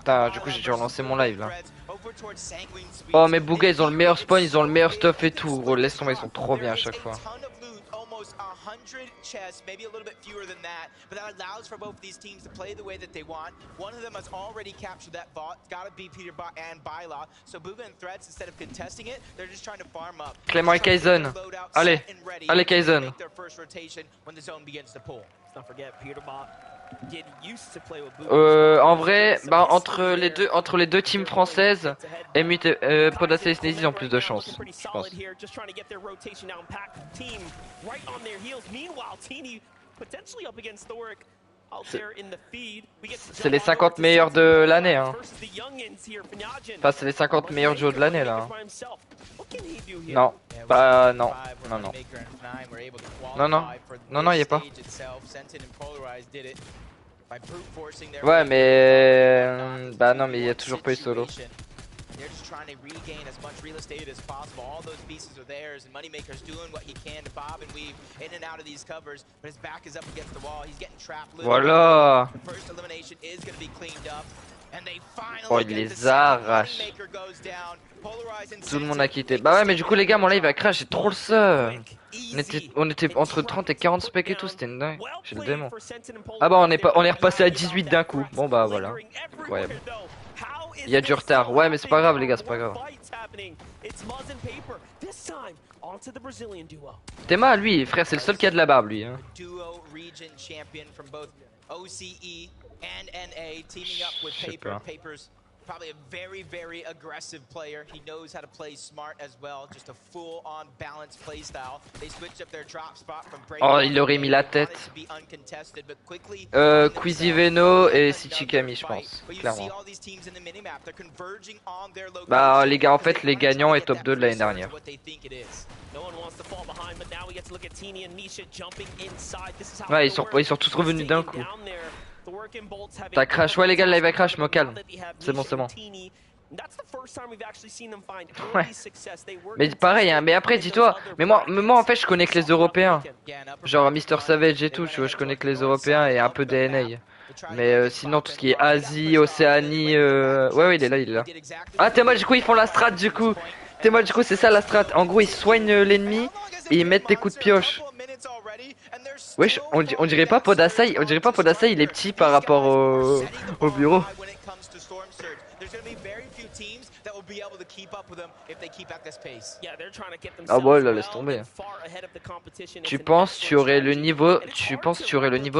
Putain, du coup j'ai dû relancer mon live là. Oh mais Bouga ils ont le meilleur spawn, ils ont le meilleur stuff et tout gros, laisse tomber, ils sont trop bien à chaque fois. Clément et Kaizen. Allez, allez Kaizen. En vrai, bah entre les deux teams françaises, Emut et Podacé et Sneezy ont plus de chance, je pense. C'est les 50 meilleurs de l'année, hein. Enfin, c'est les 50 meilleurs duos de l'année là. Non, bah non, non, non. Non, non, non, non, y est pas. Ouais, mais bah non, mais il y a toujours pas eu solo. Voilà. Oh, il les arrache. Tout le monde a quitté. Bah ouais, mais du coup, les gars, mon live a crash, j'ai trop le seum. On était entre 30 et 40 specs et tout, c'était une dingue. J'ai le démon. Ah bah, on est repassé à 18 d'un coup. Bon bah voilà. Incroyable. Il y a du retard. Ouais, mais c'est pas grave, les gars, c'est pas grave. Théma, lui, frère, c'est le seul qui a de la barbe, lui. Hein. Je sais pas. Probably a very aggressive player. He knows how to play smart as well. Just a full-on balanced play style. They switched up their drop spot from break. Oh, il aurait mis la tête. Quizzy Veno et Sichikami, je pense. Clairement. Bah, les gars, en fait, les gagnants et top 2 de l'année dernière. Ouais, ils sont tous revenus d'un coup. T'as crash, ouais les gars, le live a crash, me calme. C'est bon, c'est bon. Ouais. Mais pareil, hein, mais après dis-toi, mais moi en fait je connais que les Européens. Genre Mister Savage et tout, tu vois, je connais que les Européens et un peu DNA. Mais sinon tout ce qui est Asie, Océanie, ouais il est là, il est là. Ah Théma du coup ils font la strat du coup. Théma du coup c'est ça la strat. En gros ils soignent l'ennemi et ils mettent des coups de pioche. Wesh, on dirait pas Podasai, il est petit par rapport au bureau. Ah ouais là laisse tomber. Tu penses tu aurais le niveau,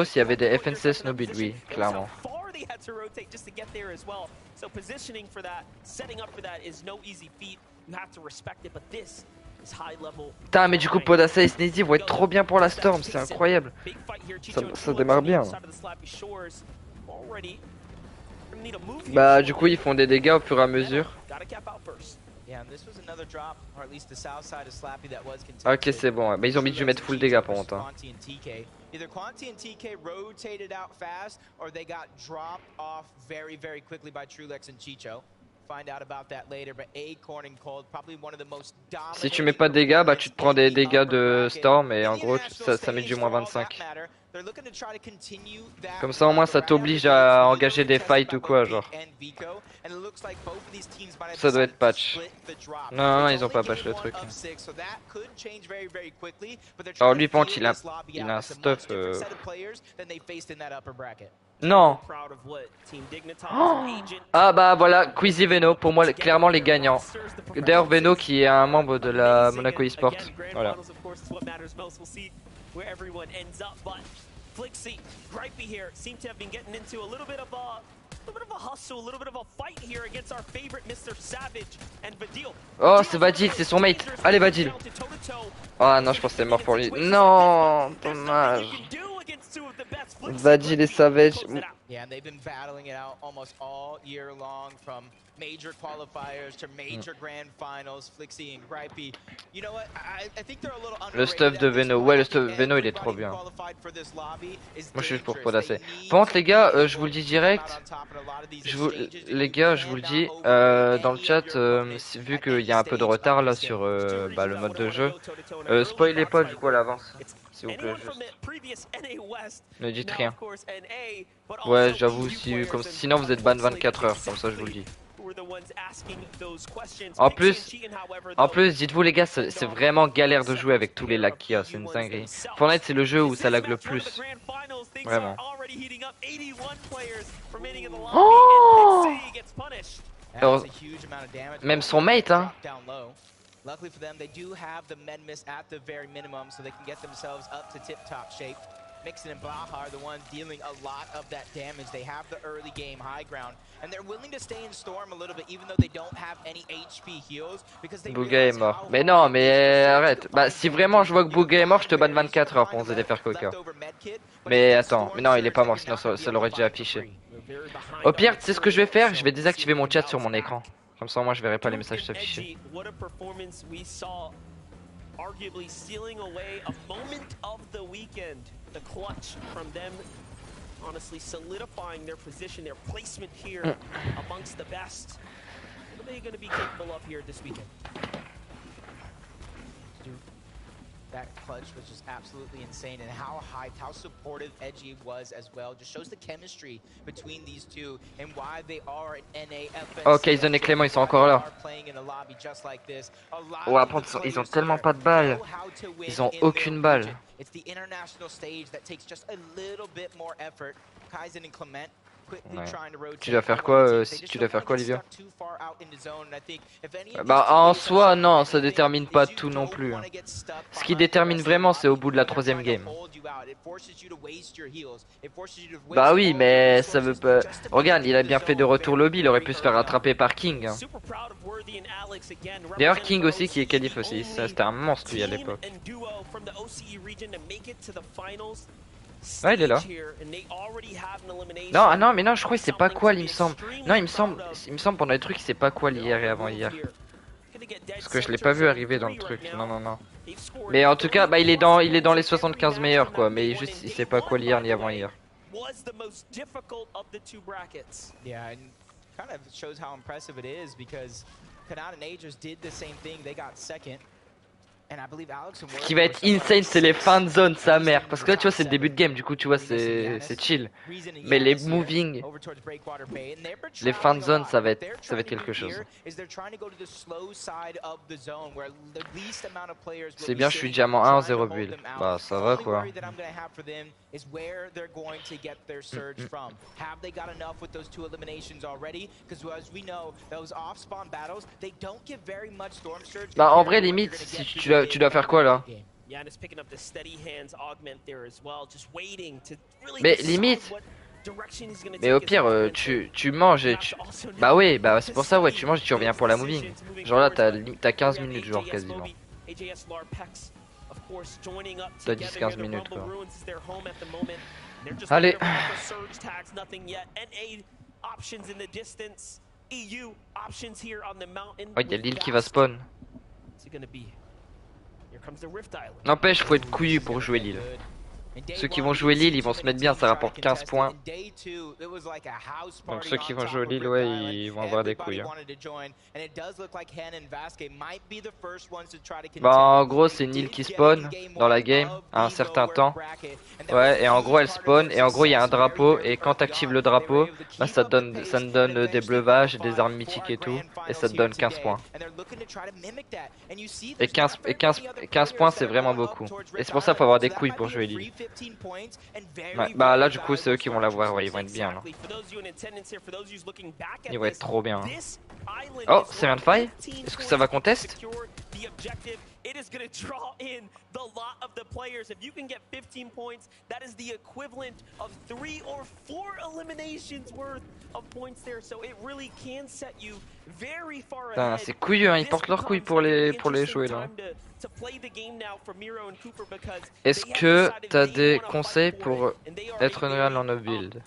s'il y avait des FNCS no build, oui, clairement. Putain mais du coup Podasa et Sneezy vont être trop bien pour la Storm, c'est incroyable. Ça démarre bien. Bah du coup ils font des dégâts au fur et à mesure. Ok c'est bon, mais ils ont mis dû mettre full dégâts pour longtemps. Either Quanti and TK rotated out fast, or they got dropped off very quickly by Trulex and Chicho. Si tu mets pas de dégâts, bah tu te prends des dégâts de Storm et en gros ça met du moins 25. Comme ça au moins ça t'oblige à engager des fights ou quoi genre. Ça doit être patch. Non, ils ont pas patch le truc. Alors lui Pant il a un stuff Non. Oh ah bah voilà, Quizzy Veno, pour moi clairement les gagnants. D'ailleurs Veno qui est un membre de la Monaco eSport. Voilà. Oh c'est Vadil, c'est son mate. Allez Vadil. Ah non je pense que c'est mort pour lui. Non, dommage. Vadil et Savage. Yeah, they've been battling it out almost all year long, from major qualifiers to major grand finals. Flixie and Gripey. You know what? I think they're a little underrated. Le stuff de Veno, ouais, le stuff de Veno il est trop bien. Moi je suis pour Podacé. Par contre les gars, je vous le dis direct. Les gars, je vous le dis dans le chat, vu qu'il y a un peu de retard là sur le mode de jeu, spoilez pas du coup à l'avance. S'il vous plaît, juste. Ne dites rien. Ouais, j'avoue, si, comme, sinon vous êtes ban 24 heures, comme ça je vous le dis. En plus, dites-vous les gars, c'est vraiment galère de jouer avec tous les lags qu'il y a, c'est une dinguerie. Fortnite c'est le jeu où ça lag le plus. Vraiment. Oh! Alors, même son mate, hein. Luckily for them, they do have the med miss at the very minimum, so they can get themselves up to tip-top shape. Mixon and Baja are the ones dealing a lot of that damage. They have the early game high ground, and they're willing to stay in Storm a little bit, even though they don't have any HP heals, because they Bouga est mort. Mais non, mais arrête. Bah, si vraiment je vois que Bouga est mort, je te banne 24 heures pour oser faire coca. Mais attends, mais non, il est pas mort, sinon ça l'aurait déjà affiché. Au pire, tu sais ce que je vais faire? Je vais désactiver mon chat sur mon écran. Comme ça, moi, je verrai pas les messages s'afficher. Arguably stealing away a moment of the weekend. The clutch from them, honestly solidifying their position, their placement here amongst the best. What are they going to be capable of here this weekend? That clutch was just absolutely insane, and how hyped, how supportive Edgy was as well. Just shows the chemistry between these two and why they are an NAFS. Ok, Ison et Clément, ils sont encore là. Ouais, après, ils ont tellement pas de balles. Ils ont aucune balle. It's the international stage that takes just a little bit more effort. Kaizen and Clement. Ouais. Tu dois faire quoi tu dois faire quoi, Olivia? Bah en soi non, ça détermine pas tout non plus. Hein. Ce qui détermine vraiment c'est au bout de la troisième game. Bah oui mais ça veut pas... Regarde, il a bien fait de retour lobby, il aurait pu se faire rattraper par King. Hein. D'ailleurs King aussi qui est qualifié aussi, c'était un monstre lui à l'époque. Ouais, il est là. Non, ah non, mais non, je crois que c'est pas quoi, il me semble. Non, il me semble pendant les trucs, c'est pas quoi hier et avant hier. Parce que je l'ai pas vu arriver dans le truc. Non, non, non. Mais en tout cas, bah il est dans les 75 meilleurs quoi, mais juste il sait pas quoi hier ni avant hier. Ce qui va être insane, c'est les fins de zone, sa mère. Parce que là, tu vois, c'est le début de game, du coup, tu vois, c'est chill. Mais les moving, les fins de zone, ça va être quelque chose. C'est bien, je suis diamant 1 en 0 build. Bah, ça va quoi. Bah, en vrai, limite, si tu dois faire quoi là? Mais limite. Mais au pire, tu manges et tu... Bah oui, bah c'est pour ça, ouais, tu manges et tu reviens pour la moving. Genre là, t'as 15 minutes, genre quasiment. T'as 10-15 minutes quoi. Allez. Oh, il y a l'île qui va spawn. N'empêche, faut être couillu pour jouer l'île. Ceux qui vont jouer l'île, ils vont se mettre bien, ça rapporte 15 points. Donc ceux qui vont jouer l'île, ouais, ils vont avoir des couilles. Hein. Bah en gros, c'est une île qui spawn dans la game à un certain temps. Ouais, et en gros elle spawn, et en gros il y a un drapeau, et quand t'actives le drapeau, bah ça me donne des breuvages, des armes mythiques et tout, et ça te donne 15 points. Et 15 points c'est vraiment beaucoup. Et c'est pour ça qu'il faut avoir des couilles pour jouer l'île. Ouais, bah là du coup c'est eux qui vont l'avoir, ouais, ils vont être bien là. Ils vont être trop bien. Hein. Oh, c'est un faille. Est-ce que ça va contest? It is going to draw in the lot of the players. If you can get 15 points, that is the equivalent of 3 or 4 eliminations worth of points there. So it really can set you very far ahead. C'est couillu, hein, ils portent leurs couilles pour les jouer là. Est-ce que t'as des conseils pour être réel en no-build?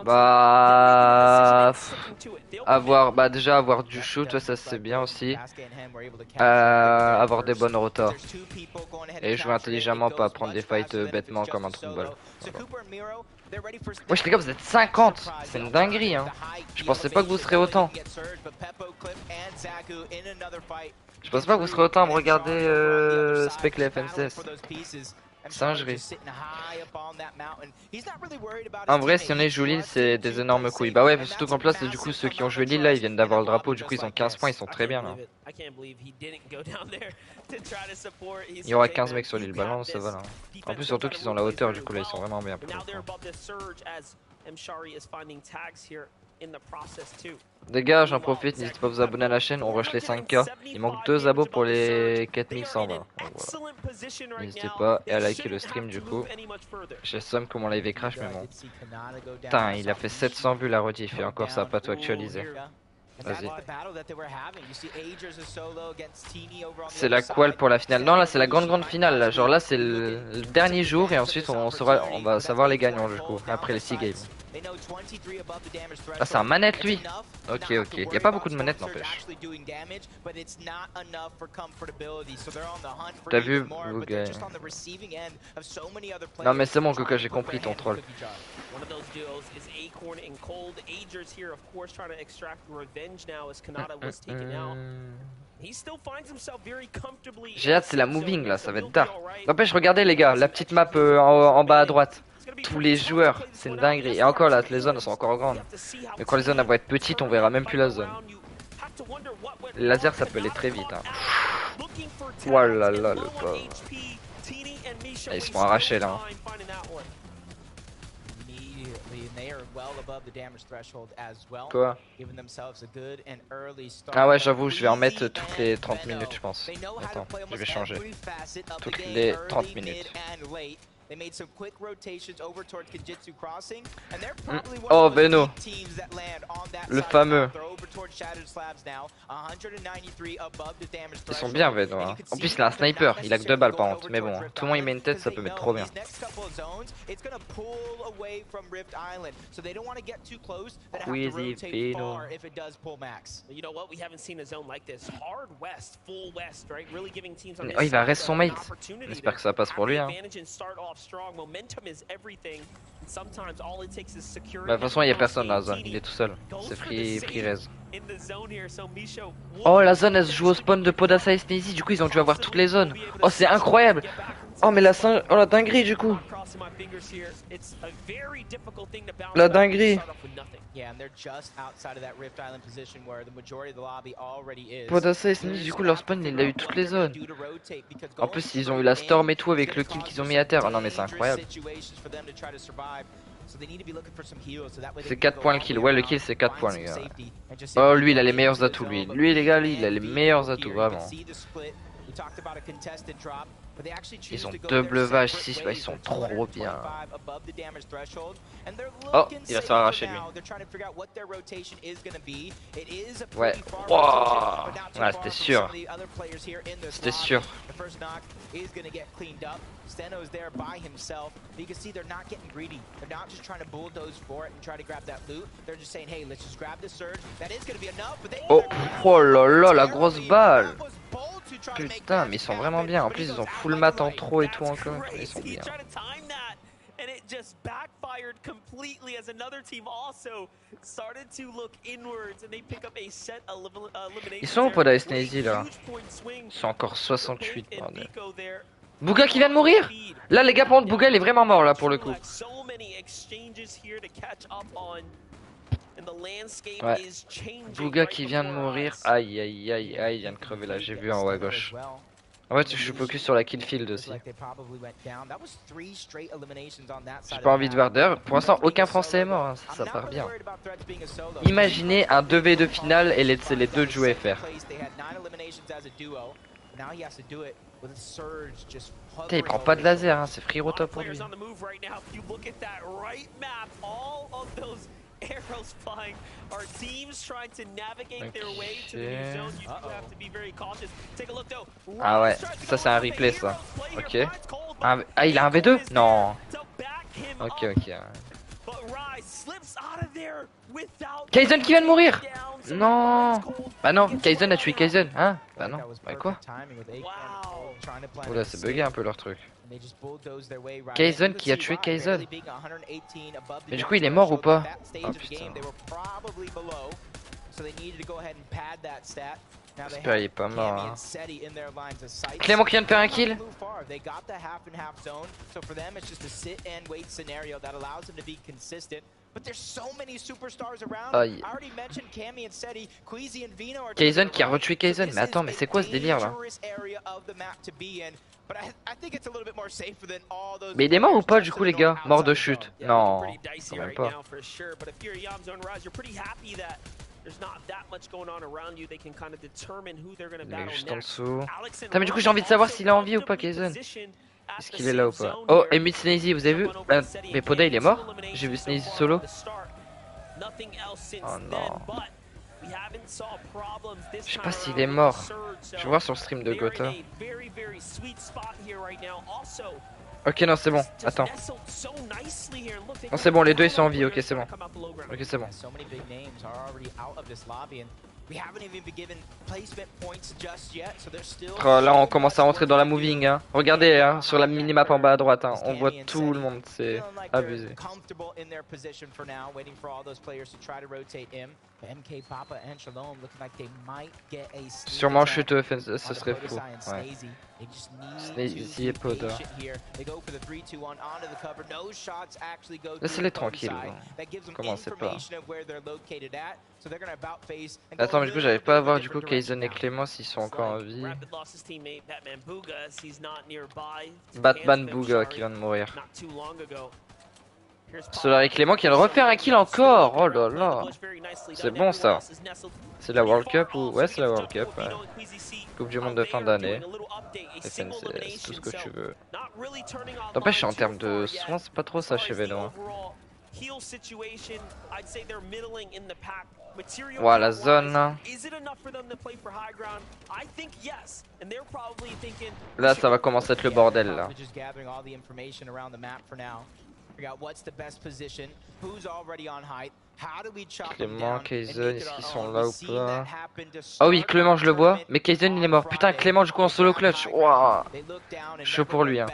Bah... déjà avoir du shoot, ouais, ça c'est bien aussi. Avoir des bonnes rotas. Et jouer intelligemment, pas prendre des fights bêtement comme un trou de balle. Voilà. Wesh les gars, vous êtes 50. C'est une dinguerie hein. Je pensais pas que vous serez autant. Je pensais pas que vous serez autant à me regarder Spec les FNCS. Singerie. En vrai, si on est joue Lille, c'est des énormes couilles. Bah ouais, surtout qu'en place, du coup, ceux qui ont joué Lille là, ils viennent d'avoir le drapeau. Du coup, ils ont 15 points, ils sont très bien là. Il y aura 15 mecs sur l'île balance, ça va là. En plus, surtout qu'ils ont la hauteur, du coup, là, ils sont vraiment bien. Les gars, j'en profite, n'hésitez pas à vous abonner à la chaîne, on rush les 5K. Il manque 2 abos pour les 4100 là. Voilà. N'hésitez pas et à liker le stream du coup. J'ai somme que mon live est crash mais bon. Putain, il a fait 700 vues la rediff et encore ça a pas tout actualisé. Vas-y. C'est la qual pour la finale. Non là c'est la grande finale là. Genre là c'est le dernier jour et ensuite on va savoir les gagnants du coup après les 6 games. Ah c'est un manette lui. Ok ok. Y a pas beaucoup de manettes n'empêche. T'as vu Bouga? Non mais c'est bon Coca j'ai compris ton troll. J'ai hâte, c'est la moving là, ça va être tard. N'empêche, regardez les gars, la petite map en bas à droite. Tous les joueurs, c'est une dinguerie. Et encore là, les zones sont encore grandes. Mais quand les zones vont être petites, on verra même plus la zone. Les lasers, ça peut aller très vite. Hein. Voilà là, le pauvre. Ils se font arracher là. Hein. Quoi? Ah ouais j'avoue je vais en mettre toutes les 30 minutes je pense. Attends, je vais changer. Toutes les 30 minutes. Oh Beno, le fameux. Ils sont bien Beno hein. En plus il a un sniper, il a que 2 balles par contre. Mais bon, tout le monde il met une tête ça peut mettre trop bien. Queasy Beno. Oh il va rester son mate. J'espère que ça passe pour lui hein. Bah, de toute façon, il n'y a personne dans la zone, il est tout seul. C'est free res. Oh, la zone elle se joue au spawn de Podasa et Sneezy, du coup, ils ont dû avoir toutes les zones. Oh, c'est incroyable! Oh, mais oh, la dinguerie, du coup! La dinguerie! Podasa et Sneezy, du coup, leur spawn il a eu toutes les zones. En plus, ils ont eu la storm et tout avec le kill qu'ils ont mis à terre. Oh non, mais c'est incroyable. C'est 4 points le kill. Ouais, le kill c'est 4 points, les gars. Oh, lui, il a les meilleurs atouts, lui. Lui, les gars, lui, il a les meilleurs atouts, vraiment. Ils ont 2 bleuvages 6, bah ils sont trop bien. Oh, il va se faire arracher lui. Ouais, wow. Ouais, c'était sûr. C'était sûr. Oh, oh là là, la grosse balle. Putain, mais ils sont vraiment bien. En plus, ils ont full mat en trop et tout encore. Ils sont bien. Ils sont où pour la Sneezy là? Ils sont encore 68, bordel. Bouga qui vient de mourir? Là, les gars, par contre, Bouga il est vraiment mort là pour le coup. Ouais. Bouga qui vient de mourir. Aïe aïe aïe aïe, il vient de crever là, j'ai vu en haut à gauche. En fait, je suis focus sur la kill field aussi. J'ai pas envie de voir d'ailleurs. Pour l'instant, aucun Français est mort, hein. Ça part bien. Imaginez un 2v2 final et les deux jouer FR. Putain, il prend pas de laser, hein. C'est free rota pour lui. Arrows flying. Our teams trying to navigate their way to the new zone. You do have to be very cautious. Take a look though. Ah ouais, ça c'est un replay ça. Ok. Ah il a un V2? Non. Ok ok. Kaizen qui vient de mourir. Non. Bah non, Kaizen a tué Kaizen, hein? Bah non, bah quoi? Oula, c'est bugué un peu leur truc. Kaizen qui a tué Kaizen. Mais du coup, il est mort ou pas? Oh putain. J'espère il est pas mort. Hein. Clément qui vient de faire un kill. Aïe. Kaizen qui a retué Kaizen. Mais attends, mais c'est quoi ce délire là? Mais il est mort ou pas du coup les gars? Mort de chute. Non, quand même pas. Il est juste en dessous. Putain, mais du coup j'ai envie de savoir s'il a envie ou pas Kaizen. Est-ce qu'il est là ou pas? Oh, et mid Sneezy, vous avez vu? Mais Poda il est mort? J'ai vu Sneezy solo. Oh non. Je sais pas s'il est mort. Je vais voir sur le stream de Gotha. Ok, non, c'est bon. Attends. Non, c'est bon, les deux ils sont en vie. Ok, c'est bon. Ok, c'est bon. Oh, là, on commence à rentrer dans la moving. Hein. Regardez, hein, sur la minimap en bas à droite, hein, on voit tout le monde. C'est abusé. Sûrement chuteux, ce serait fou. Ouais. Sneezy et Poda. Laissez-les tranquilles. Commencez pas. Attends, mais du coup, j'arrive pas à voir du coup Kaizen et Clément s'ils sont encore en vie. Batman Booga qui vient de mourir. Solar et Clément qui vient de refaire un kill encore. Oh là là. C'est bon ça. C'est la World Cup ou... Ouais, c'est la World Cup. Ouais. Coupe du monde de fin d'année. FNCS, tout ce que tu veux. N'empêche, en termes de soins, c'est pas trop ça chez Vélo. Voilà, la zone. Là, ça va commencer à être le bordel là. Clément, Kaizen, est-ce qu'ils sont là ou pas? Ah oui, Clément, je le vois. Mais Kaizen, il est mort. Putain, Clément, du coup, en solo clutch. Waouh. Chaud pour lui. Hein.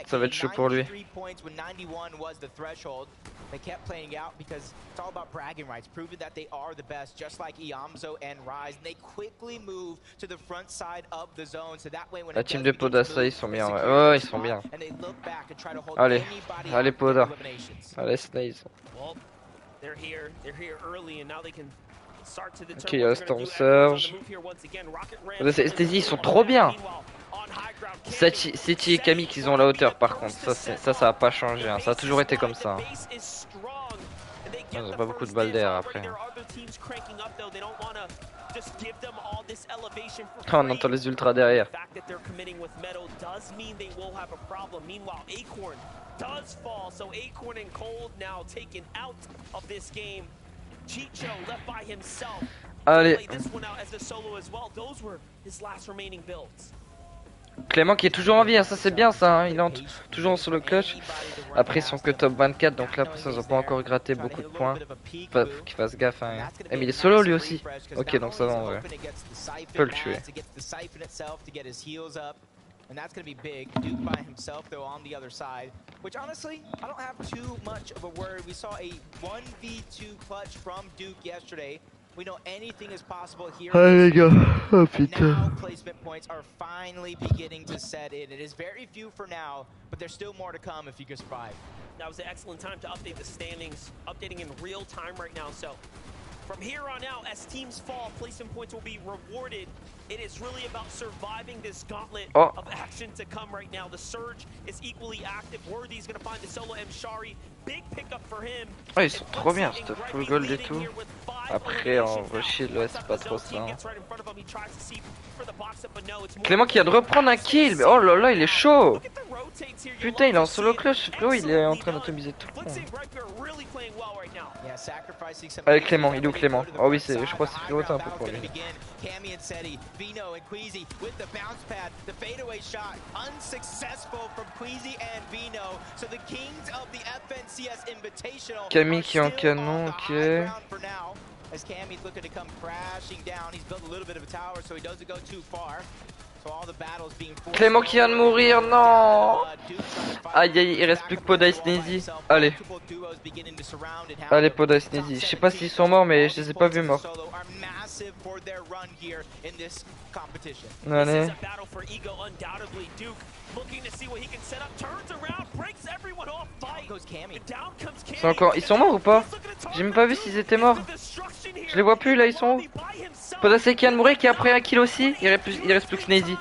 Ça va être chaud pour lui. They kept playing out because it's all about bragging rights, proving that they are the best, just like Iamzo and Rise. And they quickly move to the front side of the zone, so that way when la team de Poda, ça, ils sont bien. Ouais, ouais, ils sont bien. Allez, allez Poda. Allez Snaze. Ok, il y a Storm Surge. Stézy, ils sont trop bien. City et Camille qu'ils ont la hauteur par contre, ça va pas changer, hein. Ça a toujours été comme ça. Ils ont pas beaucoup de balles d'air après. Oh, on entend les ultras derrière. Allez. Clément qui est toujours en vie, hein, ça c'est bien ça, hein, il entre toujours sur le clutch. Après ils sont que top 24, donc là ça ils ont pas encore gratté beaucoup de points. Faut qu'il fasse gaffe. Hein. Eh, mais il est solo lui aussi. Ok, donc ça va en vrai. Peut le tuer. And that's going to be big. Duke by himself, though, on the other side. Which, honestly, I don't have too much of a worry. We saw a 1v2 clutch from Duke yesterday. We know anything is possible here. Allez, les gars. Oh, putain. Now placement points are finally beginning to set in. It is very few for now, but there's still more to come if you can survive. That was an excellent time to update the standings. Updating in real time right now, so... From here on out, as teams fall, placement points will be rewarded. It is really about surviving this gauntlet of action to come right now. The Surge is equally active. Worthy's gonna find the solo Mshari. Big pickup for him. Oh, ils sont trop bien, ce full gold et tout. Après, en shield, ouais, c'est pas trop ça. Clément qui a de reprendre un kill, mais oh là là, il est chaud. Putain, il est en solo clutch, frérot, il est en train d'atomiser tout. Allez, Clément, il est où Clément? Oh oui, je crois que c'est piloté un peu pour lui. Camille qui est en canon, ok. As Cammy's looking to come crashing down, he's built a little bit of a tower, so he doesn't go too far. So all the battles being forced. Clément qui vient de mourir, non. Aïe aïe, il reste plus que Poda et Sneezy. Allez. Allez, Poda et Sneezy. Je sais pas s'ils sont morts, mais je les ai pas vus morts. Allez. Ils sont morts ou pas? J'ai même pas vu s'ils étaient morts. Je les vois plus là, ils sont où? Podasek qui vient de mourir, qui a pris un kill aussi. Il reste plus que Sneezy.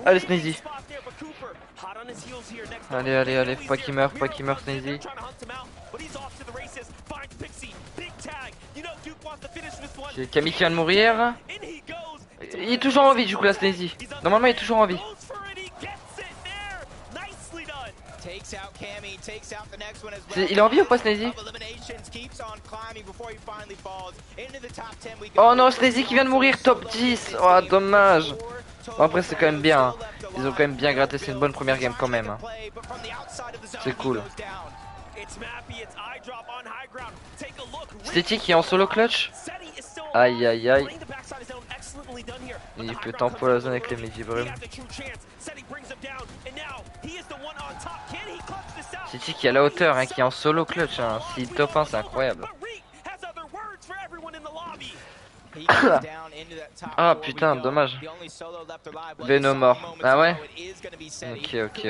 Allez Sneezy. Allez, allez, allez, pas qu'il meurt Sneezy. J'ai Camille qui vient de mourir. Il est toujours en vie du coup là Sneezy. Normalement il est toujours en vie. Il est en vie ou pas Sneezy? Oh non, Sneezy qui vient de mourir, top 10. Oh dommage. Bon, après c'est quand même bien hein. Ils ont quand même bien gratté, c'est une bonne première game quand même hein. C'est cool. Stetty qui est en solo clutch. Aïe aïe aïe. Il peut tempo la zone avec les midi-brumes. Stetty qui est à la hauteur hein, qui est en solo clutch hein. Si top 1 c'est incroyable. Ah putain, dommage. Venom mort. Ah ouais. Ok.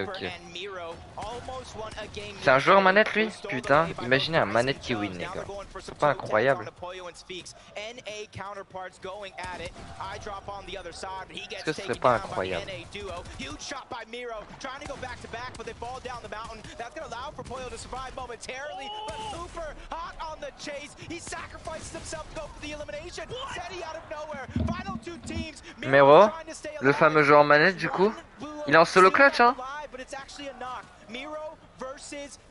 C'est un joueur manette lui? Putain, imaginez un manette qui win les gars. C'est pas incroyable? Est-ce que ce serait pas incroyable? Mero, le fameux joueur manette du coup, il est en solo clutch hein.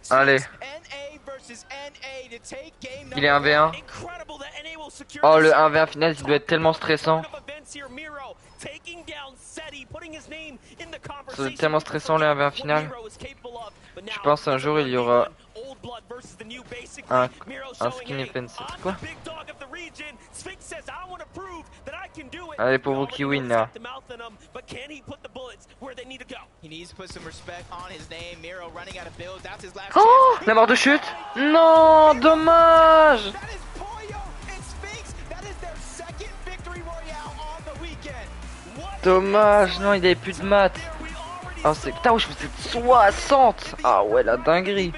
Allez. Il est 1v1. Oh le 1v1 final il doit être tellement stressant. C'est tellement stressant le 1v1 final. Je pense un jour il y aura un skinny fence. Quoi? Allez pour vous qui win là. Oh la mort de chute. Non, dommage. Dommage, non il avait plus de maths. Oh c'est putain, je faisais 60. Ah ouais la dinguerie.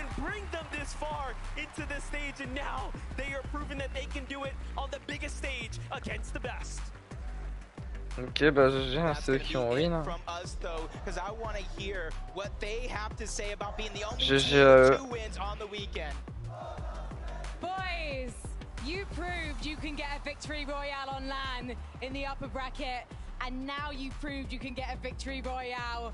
Ok, bah j'ai un ceux qui ont win. GG. Boys, you proved you can get a victory royale on LAN in the upper bracket, and now you proved you can get a victory royale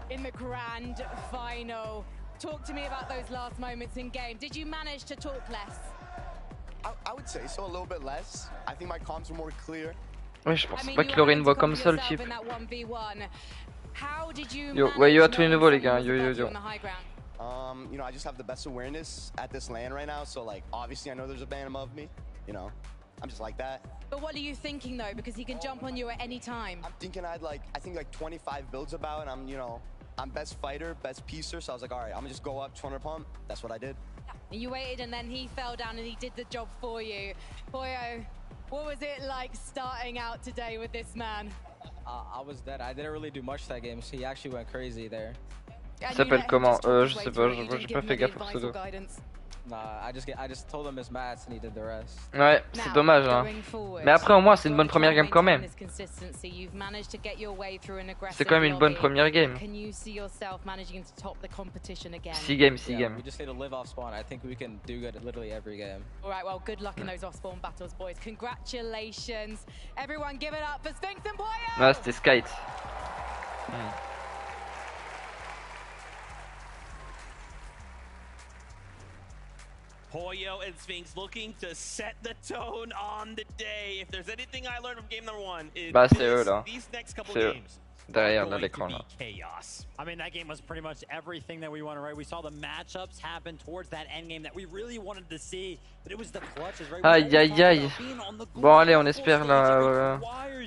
in the grand final. Talk to me about those last moments in game. Did you manage to talk less? I would say so, a little bit less. I think my comms were more clear. Ouais, je pensais pas qu'il aurait une voix comme ça le type. Yo, ouais, yo à tous les nouveaux les gars. Yo. You know, I just have the best awareness at this LAN right now, so like obviously I know there's a ban above me, you know. I'm just like that. But what are you thinking though, because he can jump on you at any time? I'm thinking I think like 25 builds about, and I'm, you know, I'm best fighter, best piecer, so I was like, all right, I'm gonna just go up 200 pump. That's what I did. And you waited and then he fell down and he did the job for you. Boyo, what was it like starting out today with this man? I was dead. I didn't really do much that game, so he actually went crazy there. Ça s'appelle comment? Je sais pas, j'ai pas fait gaffe au pseudo. Nah, I just told him his maths and he did the rest. Ouais, c'est dommage hein. Mais après au moins c'est une bonne première game quand même. C'est quand même une bonne première game. 6 games. We just need to live off spawn. I think we can do good at literally every game. Alright, well good luck in those off spawn battles boys. Congratulations. Everyone give it up for Sphinx and Poyo. Ouais, c'était Skite. Hoyo and Sphinx looking to set the tone on the day. If there's anything I learned from game number 1, Bah c'est eux là. These next couple C'est eux. games Derrière là l'écran là. chaos. I mean, that game was pretty much everything that we wanted, right? We saw the matchups happen towards that end game that we really wanted to see, but it was the clutches, right? Aïe aïe aïe. Bon allez, on espère là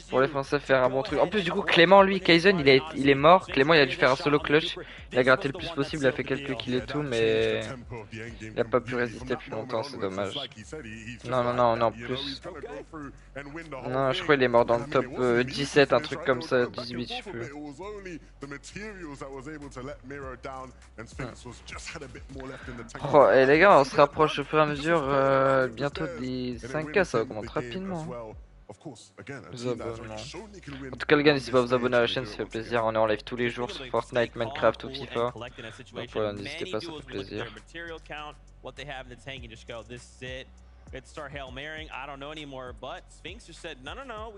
pour les Français faire un bon truc. En plus du coup Clément lui, Kaizen il est mort. Clément il a dû faire un solo clutch. Il a gratté le plus possible, il a fait quelques kills et tout, mais il a pas pu résister plus longtemps, c'est dommage. Non, plus. Non, je crois qu'il est mort dans le top 17, un truc comme ça, 18, je sais plus. Oh, et les gars, on se rapproche au fur et à mesure, bientôt des 5K, ça augmente rapidement. Les abonnements. En tout cas les gars, n'hésitez pas à vous abonner à la chaîne, ça fait plaisir. On est en live tous les jours sur Fortnite, Minecraft ou FIFA. Donc voilà, n'hésitez pas, ça fait plaisir. Let's start Hail Marrying. I don't know anymore, but Sphinx just said, no.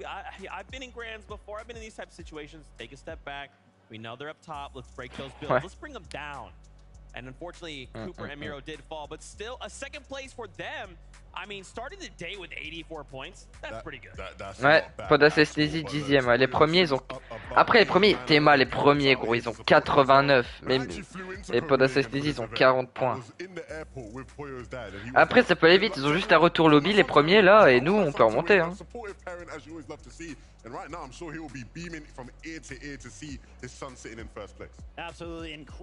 I've been in grands before. I've been in these types of situations. Take a step back. We know they're up top. Let's break those builds. Let's bring them down. And unfortunately, Cooper and Miro did fall, but still a second place for them. I mean, starting the day with 84 points, that's pretty good. Ouais, Podasesthésie 10ème. Les premiers, ils ont. Après, les premiers, Théma, les premiers, gros, ils ont 89. Mais les Podasesthésie, ils ont 40 points. Après, ça peut aller vite, ils ont juste un retour lobby, les premiers là, et nous, on peut remonter. Hein.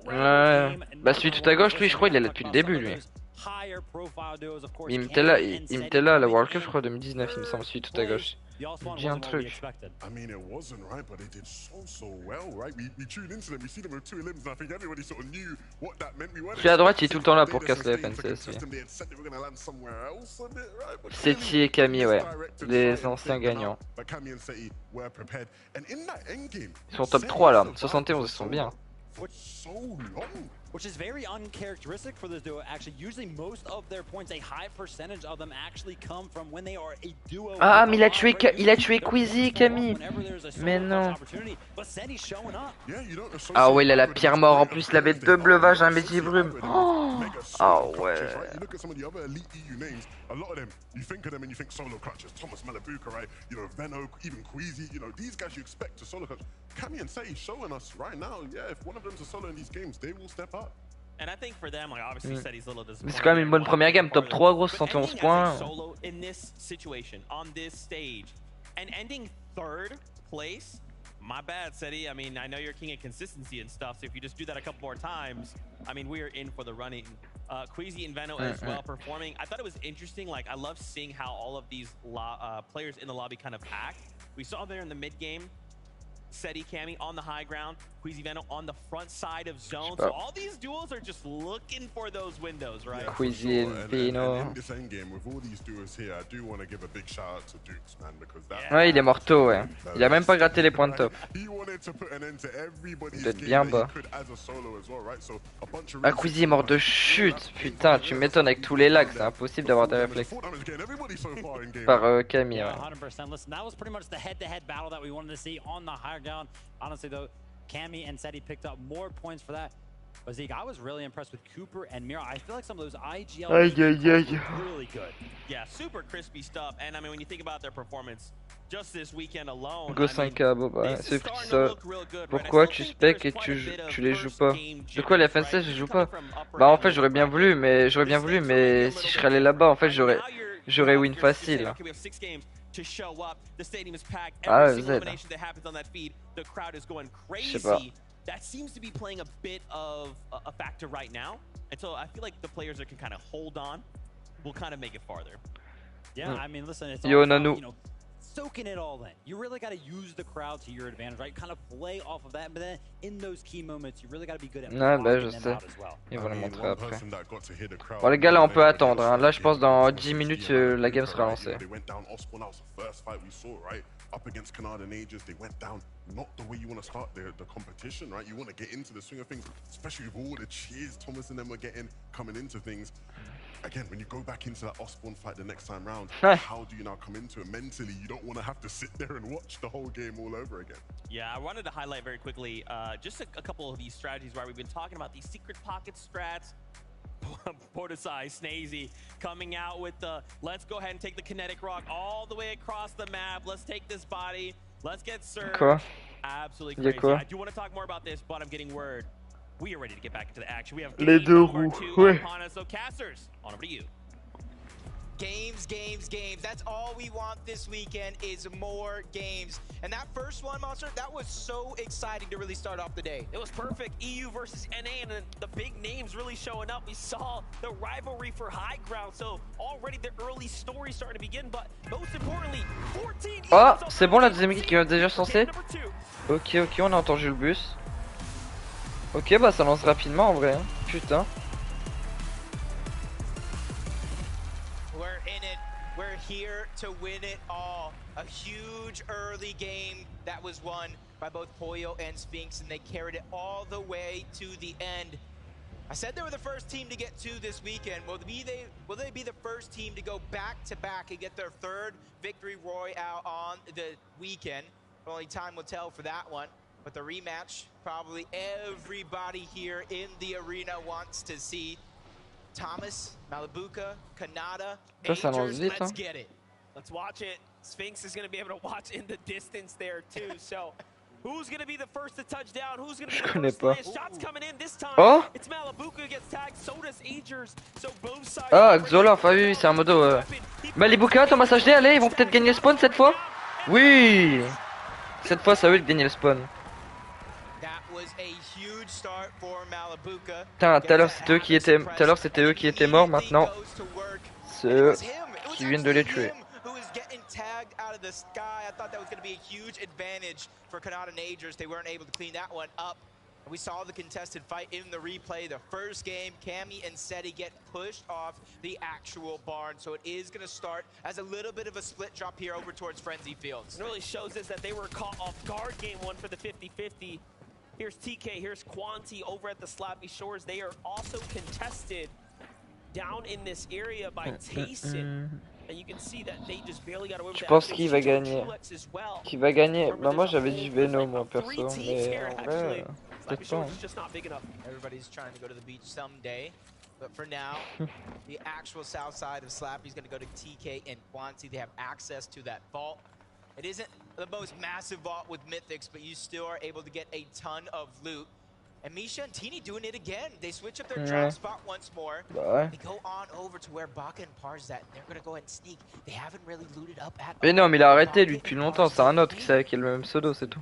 Ouais. Bah, celui tout à gauche, lui, je crois, il est là depuis le début, lui. Il était là à la World Cup, je crois, 2019, il me semble, celui tout à gauche. Dis un truc. Celui à droite, il est tout le temps là pour casser la FNCS. Seti et Camille, ouais. Les anciens gagnants. Ils sont top 3 là. 71, ils sont bien. Which is very uncharacteristic for this duo. Actually, usually most of their points, a high percentage of them actually come from when they are a duo. Ah, mais il a tué Queasy, Camille. Mais non. Ah ouais, il a la pire mort en plus, il avait 2 bleuvages, un Métis Brume. Oh, oh ouais. A lot of them, you think of them and you think solo clutches. Thomas Malabuka, right? You know, Venno, even Queasy, you know, these guys you expect to solo clutch. Cammy and Say showing us right now, yeah, if one of them's a solo in these games, they will step up. And I think for them, like obviously Seti's a little disappointed. Mais c'est quand même une bonne première game, top 3 gros, 71 points. Solo in this situation, on this stage, and ending 3rd place. My bad, Seti. I mean, I know you're king of consistency and stuff, so if you just do that a couple more times, I mean, we are in for the running. Queasy and Venno as well performing. I thought it was interesting. Like, I love seeing how all of these players in the lobby kind of act. We saw there in the mid game, Seti Cammy on the high ground, Queasy Venno on the front side of zone. So all these duels are just looking for those windows, right? Yeah, Queasy and Venno. In this end game, with all these duos here, I do want to give a big shout out to Dukes, man, because that. Ouais, il est morto, ouais. Il a même pas gratté les points de top. Vous êtes bien bas. Ah, Queasy est mort de chute. Putain, tu m'étonnes avec tous les lags, c'est impossible d'avoir des réflexes. Par Camille, ouais. 100%. Listen, that was pretty much the head-to-head battle that we wanted to see on the higher ground. Honestly, though, Cammy and Seti picked up more points for that. But Zeke, I was really impressed with Cooper and Mira. I feel like some of those IGL were really good. Yeah, super crispy stuff. And I mean, when you think about their performance, just this weekend alone, Go 5K, bon bah, c'est ça. Pourquoi tu spec et tu les joues pas? De quoi les FNC je joue pas? Bah en fait j'aurais bien voulu, mais si je serais allé là-bas, en fait j'aurais win facile. Ah, Z. Je sais pas. That seems to be playing a bit of a factor right now. And so I feel like the players that can kind of hold on will kind of make it farther. Yeah, I mean, listen, it's Yo, all about, Nanu. you know, soaking it all in. You really got to use the crowd to your advantage, right? Kind of play off of that, but then in those key moments, you really got to be good at Ouais, bah je them sais. out as well. Ils vont le montrer après. Bon les gars, là on peut attendre. Hein. Là je pense dans 10 minutes la game sera lancée. Up against Canada and Ages, they went down not the way you want to start the competition, right? You want to get into the swing of things, especially with all the cheers Thomas and them were getting coming into things. Again, when you go back into that Osborne fight the next time round, how do you now come into it mentally? You don't want to have to sit there and watch the whole game all over again. Yeah, I wanted to highlight very quickly just a couple of these strategies where we've been talking about these secret pocket strats. Portisai, Snazy coming out with the let's go ahead and take the kinetic rock all the way across the map. Let's take this body. Let's get served. Quoi? Absolutely Y'a crazy. quoi? I do want to talk more about this, but I'm getting word. We are ready to get back into the action. We have Les game deux number roues, 2 ouais. upon us. So casters, on over to you. Games, games, games. That's all we want this weekend is more games. And that first one, Monster, that was so exciting to really start off the day. It was perfect. EU versus NA, and then the big names really showing up. We saw the rivalry for high ground, so already the early story starting to begin, but most importantly, 14 Oh, c'est bon, la deuxième équipe qui va déjà se lancer. Ok, ok, on a entendu le bus. Ok, bah ça lance rapidement en vrai, hein. Putain. We're in it. We're here to win it all. A huge early game that was won by both Pollo and Sphinx, and they carried it all the way to the end. I said they were the first team to get 2 this weekend. Will they be the first team to go back-to-back and get their 3rd victory royale on the weekend? Only time will tell for that one. But the rematch, probably everybody here in the arena wants to see. Thomas, Malibuca, Kanata, Ça lance Angers, vite, let's hein. get it. Let's watch it. Sphinx is going to be able to watch in the distance there too. So, who's going to be the first to touch down? Who's going to be the connais first to pas. land? Shots coming in this time. Oh! It's Malibuca who gets tagged. So does Agers. So both sides. Ah, Xolof, ah oui, c'est un modo. Malibuca, Thomas HD, allez, ils vont peut-être gagner le spawn cette fois. Oui! Cette fois, ça veut gagner le spawn. That was a huge start for Malibuca. Putain, tout à l'heure c'était eux qui étaient, morts, maintenant c'est eux qui viennent de les tuer. Who is getting tagged out of the sky. I thought that was going to be a huge advantage for Kanata and Agers. They weren't able to clean that one up. We saw the contested fight in the replay. The first game, Cammy and Seti get pushed off the actual barn. So it is going to start as a little bit of a split drop here over towards Frenzy Fields. It really shows us that they were caught off guard game 1 for the 50-50. Here's TK, here's Quanti over at the Slappy Shores. They are also contested down in this area by Tayson. And you can see that they just barely got away with that. Je pense qu'il va gagner. Qui va gagner? Bah moi j'avais dit Veno moi perso, mais en vrai, peut-être pas. Hein. Everybody's trying to go to the beach someday. But for now, the actual south side of Slappy is going to go to TK and Quanti. They have access to that vault. It isn't the most massive vault with Mythics, but you still are able to get a ton of loot. And Misha and Teeny doing it again. They switch up their trap spot once more. Bah They go on over to where Baka and Par's at, and they're going to go ahead and sneak. They haven't really looted up at all. Mais non, mais il a arrêté lui depuis longtemps, c'est un autre qui a le même pseudo, c'est tout.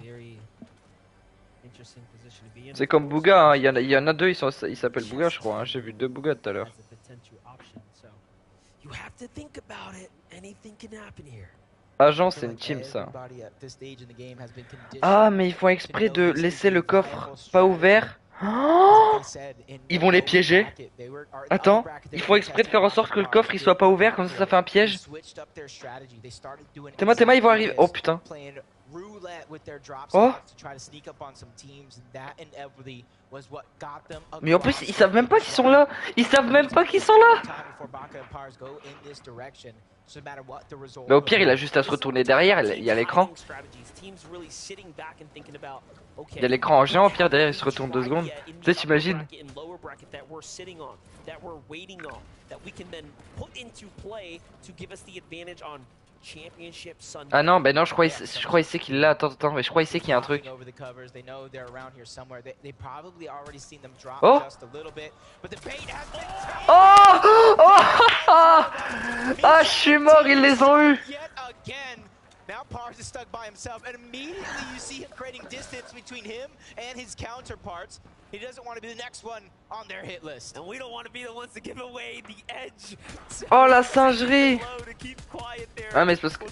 C'est comme Bouga, hein. il y en a deux, ils s'appellent Bouga je crois, hein. J'ai vu 2 Bouga tout à l'heure. Agent c'est une team ça. Ah mais ils font exprès de laisser le coffre pas ouvert. Oh, ils vont les piéger. Attends, ils font exprès de faire en sorte que le coffre il soit pas ouvert, comme ça fait un piège. Théma ils vont arriver. Oh putain. Oh. Mais en plus ils savent même pas qu'ils sont là. Ils savent même pas qu'ils sont là. Mais au pire il a juste à se retourner derrière, il y a l'écran. Il y a l'écran en géant, au pire derrière il se retourne 2 secondes. Tu sais, t'imagines? Ah non, bah non, je crois ici qu'il l'a. Attends, mais je crois ici qu'il y a un truc. Oh! Oh! Oh! Ah, je suis mort, ils les ont eu! Now Pars is stuck by himself, and immediately you see him creating distance between him and his counterparts. He doesn't want to be the next one on their hit list. And we don't want to be the ones to give away the edge. Oh la singerie! Ah mais c'est parce que...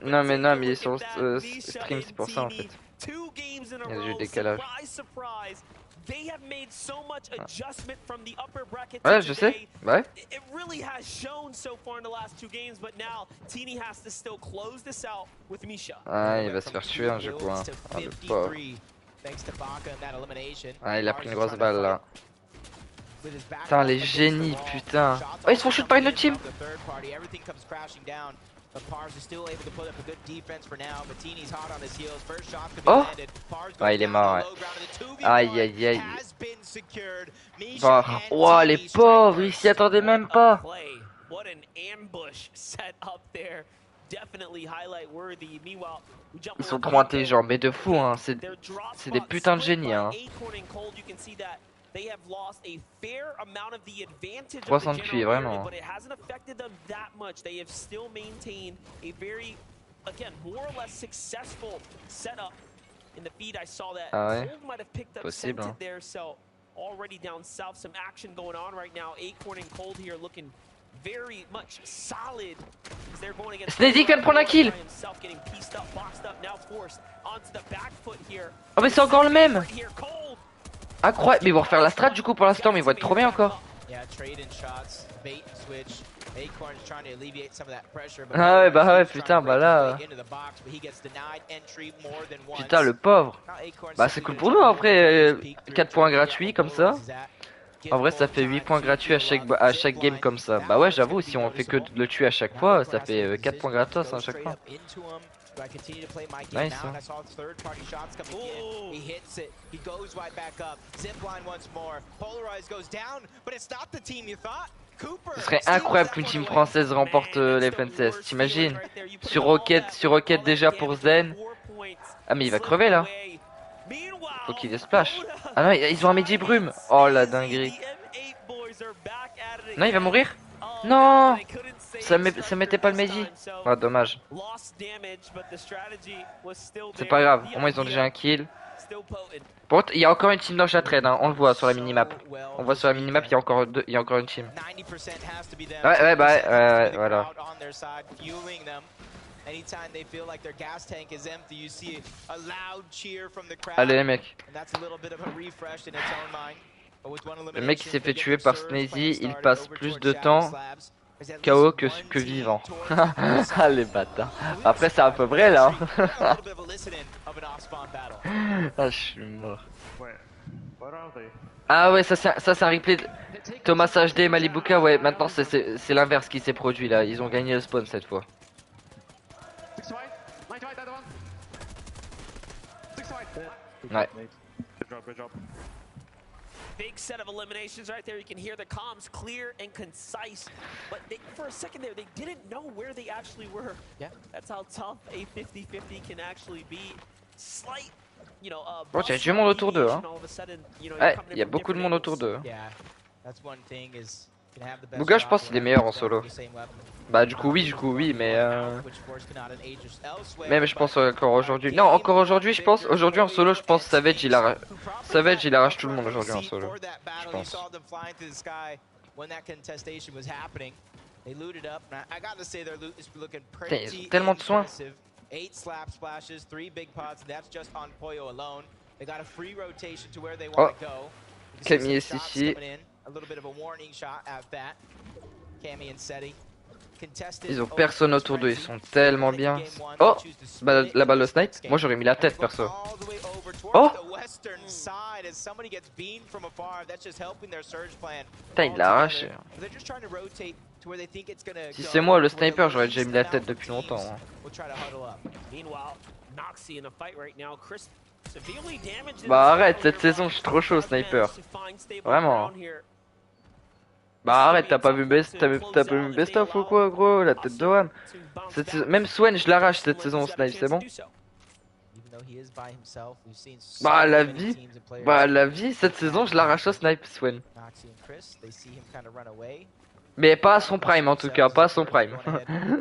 Non mais il est sur stream, c'est pour ça en fait. Il y a du décalage. Ouais, je sais. Ouais. Ah, il va se faire tuer, hein, je crois. Ah, le pauvre. Ah, il a pris une grosse balle là. Putain, les génies, putain. Oh, ils se font shoot par une autre team. Oh! Ah, il est mort, ouais. Aïe, aïe, aïe. Bah, oh, les pauvres, ils s'y attendaient même pas. Ils sont trop intelligents, mais de fou, hein. C'est des putains de génies, hein. 300 de QI, vraiment. Ah ouais, possible, hein. Already down south, some action going on right now. Acorn and Cold here looking very much solid. They're going against Sneezy vient de prendre un kill. Oh mais c'est encore le même. Incroyable, mais ils vont refaire la strat du coup pour l'instant, mais ils vont être trop bien encore. Ah ouais, bah ouais, putain, bah là. Putain, le pauvre. Bah c'est cool pour nous, après 4 points gratuits comme ça. En vrai, ça fait 8 points gratuits à chaque game comme ça. Bah ouais, j'avoue, si on fait que de le tuer à chaque fois, ça fait 4 points gratos à chaque fois. Nice, hein. Ce serait incroyable qu'une team française remporte les FNCS, t'imagines? Sur Rocket déjà pour Zen. Ah mais il va crever là. Faut qu'il les splash. Ah non, ils ont un midi brume. Oh la dinguerie. Non, il va mourir? Non, ça mettait pas le midi. Ah dommage. C'est pas grave, au moins ils ont déjà un kill. Bon, il y a encore une team dans la trade, hein. On le voit sur la minimap. On voit sur la minimap, il y a encore une team. Ouais, bah ouais, voilà. Allez les mecs. Le mec qui s'est fait tuer par Sneezy, il passe plus de temps KO que vivant. Ah les bâtards. Après c'est un peu vrai là. Ah je suis mort. Ah ouais, ça c'est un replay de Thomas HD Malibuka. Ouais, maintenant c'est l'inverse qui s'est produit là. Ils ont gagné le spawn cette fois. Ouais. Big set of eliminations right there. You can hear the comms clear and concise. But for a second there, they didn't know where they actually were. Yeah. That's how tough a 50-50 can actually be. Slight, you know, bon, il y a du monde autour d'eux, hein. Ouais, il y a beaucoup de monde autour d'eux. Bouga, je pense qu'il est meilleur en solo. Bah du coup oui, mais même je pense encore aujourd'hui. Non, encore aujourd'hui, je pense. Aujourd'hui en solo, je pense Savage il arrache tout le monde aujourd'hui en solo. Je pense. Putain, ils ont tellement de soins. Oh, Camille est ici. Ils ont personne autour d'eux, ils sont tellement bien. Oh, la balle de snipe. Moi j'aurais mis la tête perso. Oh, putain il l'a arraché. Si c'est moi le sniper, j'aurais déjà mis la tête depuis longtemps, hein. Bah arrête, cette saison je suis trop chaud sniper. Vraiment. Bah arrête, t'as pas vu best of ou quoi gros, la tête de Wham. Même Swen je l'arrache cette saison au snipe, c'est bon. Bah la vie, cette saison je l'arrache au snipe Swen. Mais pas à son prime en tout cas, pas à son prime.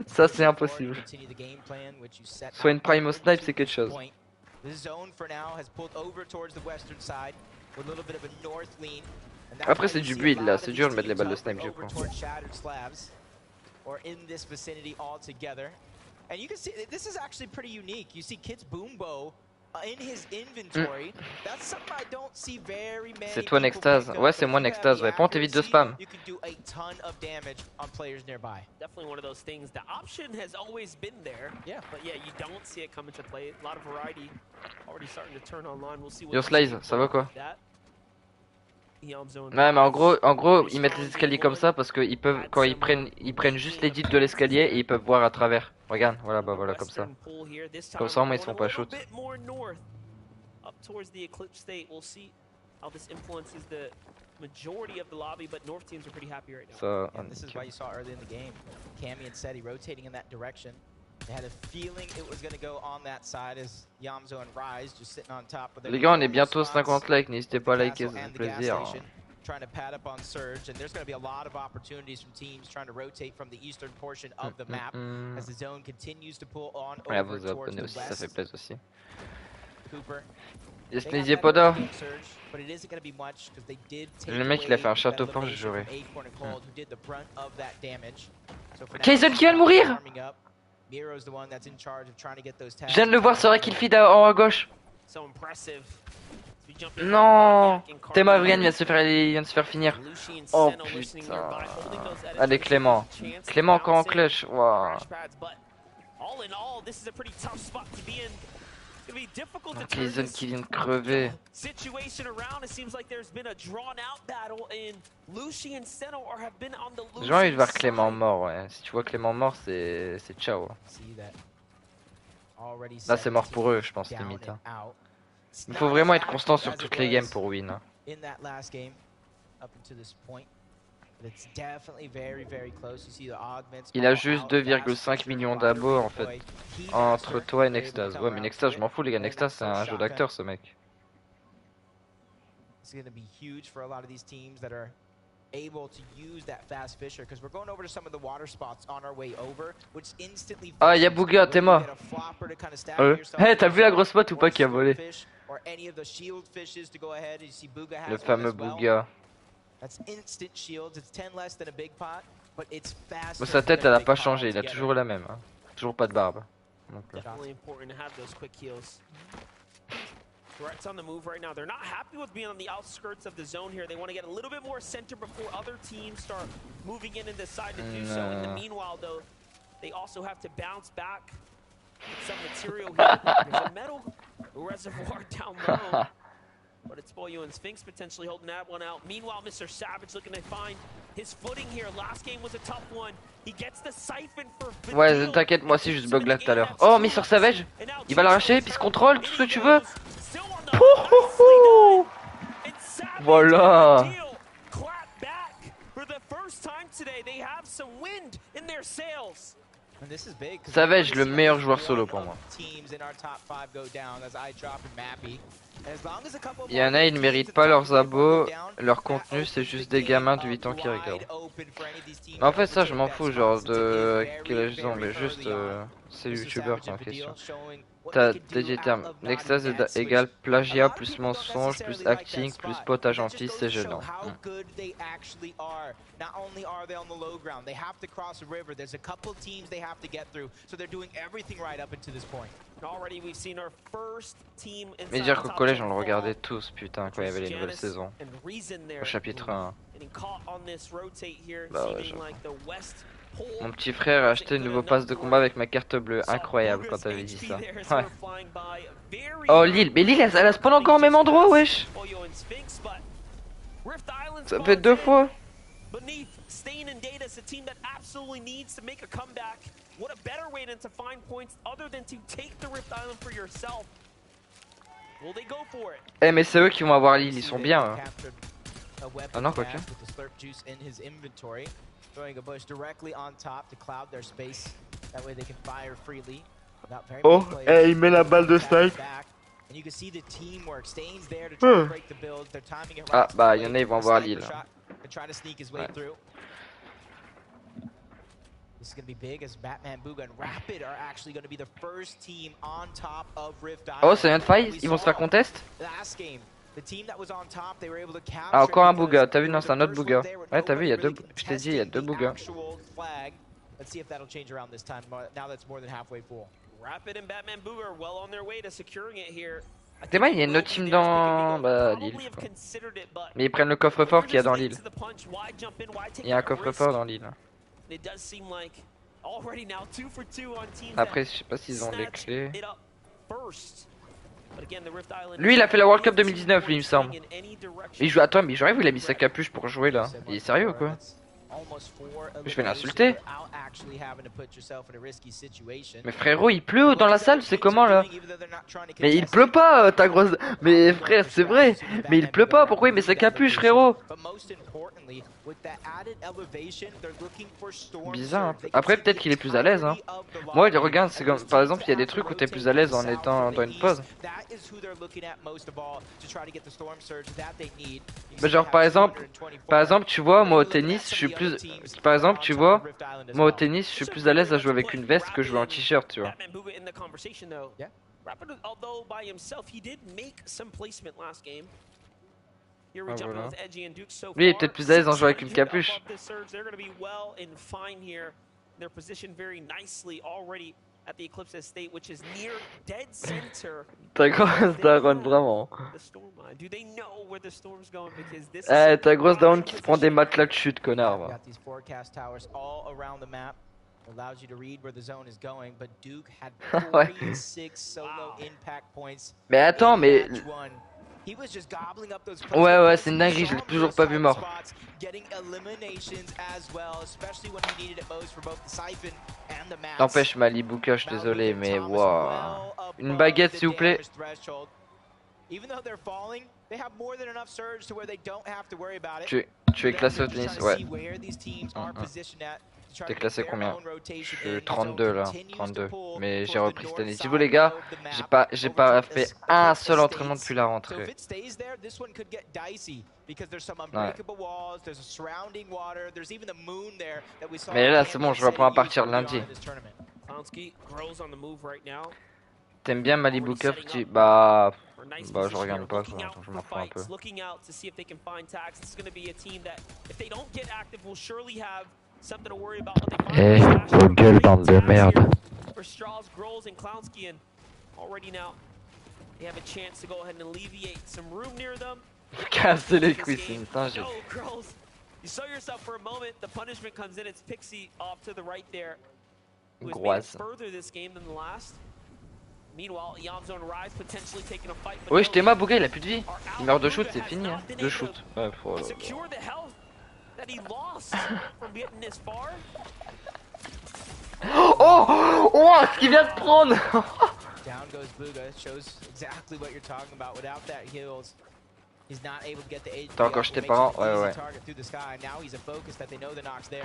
Ça c'est impossible. Swen prime au snipe c'est quelque chose. Après c'est du build là, c'est dur de mettre les balles de snipe du coup. C'est toi Nextase. Ouais c'est moi Nextase, ouais. Pente évite de spam. Yo Slice, ça va quoi? Ouais mais en gros ils mettent les escaliers comme ça parce que ils peuvent quand ils prennent juste l'édit de l'escalier et ils peuvent voir à travers. Regarde, voilà, bah voilà, comme ça. Comme ça, au moins, ils se font pas shoot. Up towards the eclipse state, we'll see how this influences the majority of the lobby, but North teams are pretty happy right now. Ça, And this is why you saw early in the game, Cammy and Seti rotating in that direction. They had a feeling it was going to go on that side as Yamzo and Rise just sitting on top. Les gars, on est bientôt 50 likes, n'hésitez pas à liker, ça fait plaisir. Trying to pad up on Surge, and there's going to be a lot of opportunities from teams trying to rotate from the eastern portion of the map as the zone continues to pull on Ouais, over vos towards abonnés the aussi, ça west. fait plaisir aussi. Cooper. Yes, n'hésitez pas d'or. Le mec, il a fait un château fort, j'ai juré. Kaizen qui vient de mourir! Je viens de le voir sur un kill feed en haut à gauche. Non, Théma vient de se faire finir. Oh putain. Allez Clément. Clément encore en clutch. Wow. Kaizen qui vient de crever. J'ai envie de voir Clément mort, ouais. Si tu vois Clément mort, c'est ciao. Là c'est mort pour eux, je pense limite. Hein. Il faut vraiment être constant sur toutes les games pour win. Hein. Il a juste 2,5 millions d'abos en fait. Entre toi et Nextase. Ouais mais Nextase je m'en fous les gars, Nextase c'est un jeu d'acteur ce mec. Ah y'a Bouga, t'es mort. Hey t'as vu la grosse pote ou pas qui a volé? Le fameux Bouga. Bon, sa tête elle a pas changé, il a toujours la même. Hein. Toujours pas de barbe. Donc, Threats on the move right now. They're not happy with being on the outskirts of the zone here. They want to get a little bit more center before other teams start moving in and decide to do so. In the meanwhile, though, they also have to bounce back with some material here. There's a metal reservoir down low. But it's Boyo and Sphinx potentially holding that one out. Meanwhile, Mr. Savage looking to find his footing here. Last game was a tough one. He gets the siphon for ouais, t'inquiète, moi aussi je bug là tout à l'heure. Oh, Mr. Savage, il va l'arracher, puis se contrôle, tout ce que tu veux. Voilà. Savage, le meilleur joueur solo pour moi. Il y en a, ils ne méritent pas leurs abos, leur contenu, c'est juste des gamins de 8 ans qui regardent. Mais en fait, ça, je m'en fous, genre de quel âge ils ont, mais juste c'est le youtubeur qui est en question. T'as des termes. L'extase égale plagiat plus mensonge plus acting plus potage en fils, c'est gênant. Mais dire qu'au collège on le regardait tous, putain, quand il y avait les nouvelles saisons. Au chapitre 1. Bah ouais, mon petit frère a acheté une nouveau pass de combat avec ma carte bleue. Incroyable quand t'avais dit ça. Ouais. Oh Lille, mais Lille elle a spawn encore au même endroit, wesh. Ça fait 2 fois. Eh mais c'est eux qui vont avoir Lille, ils sont bien. Hein. Ah non, quoi que. Oh, et il met la balle de snipe. Ah bah il y en a, ils vont avoir l'île. Ouais. Oh, c'est un fight, ils vont se faire contest. Ah, encore un Bouga, t'as vu? Non, c'est un autre Bouga. Ouais, t'as vu, il y a deux. Je t'ai dit, il y a 2 Bougas. T'es il y a une autre team dans l'île. Mais ils prennent le coffre-fort qu'il y a dans l'île. Il y a un coffre-fort dans l'île. Après, je sais pas s'ils ont les clés. Lui il a fait la World Cup 2019 lui il me semble. Il joue à toi mais j'aurais vu il a mis sa capuche pour jouer là. Il est sérieux ou quoi? Je vais l'insulter. Mais frérot, il pleut dans la salle, c'est comment là? Mais il pleut pas, ta grosse... Mais frère, c'est vrai. Mais il pleut pas, pourquoi il met sa capuche, frérot? Bizarre, hein. Après, peut-être qu'il est plus à l'aise, hein. Moi, regarde, c'est comme... Par exemple, il y a des trucs où t'es plus à l'aise en étant dans une pause. Mais genre, par exemple, tu vois, moi au tennis, je suis plus... Par exemple, tu vois, moi au tennis, je suis plus à l'aise à jouer avec une veste que jouer en t-shirt, tu vois. Ah, voilà. Lui, il est peut-être plus à l'aise en jouant avec une capuche. Ta grosse daronne, vraiment. Eh, ta grosse daronne qui se prend des matelas de chute, connard. Va. Ouais. Mais attends, mais... Ouais, c'est une dinguerie, je l'ai toujours pas vu mort. N'empêche, Malibuka, je suis désolé, mais waouh. Une baguette, s'il vous plaît. Tu es classé au tennis, ouais. T'es classé combien? Je suis 32 là, 32. Mais j'ai repris cette année. Si vous les gars, j'ai pas fait un seul entraînement depuis la rentrée. Ouais. Mais là c'est bon, je reprends à partir de lundi. T'aimes bien Malibuka, petit? Bah je regarde pas, je m'en fous un peu. Eh, vos gueules, bande de merde. Casser les couilles, c'est une singe. Groise. Oui, je t'aime, Bouga, il a plus de vie. Il meurt de shoot, c'est fini. Hein. De shoot. Ouais, faut... Oh, oh, ce qu'il vient de prendre. T'as encore jeté par an? Ouais.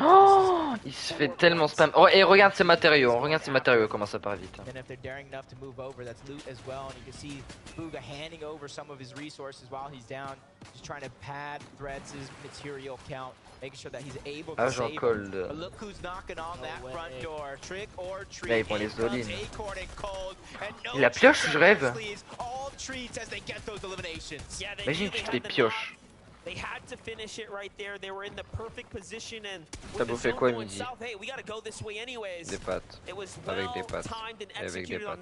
Oh, il se fait tellement spam. Oh, et regarde ses matériaux, comment ça part vite. Agent Cold. Là, ils vont les all-in. Il a pioche, je rêve. Imagine tu te les pioches. T'as bouffé quoi midi? Des pâtes. Avec des pâtes. Et avec des pâtes.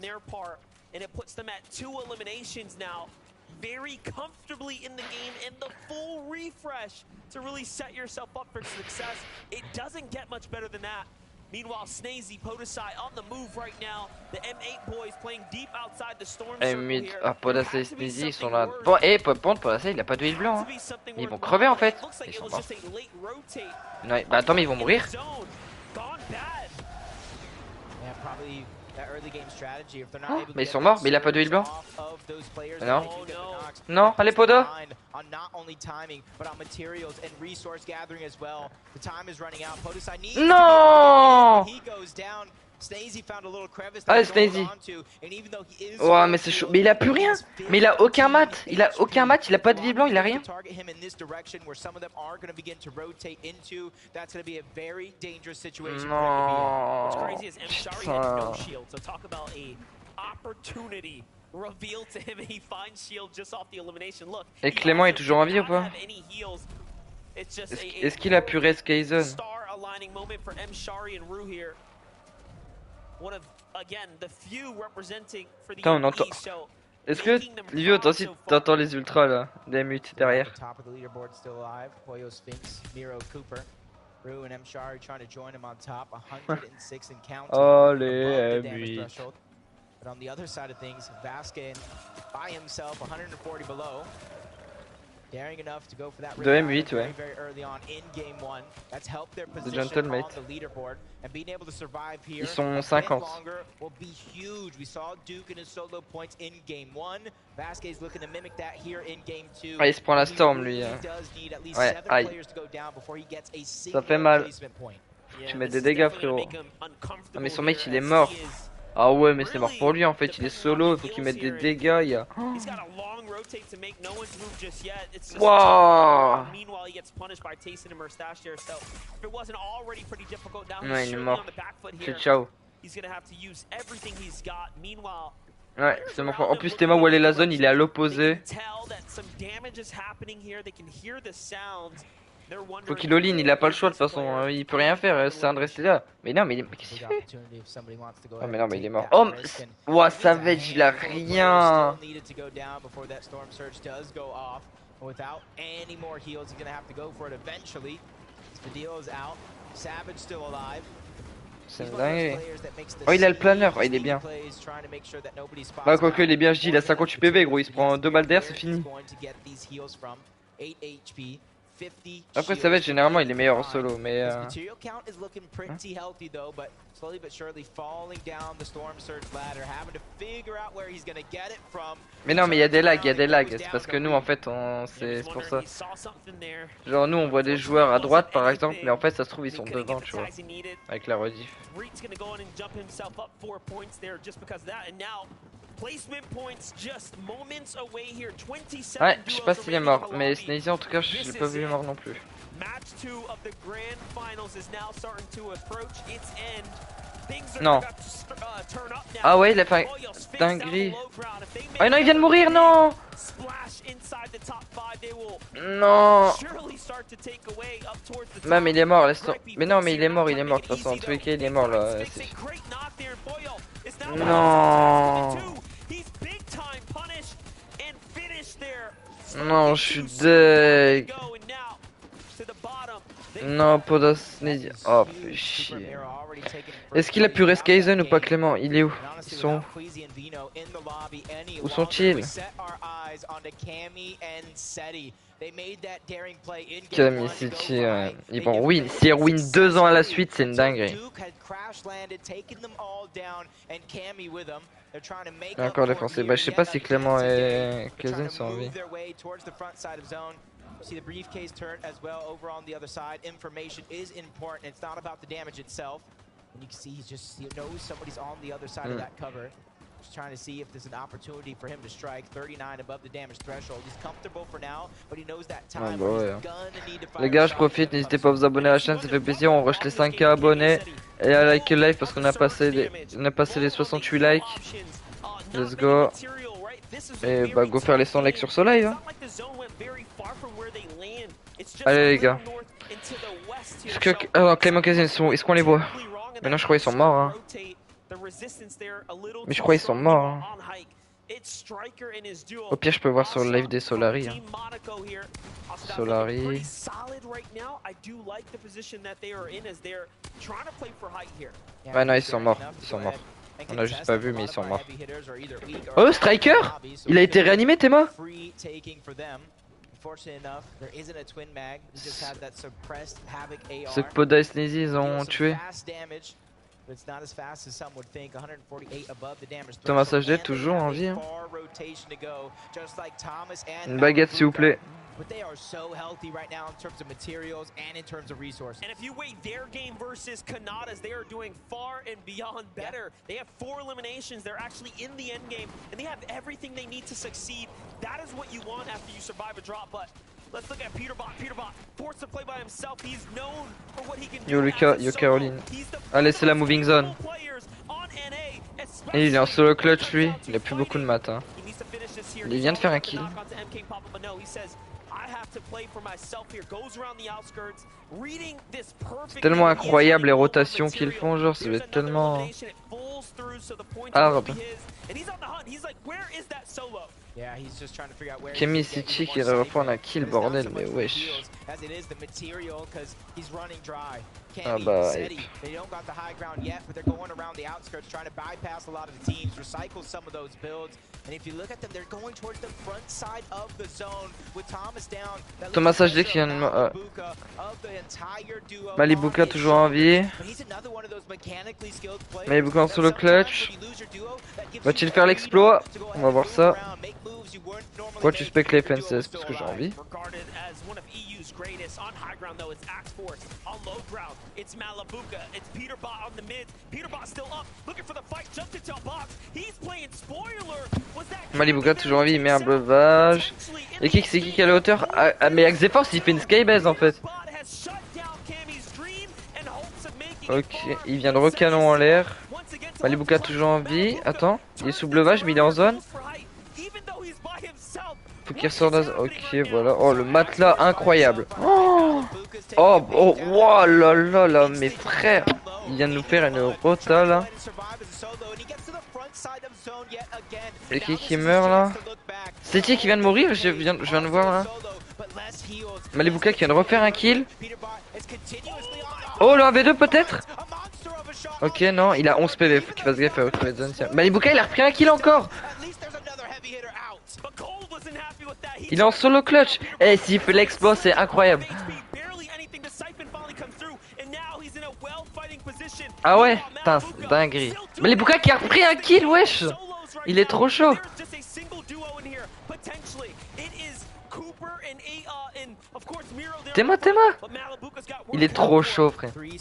Very comfortably in the game and the full refresh to really set yourself up for success. It doesn't get much better than that. Meanwhile, Snazy, Podesai on the move right now. The M8 boys playing deep outside the storm circle here. Ah, Podesai et Snazy, ils sont là. Bon, et Podesai, il a pas d'huile blanc. Hein. Ils vont crever en fait. Ils sont morts. Non, bah attends, mais ils vont mourir. Oh, mais ils sont morts, mais il a pas d'huile blanc. Non. Non, allez Poda. Non. Allez Snazy. Oh mais c'est chaud. Mais il a plus rien. Mais il a aucun mat. Il a aucun mat, il a pas de vie blanc, il a rien. Non. Et Clément est toujours en vie ou pas? Est-ce qu'il a pu rescaison? Putain, on entend. Est-ce que Livio, toi aussi t'entends les ultras là, des mutes derrière? Oh les M8. But on the other side of things, Vasquez by himself, 140 below. Daring enough to go for that 2M8, ouais. very early on in game 1. That's helped their The position gentlemate. on the leaderboard and being able to survive here. Ils sont a 50. bit longer will be huge. We saw Duke in his solo points in game 1. Vasquez looking to mimic that here in game 2. Ah, il se prend la storm lui. Ouais, aïe. Ça fait mal. Tu mets des dégâts frérot. Ah mais son mec il est mort. Ah ouais mais c'est mort pour lui en fait, il est solo, il faut qu'il mette des dégâts, il y a... Wow. Ouais il est mort. C'est ciao. Ouais c'est mort. En plus Théma où elle est la zone, il est à l'opposé. Faut qu'il all-in, il a pas le choix de toute façon, il peut rien faire, c'est un de rester là. Mais non, mais qu'est-ce qu'il fait? Oh mais non, mais il est mort. Oh, ouah, Savage, il a rien. C'est une dinguerie. Oh, il a le planeur, oh, il est bien. Bah, quoique, il est bien, je dis, il a 58 PV, gros, il se prend 2 balles d'air, c'est fini. Après Savage généralement il est meilleur en solo mais mais non mais il y a des lags, c'est parce que nous en fait c'est pour ça. Genre nous on voit des joueurs à droite par exemple mais en fait ça se trouve ils sont devant tu vois. Avec la rediff. Ouais, je sais pas s'il est mort, mais Sneezy en tout cas, je l'ai pas vu mort non plus. Non. Ah ouais, il a fait un dinguerie. Oh non, il vient de mourir, non. Non. Non, mais il est mort, laisse toi. Mais non, mais il est mort de toute façon. En tous les cas, il est mort là. Non. Non, je suis deg. Non, Podasnesia. Oh, fais chier. Est-ce qu'il a pu rescazen ou pas, Clément? Il est où? Ils sont où sont-ils? Cammy City, ils vont win. S'ils win 2 ans à la suite, c'est une dinguerie. Et encore les Français. Bah, je sais pas si Clément et Kazin sont en vie. See the briefcase turret as well over on the other side. Information is important. It's not about the damage itself. And you can see he knows somebody's on the other side of that cover. Just trying to see if there's an opportunity for him to strike. 39 above the damage threshold. He's comfortable for now, but he knows that time. Les gars, je profite, n'hésitez pas à vous abonner à la chaîne, ça fait plaisir. On rush les 5K abonnés et à liker le live parce qu'on a passé les 68 likes. Let's go. Et bah go faire les 100 likes sur ce live hein. Allez les gars. Alors Clément Kazin, est-ce qu'on les voit? Maintenant je crois qu'ils sont morts hein. Mais je crois qu'ils sont morts hein. Au pire je peux voir sur le live des Solari hein. Solari. Ouais non ils sont morts, On a juste pas vu mais ils sont morts. Oh Striker, il a été réanimé Théma. C'est que Poda et Sneezy ils ont tué. Thomas HD toujours en vie hein. Une baguette s'il vous plaît. But they are so healthy right now in terms of materials and in terms of resources. And if you weigh their game versus Kanada's, they are doing far and beyond better. They have 4 eliminations. They're actually in the end game, and they have everything they need to succeed. That is what you want after you survive a drop. But let's look at Peterbot. Peterbot forced to play by himself. He's known for what he can do. Yo Lucas, yo Caroline. Allez, c'est la moving zone. Et il est en solo clutch lui. Il a plus beaucoup de matin. Il vient de faire un kill. C'est tellement incroyable les rotations qu'ils font, genre ça va être tellement hard. Kemi City qui va reprendre un kill, bordel, mais wesh. Ah bah. Thomas HD qui vient de Malibuka toujours en vie. Malibuka en solo clutch. Va-t-il faire l'exploit? On va voir ça. Pourquoi tu spec les fences? Parce que j'ai envie. Malibuka toujours en vie, il met un breuvage. Et c'est qui à la hauteur? Ah mais Xeforce il fait une skybase en fait. Ok, il vient de recanon en l'air. Malibuka toujours en vie. Attends, il est sous breuvage mais il est en zone. Faut qu'il ressorte dans... Ok voilà. Oh le matelas incroyable. Oh wow là là là mes frères. Il vient de nous faire une rota là. Et qui meurt là? C'est qui vient de mourir? Je viens de voir là. Malibuka qui vient de refaire un kill. Oh le 1v2 peut-être? Ok non, il a 11 PV, faut qu'il fasse gaffe à retrouver zone. Malibuka il a repris un kill encore. Il est en solo clutch. Eh s'il fait l'exploit c'est incroyable. Ah ouais, putain, dinguerie. Malibuka qui a repris un kill, wesh. Il est trop chaud. Téma. Il est trop chaud, frère. Je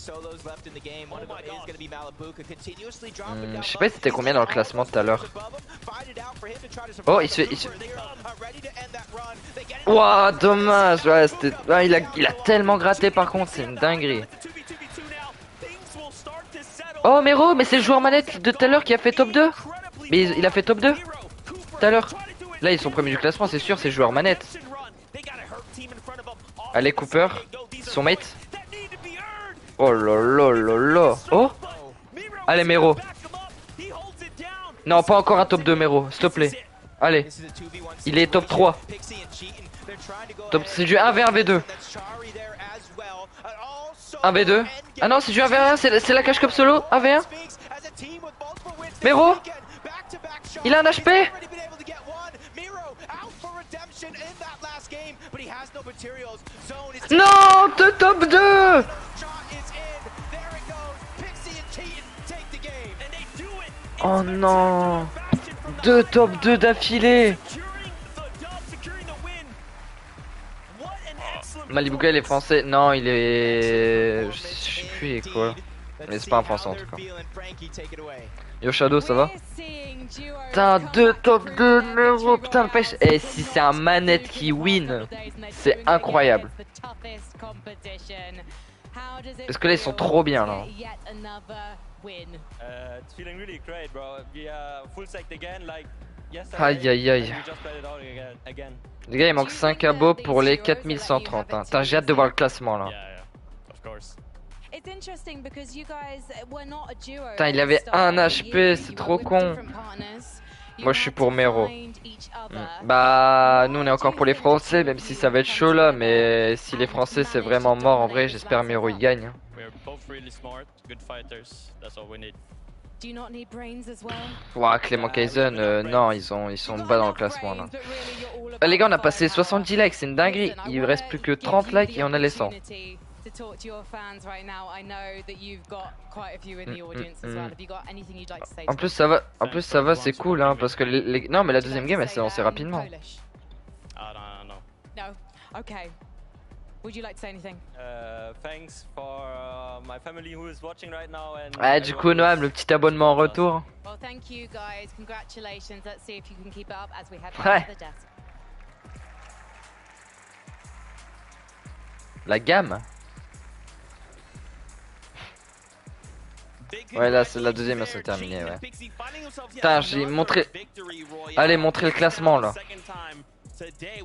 sais pas c'était combien dans le classement tout à l'heure. Oh, il se fait... Ouah, dommage. Ouais, c'était... Ah, il a tellement gratté par contre, c'est une dinguerie. Oh, Mero, mais c'est le joueur manette de tout à l'heure qui a fait top 2. Mais il a fait top 2 tout à l'heure. Là, ils sont premiers du classement, c'est sûr, c'est le joueur manette. Allez, Cooper, son mate. Oh là là là là. Oh. Allez, Mero. Non, pas encore un top 2, Mero, s'il te plaît. Allez. Il est top 3. C'est du 1v1v2. 1v2. Ah non, c'est du 1v1, c'est la cache comme solo. 1v1. Mero. Il a un HP. Non, de top 2. Oh non. 2 top 2 d'affilée. Malibuka il est français. Non il est... Je sais plus il est quoi. Mais c'est pas un français en tout cas. Yo Shadow ça va? Putain 2 top 2 numéro. Putain le pêche. Et si c'est un manette qui win, c'est incroyable. Parce que là ils sont trop bien là. Aïe aïe aïe. Les gars il manque 5 abos pour les 4130 hein. J'ai hâte de voir le classement là. Putain il avait 1 HP, c'est trop con. Moi je suis pour Mero. Bah nous on est encore pour les français même si ça va être chaud là. Mais si les français c'est vraiment mort en vrai j'espère Mero il gagne. Ouah, Clément Kaizen, non, ils sont bas dans le classement là. Les gars, on a passé 70 likes, c'est une dinguerie. Il reste plus que 30 likes et on a les 100. En plus ça va, c'est cool hein, parce que non mais la deuxième game elle s'est lancée rapidement. Would you like to say anything? Thanks for my family who is watching right now and ah du coup Noam le petit abonnement en retour. Well, thank you guys. Congratulations. Let's see if you can keep it up as we head back to the desk. La gamme. Ouais là c'est la deuxième c'est terminé ouais. Putain j'ai montré. Allez montrer le classement là.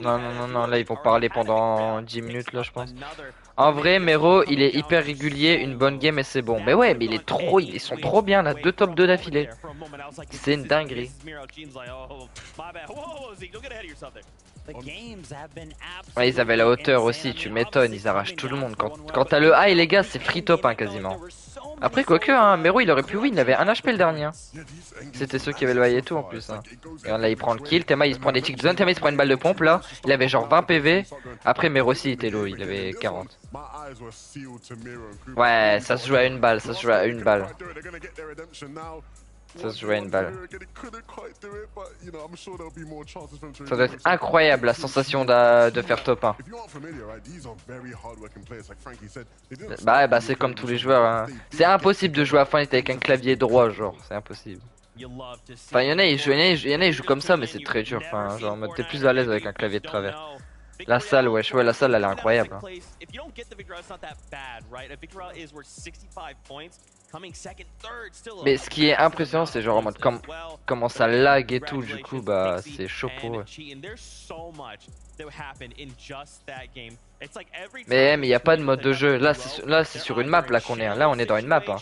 Non, là ils vont parler pendant 10 minutes là je pense. En vrai Mero il est hyper régulier, une bonne game et c'est bon. Mais ouais mais ils sont trop bien là, 2 top 2 d'affilée. C'est une dinguerie. Ouais, ils avaient la hauteur aussi, tu m'étonnes, ils arrachent tout le monde. Quand t'as le high, les gars, c'est free top hein, quasiment. Après, quoique, hein, Mero il aurait pu win, il avait 1 HP le dernier. C'était ceux qui avaient le high et tout en plus. Hein. Et là, il prend le kill, Tema il se prend des ticks de zone, Tema il se prend une balle de pompe là. Il avait genre 20 PV. Après, Mero aussi était low, il avait 40. Ouais, ça se joue à une balle, ça se joue à une balle. Ça se joue à une balle. Ça doit être incroyable la sensation de faire top 1. Bah c'est comme tous les joueurs. Hein. C'est impossible de jouer à Fortnite avec un clavier droit, genre, c'est impossible. Enfin, il y en a, ils jouent comme ça, mais c'est très dur. Enfin, genre, t'es plus à l'aise avec un clavier de travers. La salle, ouais, la salle, elle est incroyable. Hein. Mais ce qui est impressionnant, c'est genre en mode comment ça lag et tout, du coup, bah c'est chaud pour eux. Mais il n'y a pas de mode de jeu. Là, c'est sur une map là qu'on est. Là, on est dans une map. Hein.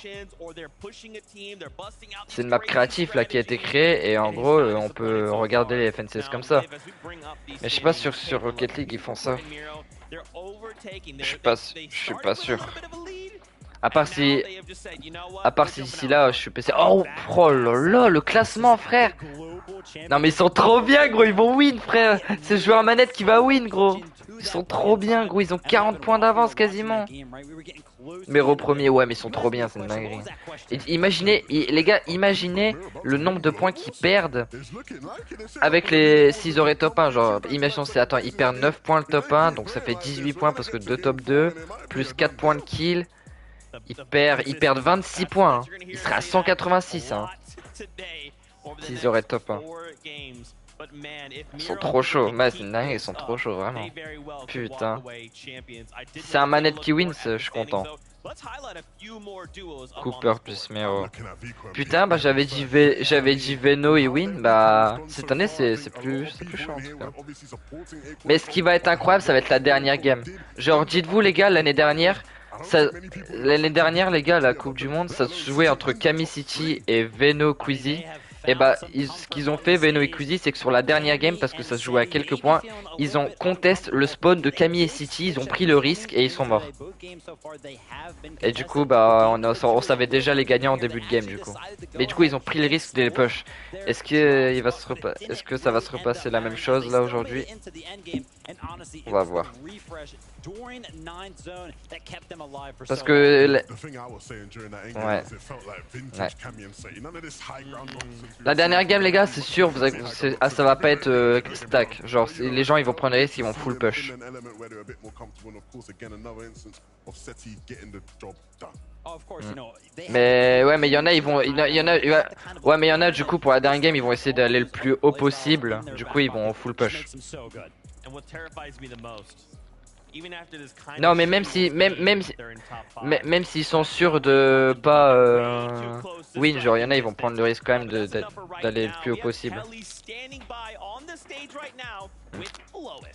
C'est une map créative là qui a été créée et en gros, on peut regarder les FNCS comme ça. Mais je sais pas sur Rocket League ils font ça. Je suis pas sûr. À part si ici là je suis PC. Oh là là, le classement frère. Non mais ils sont trop bien gros, ils vont win frère. C'est le joueur à manette qui va win gros. Ils sont trop bien gros, ils ont 40 points d'avance quasiment. Mero premier, ouais mais ils sont trop bien, c'est une dinguerie. Et imaginez, les gars, imaginez le nombre de points qu'ils perdent avec les 6 auraient top 1. Genre, imaginons, attends, ils perdent 9 points le top 1, donc ça fait 18 points parce que 2 top 2, plus 4 points de kill. Ils perdent 26 points. Hein. Ils seraient à 186. Hein. S'ils auraient top 1. Ils sont trop chauds. Ouais, c'est dingue, ils sont trop chauds, vraiment. Putain. C'est un manette qui win, je suis content. Cooper plus Mero. Putain, bah j'avais dit Veno et win. Bah cette année c'est plus chaud en tout cas. Mais ce qui va être incroyable, ça va être la dernière game. Genre dites-vous les gars, l'année dernière, les gars, la Coupe du Monde, ça se jouait entre Kami City et Veno Queasy. Et bah, ce qu'ils ont fait, Veno et Queasy, c'est que sur la dernière game, parce que ça se jouait à quelques points, ils ont contest le spawn de Kami et City, ils ont pris le risque et ils sont morts. Et du coup, bah, on savait déjà les gagnants en début de game, du coup. Mais du coup, ils ont pris le risque de les push. Est-ce que ça va se repasser la même chose là aujourd'hui? On va voir. Parce que ouais. La dernière game les gars c'est sûr ça va pas être stack. Genre les gens ils vont prendre les risques, ils vont full push. Mais ouais mais il y en a ouais mais il y en a du coup pour la dernière game ils vont essayer d'aller le plus haut possible. Du coup ils vont full push. Non mais même s'ils sont sûrs de pas win, genre il y en a ils vont prendre le risque quand même d'aller le plus haut possible.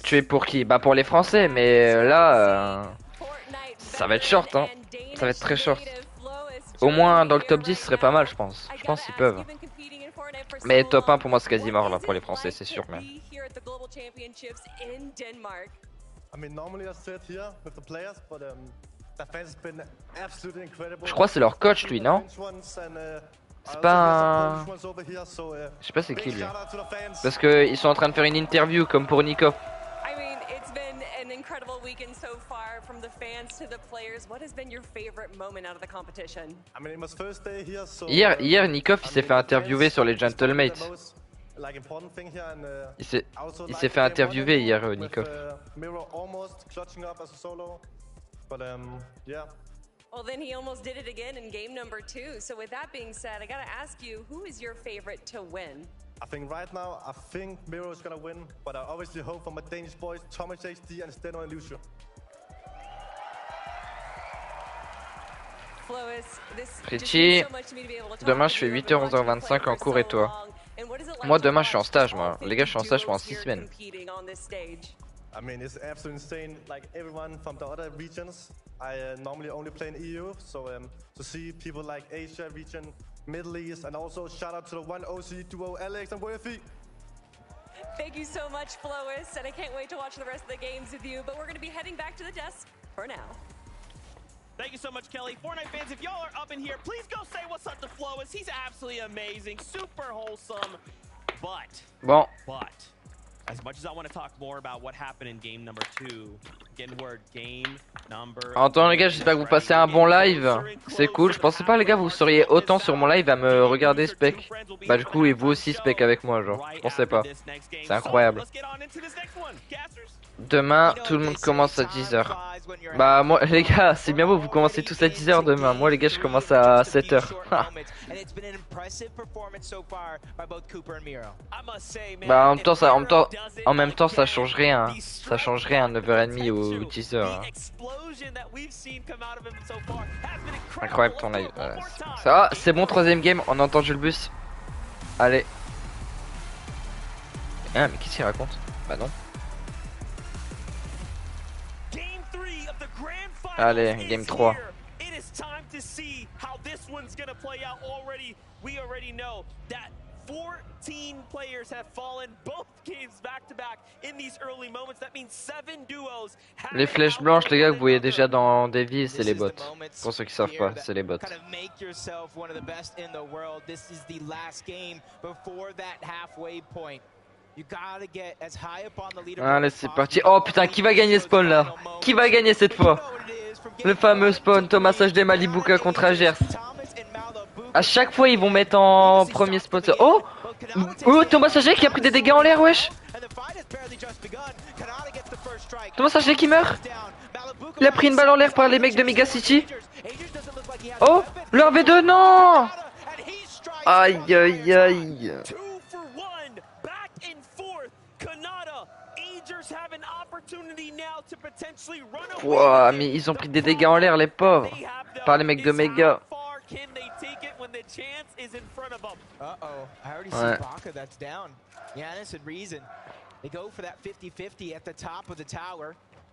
Tu es pour qui? Bah pour les Français, mais là ça va être short hein. Ça va être très short. Au moins dans le top 10 ce serait pas mal je pense. Je pense qu'ils peuvent. Mais top 1 pour moi c'est quasi mort là pour les Français c'est sûr même. Je crois que c'est leur coach lui, non? C'est pas un... Je sais pas c'est qui lui. Parce que ils sont en train de faire une interview comme pour Nikov. Hier Nikov il s'est fait interviewer sur les Gentlemates. Il s'est fait interviewer hier Nikov. Well, then he almost did it again in game number 2. So with that being said, I gotta ask you, who is your favorite to win? I think right now, I think Miro is gonna win, but I obviously hope for my Danish boys, Thomas HD and Steno and Lucio. Richie, demain je fais 8h, 11h25 en cours et toi? Moi demain je suis en stage moi. Les gars je suis en stage pendant 6 semaines. I mean, it's absolutely insane. Like everyone from the other regions, I normally only play in EU, so to see people like Asia region Middle East, and also shout out to the one OC duo Alex and Worthy. Thank you so much, Flois, and I can't wait to watch the rest of the games with you, but we're going to be heading back to the desk for now. Thank you so much, Kelly. Fortnite fans, if y'all are up in here, please go say what's up to Flois. He's absolutely amazing, super wholesome. Bon. But as much as I want to talk more about what happened in game number 2, getting word game number. Attends les gars, j'espère que vous passez un bon live. C'est cool. Je pensais pas les gars vous seriez autant sur mon live à me regarder Spec. Bah du coup et vous aussi Spec avec moi genre. Je pensais pas. C'est incroyable. Demain, tout le monde commence à 10h. Bah moi les gars, c'est bien beau, vous commencez tous à 10h demain. Moi les gars, je commence à 7h. Bah en même temps ça change rien. Ça change rien 9h30 ou 10h. Incroyable ton live. Voilà. Ça va, c'est bon, troisième game, on a entendu le bus. Allez. Ah mais qu'est-ce qu'il raconte? Bah non. Allez, game 3. Les flèches blanches, les gars, que vous voyez déjà dans des vies, c'est les bots. Pour ceux qui savent pas, c'est les bots. Allez, c'est parti. Oh putain, qui va gagner spawn là? Qui va gagner cette fois? Le fameux spawn Thomas HD Malibuka contre Agers. À chaque fois, ils vont mettre en premier spawn. Oh, oh, Thomas HD qui a pris des dégâts en l'air, wesh. Thomas HD qui meurt. Il a pris une balle en l'air par les mecs de Mega City. Oh, le RV2, non. Aïe, aïe, aïe. Ouah, mais ils ont pris des dégâts en l'air, les pauvres. Par les mecs de Mega. Ouais.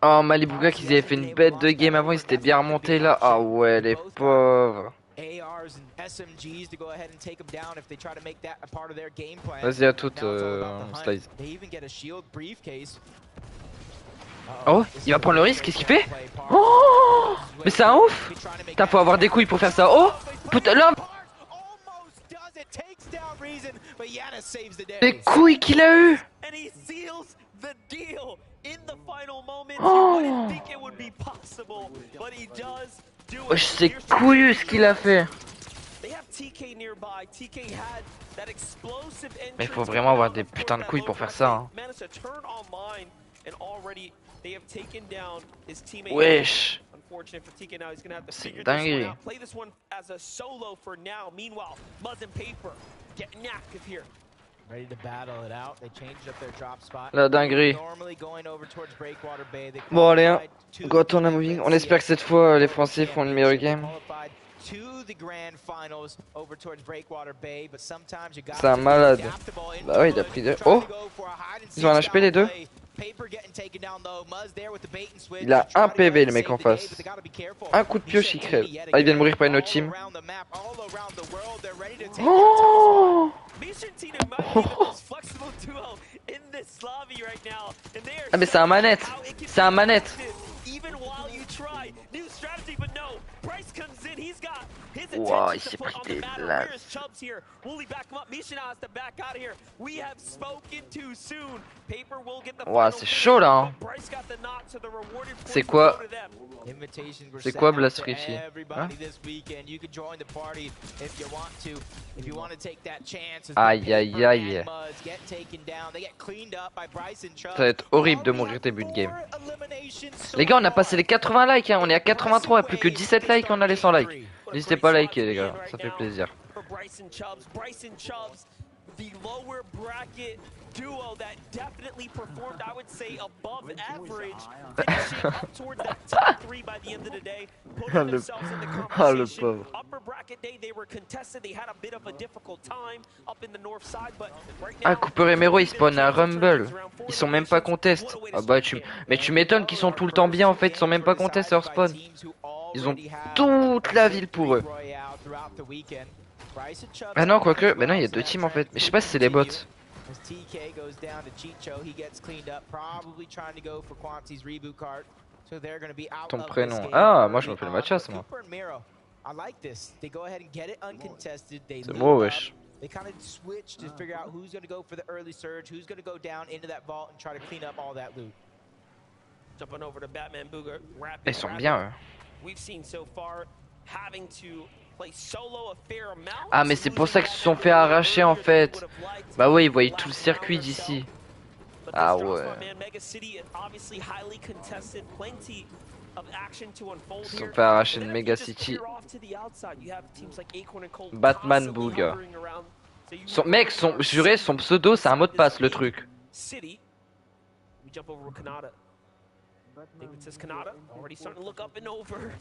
Oh, Malibuka qu'ils avaient fait une bête de game avant, ils s'étaient bien remontés là. Ah ouais, les pauvres. Vas-y à toutes, Slice. Oh, il va prendre le risque, qu'est-ce qu'il fait? Oh, mais c'est un ouf. Putain, faut avoir des couilles pour faire ça. Oh, putain, là. Les couilles qu'il a eu. Oh, wesh, c'est couillu ce qu'il a fait. Mais il faut vraiment avoir des putains de couilles pour faire ça, hein. Wesh. C'est une dinguerie. La dinguerie. Bon allez, hein. Go on a moving. On espère que cette fois les Français font une meilleure game. C'est un malade. Bah ouais, il a pris deux. Oh, ils ont un HP les deux. Il a un PV le mec en face. Un coup de pioche il crève. Ah, il vient de mourir par une autre team. Oh, ah mais c'est un manette. C'est un manette. Wow, il s'est pris des lasses. Wow, c'est chaud là, hein. C'est quoi? C'est quoi Blast Riffy, hein? Aïe aïe aïe. Ça va être horrible de mourir début de game. Les gars, on a passé les 80 likes, hein. On est à 83, plus que 17 likes, on a les 100 likes. N'hésitez pas à liker les gars, ça fait plaisir. The lower bracket duo that definitely performed, I would say, above average, finishing up towards that top 3 by the end of the day, putting themselves in the conversation. Upper bracket day, they were contested, they had a bit of a difficult time up in the north side, but right now... Ah, Cooper et Mero, ils spawnent à Rumble. Ils sont même pas contest. Ah bah, mais tu m'étonnes qu'ils sont tout le temps bien, en fait, ils sont même pas contest leur spawn. Ils ont toute la ville pour eux. Ah non, quoique, bah non, il y a 2 teams en fait. Mais je sais pas si c'est les bots. As TK goes down to Chicho, he gets cleaned up, probably trying to go for Quanti's reboot card. So they're going to be out Ton of this prénom. game Ah, moi je early m'appelle on. Mathias, But moi. Cooper and Miro, I like this. They go ahead and get it uncontested. They C'est loop moi, up. wesh. They kind of switch to figure out who's going to go for the early surge, who's going to go down into that vault and try to clean up all that loot. Jumping over to Batman Booger. Ils sont bien, eux. We've seen so far having to play solo a fair amount. Ah, mais c'est pour ça qu'ils se sont fait arracher en fait. Bah ouais, ils voyaient tout le circuit d'ici. Ah ouais. Mega City obviously highly contested, plenty of action to unfold Ils se sont here. fait arracher de Mega City. Batman Booga. Son mec, son juré, son pseudo, c'est un mot de passe le truc. City. We jump over with Kanata. I think it says Kanata. Already starting to look up and over.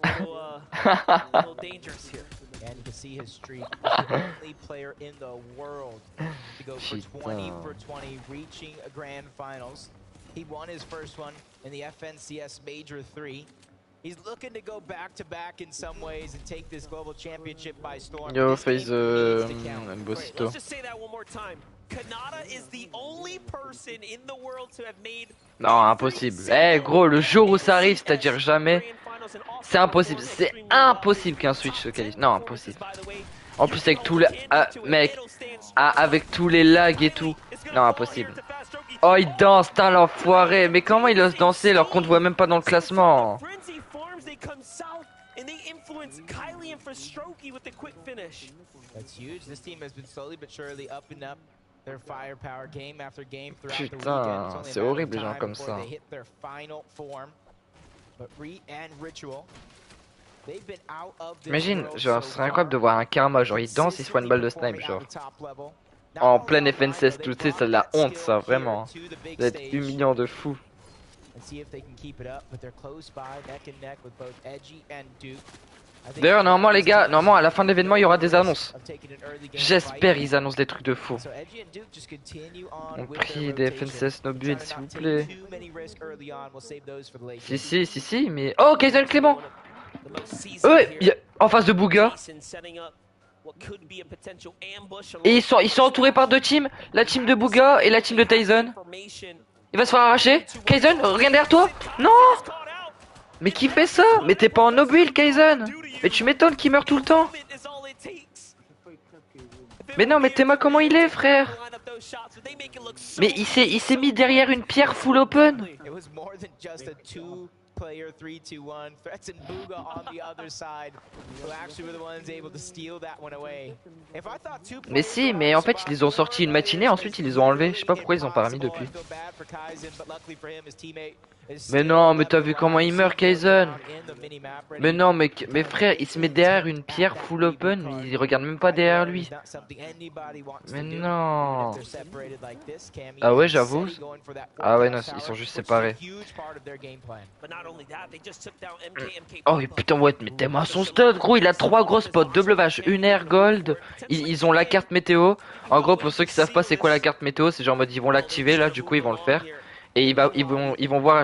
A little dangerous here. And you can see his streak. He's the only player in the world to go for 20 for 20, reaching a grand finals. He won his first one in the FNCS Major 3. He's looking to go back-to-back in some ways and take this global championship by storm. Yo, face Let's just say that one more time. Kanata is the only person in the world to have made. Non, impossible. Eh gros, le jour où ça arrive, c'est-à-dire jamais, c'est impossible. C'est impossible qu'un Switch se qualifie. Non, impossible. En plus avec tous les... mec, avec tous les lags et tout. Non, impossible. Oh, il danse, putain, l'enfoiré. Mais comment il ose danser alors qu'on ne voit même pas dans le classement? That's huge. This team has been slowly but surely upping up their firepower game after game throughout the weekend. Putain, c'est horrible les gens comme ça. They hit their final form. But Reet and Ritual, they've been out of this Imagine, world genre, so ce serait incroyable de voir un karma, genre il danse, il se prend une balle de snipe, genre. En pleine FNCS, tout, tu sais, c'est de la honte ça, vraiment. D'être humiliant de fou. D'ailleurs, normalement les gars, normalement à la fin de l'événement il y aura des annonces. J'espère ils annoncent des trucs de fou. On prie des FNCS no build s'il vous plaît. Si, mais... Oh, Kaizen Clément. En face de Booga. Et ils sont entourés par 2 teams, la team de Booga et la team de Tyson. Il va se faire arracher. Kaizen, regarde derrière toi. Non. Mais qui fait ça? Mais t'es pas en no-build, Kaizen. Mais tu m'étonnes qu'il meurt tout le temps. Mais non, mais Théma comment il est, frère? Mais il s'est mis derrière une pierre full open. Player 3-2-1, Threats and Booga on the other side, who actually were the ones able to steal that one away. If I thought two mais si, mais en fait ils les ont sortis une matinée, ensuite ils les ont enlevés. Je sais pas pourquoi ils ont pas remis depuis. Mais non, mais t'as vu comment il meurt, Kaizen? Mais non, mais frère, il se met derrière une pierre full open, mais il regarde même pas derrière lui. Mais non. Ah ouais, j'avoue. Ah ouais, non, ils sont juste séparés. Oh putain, ouais, mais Théma son stud, gros, il a 3 gros spots, double vache, une air gold. Ils ont la carte météo. En gros, pour ceux qui savent pas c'est quoi la carte météo, c'est genre en mode ils vont l'activer là, du coup ils vont le faire. Et ils vont voir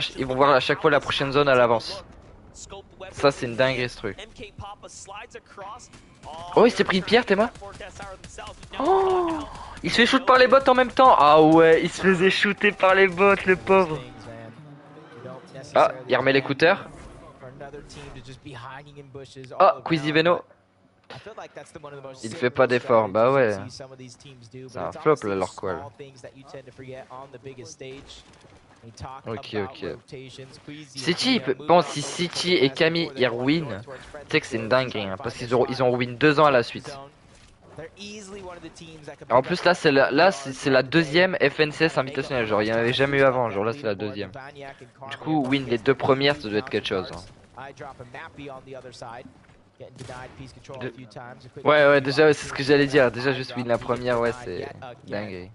à chaque fois la prochaine zone à l'avance. Ça c'est une dinguerie ce truc. Oh, il s'est pris une pierre, Théma. Oh, il se fait shoot par les bots en même temps. Ah ouais, il se faisait shooter par les bots, le pauvre. Ah, il remet l'écouteur. Ah, Quizzy Veno. Il fait pas d'effort, bah ouais. C'est un flop là, leur quoi. Ok. City, bon, si City et Camille ils win, tu sais que c'est une dinguerie, hein, parce qu'ils ont win 2 ans à la suite. En plus là c'est la deuxième FNCS invitationnelle, genre il y en avait jamais eu avant, genre là c'est la deuxième. Du coup win les 2 premières ça doit être quelque chose. Hein. Ouais, déjà c'est ce que j'allais dire, déjà juste win la première, ouais c'est dingue.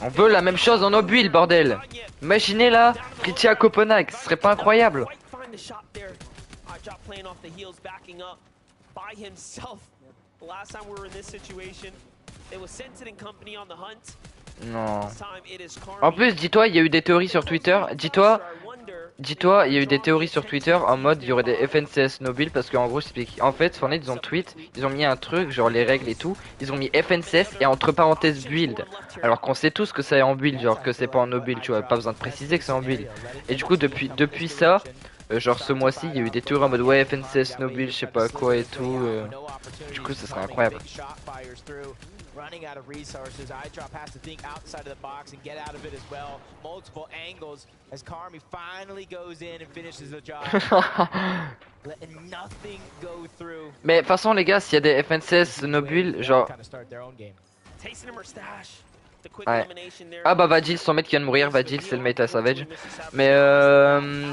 On veut la même chose en no-build, bordel. Imaginez là, Pretty à Copenhague, ce serait pas incroyable? Non. En plus, dis-toi, il y a eu des théories sur Twitter. Dis-toi, dis-toi, il y a eu des théories sur Twitter en mode il y aurait des FNCS no build parce qu'en gros, je t'explique. En fait, Fortnite, ils ont tweet, ils ont mis un truc, genre les règles et tout. Ils ont mis FNCS et entre parenthèses build. Alors qu'on sait tous que c'est en build, genre que c'est pas en no build, tu vois. Pas besoin de préciser que c'est en build. Et du coup, depuis ça, genre ce mois-ci, il y a eu des théories en mode ouais, FNCS no build, je sais pas quoi et tout. Du coup, ça serait incroyable. Running out of resources, iDrop has to think outside of the box and get out of it as well. Multiple angles as Karmi finally goes in and finishes the job. Letting nothing go through. Mais de toute façon, les gars, s'il y a des FNCS no build, genre. Ouais. Ah bah Vadil, son mate qui vient de mourir, Vadil c'est le mate à Savage. Mais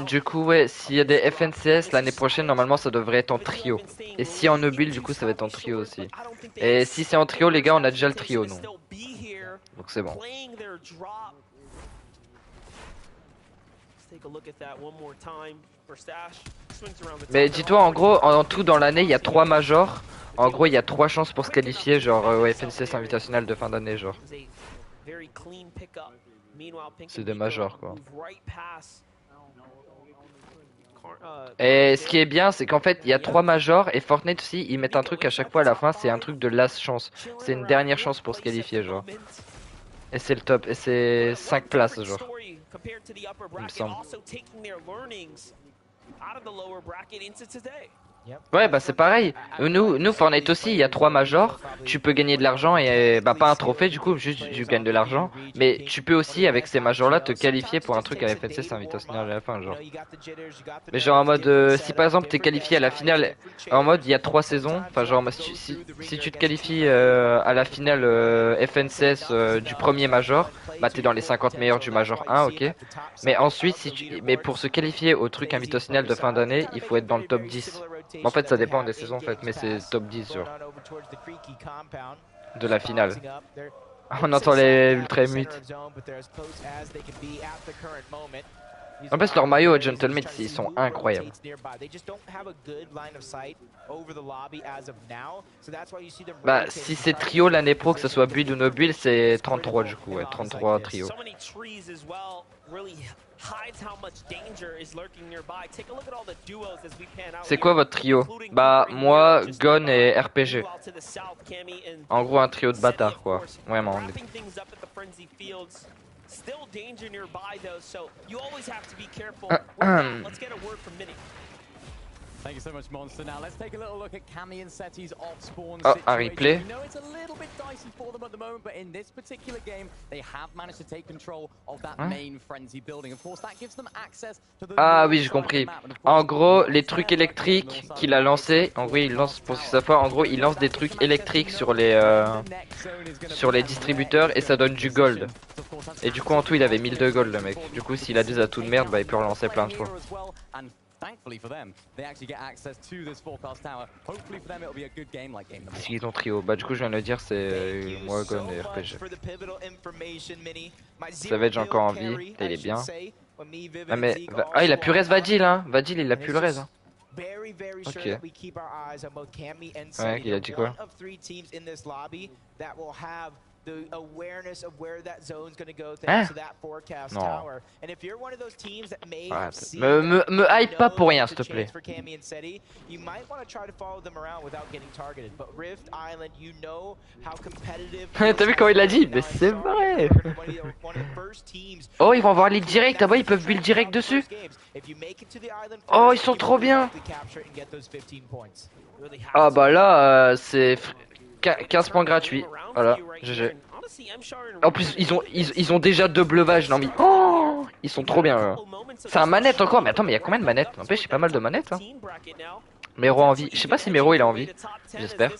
du coup ouais, s'il y a des FNCS l'année prochaine normalement ça devrait être en trio. Et si en no build du coup ça va être en trio aussi. Et si c'est en trio les gars on a déjà le trio nous. Donc c'est bon. Mais dis-toi en gros en tout dans l'année il y a 3 majors. En gros il y a 3 chances pour se qualifier genre ouais, FNCS invitationnel de fin d'année genre. C'est des majors quoi. Et ce qui est bien c'est qu'en fait il y a 3 majors et Fortnite aussi ils mettent un truc à chaque fois à la fin, c'est un truc de last chance. C'est une dernière chance pour se qualifier genre. Et c'est le top et c'est 5 places genre. Il me semble. Ouais bah c'est pareil, nous Fortnite aussi il y a 3 majors, tu peux gagner de l'argent et bah pas un trophée du coup, juste tu gagnes de l'argent, mais tu peux aussi avec ces majors là te qualifier pour un truc à FNC, c'est invitationnel à la fin genre. Mais genre en mode si par exemple t'es qualifié à la finale, en mode il y a 3 saisons, enfin genre si tu te qualifies à la finale FNCS du premier major, bah t'es dans les 50 meilleurs du major 1 ok, mais ensuite mais pour se qualifier au truc invitationnel de fin d'année il faut être dans le top 10. En fait, ça dépend des saisons en fait, mais c'est top 10 genre. De la finale. On entend les ultra mutes. En plus, leurs maillots à Gentleman, ils sont incroyables. Bah, si c'est trio l'année pro, que ce soit build ou no build, c'est 33 du coup, ouais, 33 trio. C'est quoi votre trio? Bah moi, Gon et RPG. En gros un trio de bâtards quoi. Vraiment. On est... Thank you so much, Monster. Now let's take a little look at Cammy and Seti's off-spawn oh, situation. un replay. You know it's a little bit dicey for them at the moment, but in this particular game, they have managed to take control of that main frenzy building. Of course, that gives them access to the ah oui, j'ai compris. En gros, les trucs électriques qu'il a lancés, en gros, il lance pour ce que ça fait, en gros, il lance des trucs électriques sur les distributeurs et ça donne du gold. Et du coup, en tout, il avait 1002 gold le mec. Du coup, s'il a des atouts de merde, bah il peut relancer plein de fois. Thankfully for them, they actually get access to this forecast tower. Hopefully for them, it'll be a good game like game number 1. S'ils ont trio, bah du coup je viens de le dire, c'est moi, Gon et RPG. Savage encore en vie, là, il est bien. Ah mais ah il a plus reste Vadil hein, Vadil il a plus le reste hein. Ok. Ouais, il a dit quoi? The awareness of where that zone's going to go thanks to that forecast tower. And if you're one of those teams that may me hype pas pour rien s'il te plaît. You might want to try to follow them around without getting targeted. But Rift Island, you know how competitive. T'as vu comment il l'a dit? Mais c'est vrai. Oh, ils vont avoir lead direct, ah bah ils peuvent build direct dessus. Oh, ils sont trop bien. Ah bah là c'est 15 points gratuits. Voilà, GG. En plus, ils ont déjà 2 bleuvages, non mais... Oh, ils sont trop bien. C'est un manette encore, mais attends, mais il y a combien de manettes? N'empêche, j'ai pas mal de manettes. Hein. Mero a envie. Je sais pas si Mero il a envie. J'espère.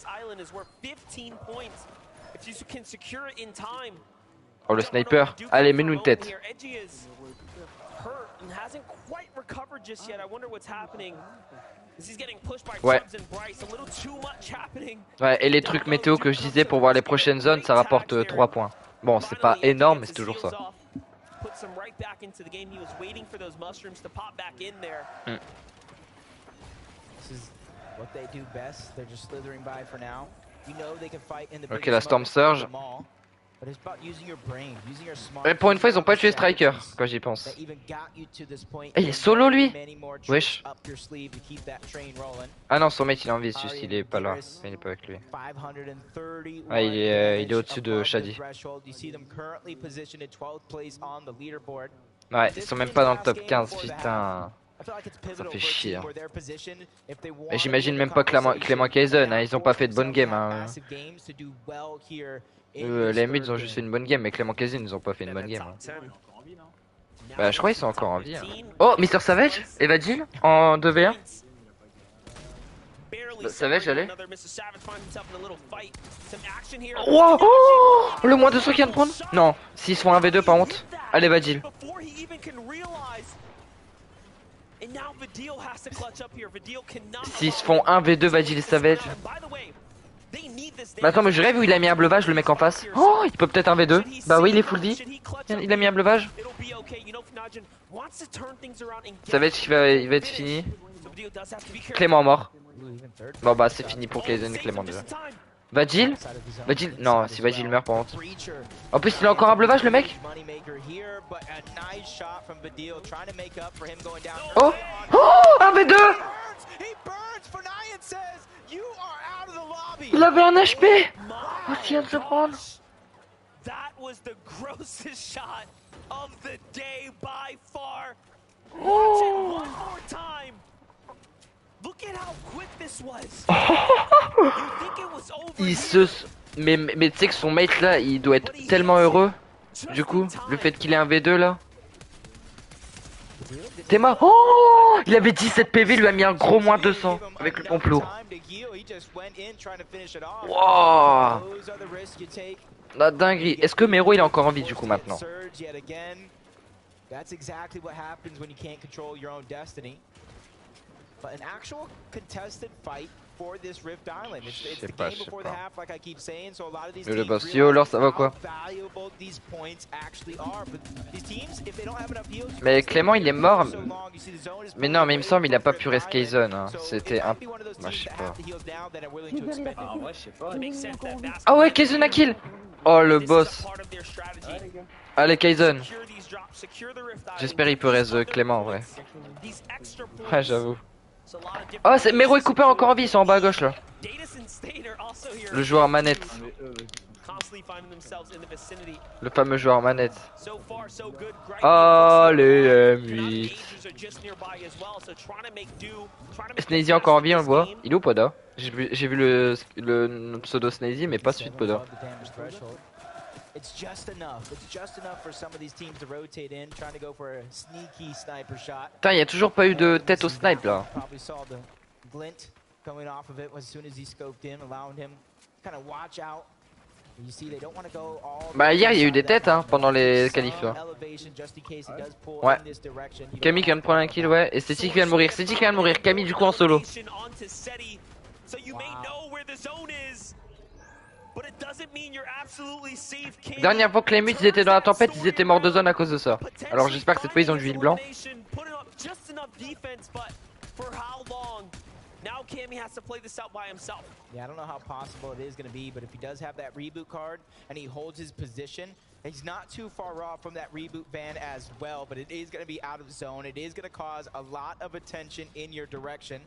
Oh, le sniper. Allez, mets-nous une tête. Ouais. Ouais, et les trucs météo que je disais pour voir les prochaines zones, ça rapporte 3 points. Bon, c'est pas énorme, mais c'est toujours ça. Ok, la Storm Surge. Et pour une fois, ils ont pas tué Striker, quand j'y pense. Eh, il est solo lui? Wesh. Ah non, son mate il est en vie, juste il est pas là. Il est pas avec lui. Ah, il est au-dessus de Shady. Ouais, ils sont même pas dans le top 15, putain. Ça fait chier. Hein. Et j'imagine même pas Clément Kaizen, hein. Ils ont pas fait de bonne game. Hein. Les Muds ils ont juste fait une bonne game, mais Clément Kaizen ils ont pas fait une bonne game. Hein. Bah, je crois qu'ils sont encore en vie. Hein. Oh, Mr Savage et Vagil en 2v1. Savage, allez. Wow, oh, le moins 200 qui vient de prendre. Non, s'ils se font un v2, pas honte. Allez, Vagil. S'ils se font un v2, Vagil et Savage. Bah attends, mais je rêve où il a mis un bleuvage le mec en face. Oh, il peut peut-être un v2. Bah oui, il est full vie. Il a mis un bleuvage. Savage il va être fini. Clément mort. Bon bah c'est fini pour Kaizen et Clément déjà. Vagil? Vagil? Non, si Vagil meurt par contre. En plus il a encore un bleuvage le mec. Oh! Oh! Un v2! Il avait un HP! Oh, il vient de se prendre! Oh! Il se... Mais tu sais que son mate là, il doit être tellement heureux. Du coup, le fait qu'il ait un V2 là. T'es mort. Oh! Il avait 17 PV, il lui a mis un gros moins 200 avec le pompe lourd. Wow! La dinguerie. Est-ce que Mero il est encore en vie du coup maintenant? But an actual contested fight for this Rift Island. It's the game before the half, like I keep saying. So a lot of these teams boss, yo, alors ça va quoi? Valuable these points actually are. But these teams, if they don't have enough heals, mais Clément il est mort. Mais non, mais il me semble il a pas pu rest Kaizen. Hein. C'était un. Bah, je sais pas. Ah ouais, Kaizen a kill. Oh le boss. Allez Kaizen. J'espère il peut rest Clément en vrai. Ouais j'avoue. Oh c'est Mero et Cooper encore en vie, ils sont en bas à gauche là. Le joueur manette. Le fameux joueur manette. Allez M8. Sneezy encore en vie, on le voit. Il est où Poda? J'ai vu le pseudo Sneezy mais pas celui de Poda. It's just enough for some of these teams to rotate in, trying to go for a sneaky sniper shot. Putain, il y a toujours pas eu de tête au snipe là. Probably saw the glint coming off of it as soon as he scoped in, allowing him kind of watch out. You see they don't want to go all. Bah hier il y a eu des têtes hein pendant les qualifs. Ouais. Camille qui vient de prendre un kill, ouais, et City qui vient de mourir. City qui vient de mourir. Camille du coup en solo. Dernière fois que les Muts ils étaient dans la tempête, ils étaient morts de zone à cause de ça. Alors j'espère que cette fois ils ont du heal blanc. Now Cammy has to play this out by himself. Yeah, I don't know how possible it is going to be, but if he does have that reboot card and he holds his position, he's not too far off from that reboot van as well, but it is going to be out of zone. It is going to cause a lot of attention in your direction.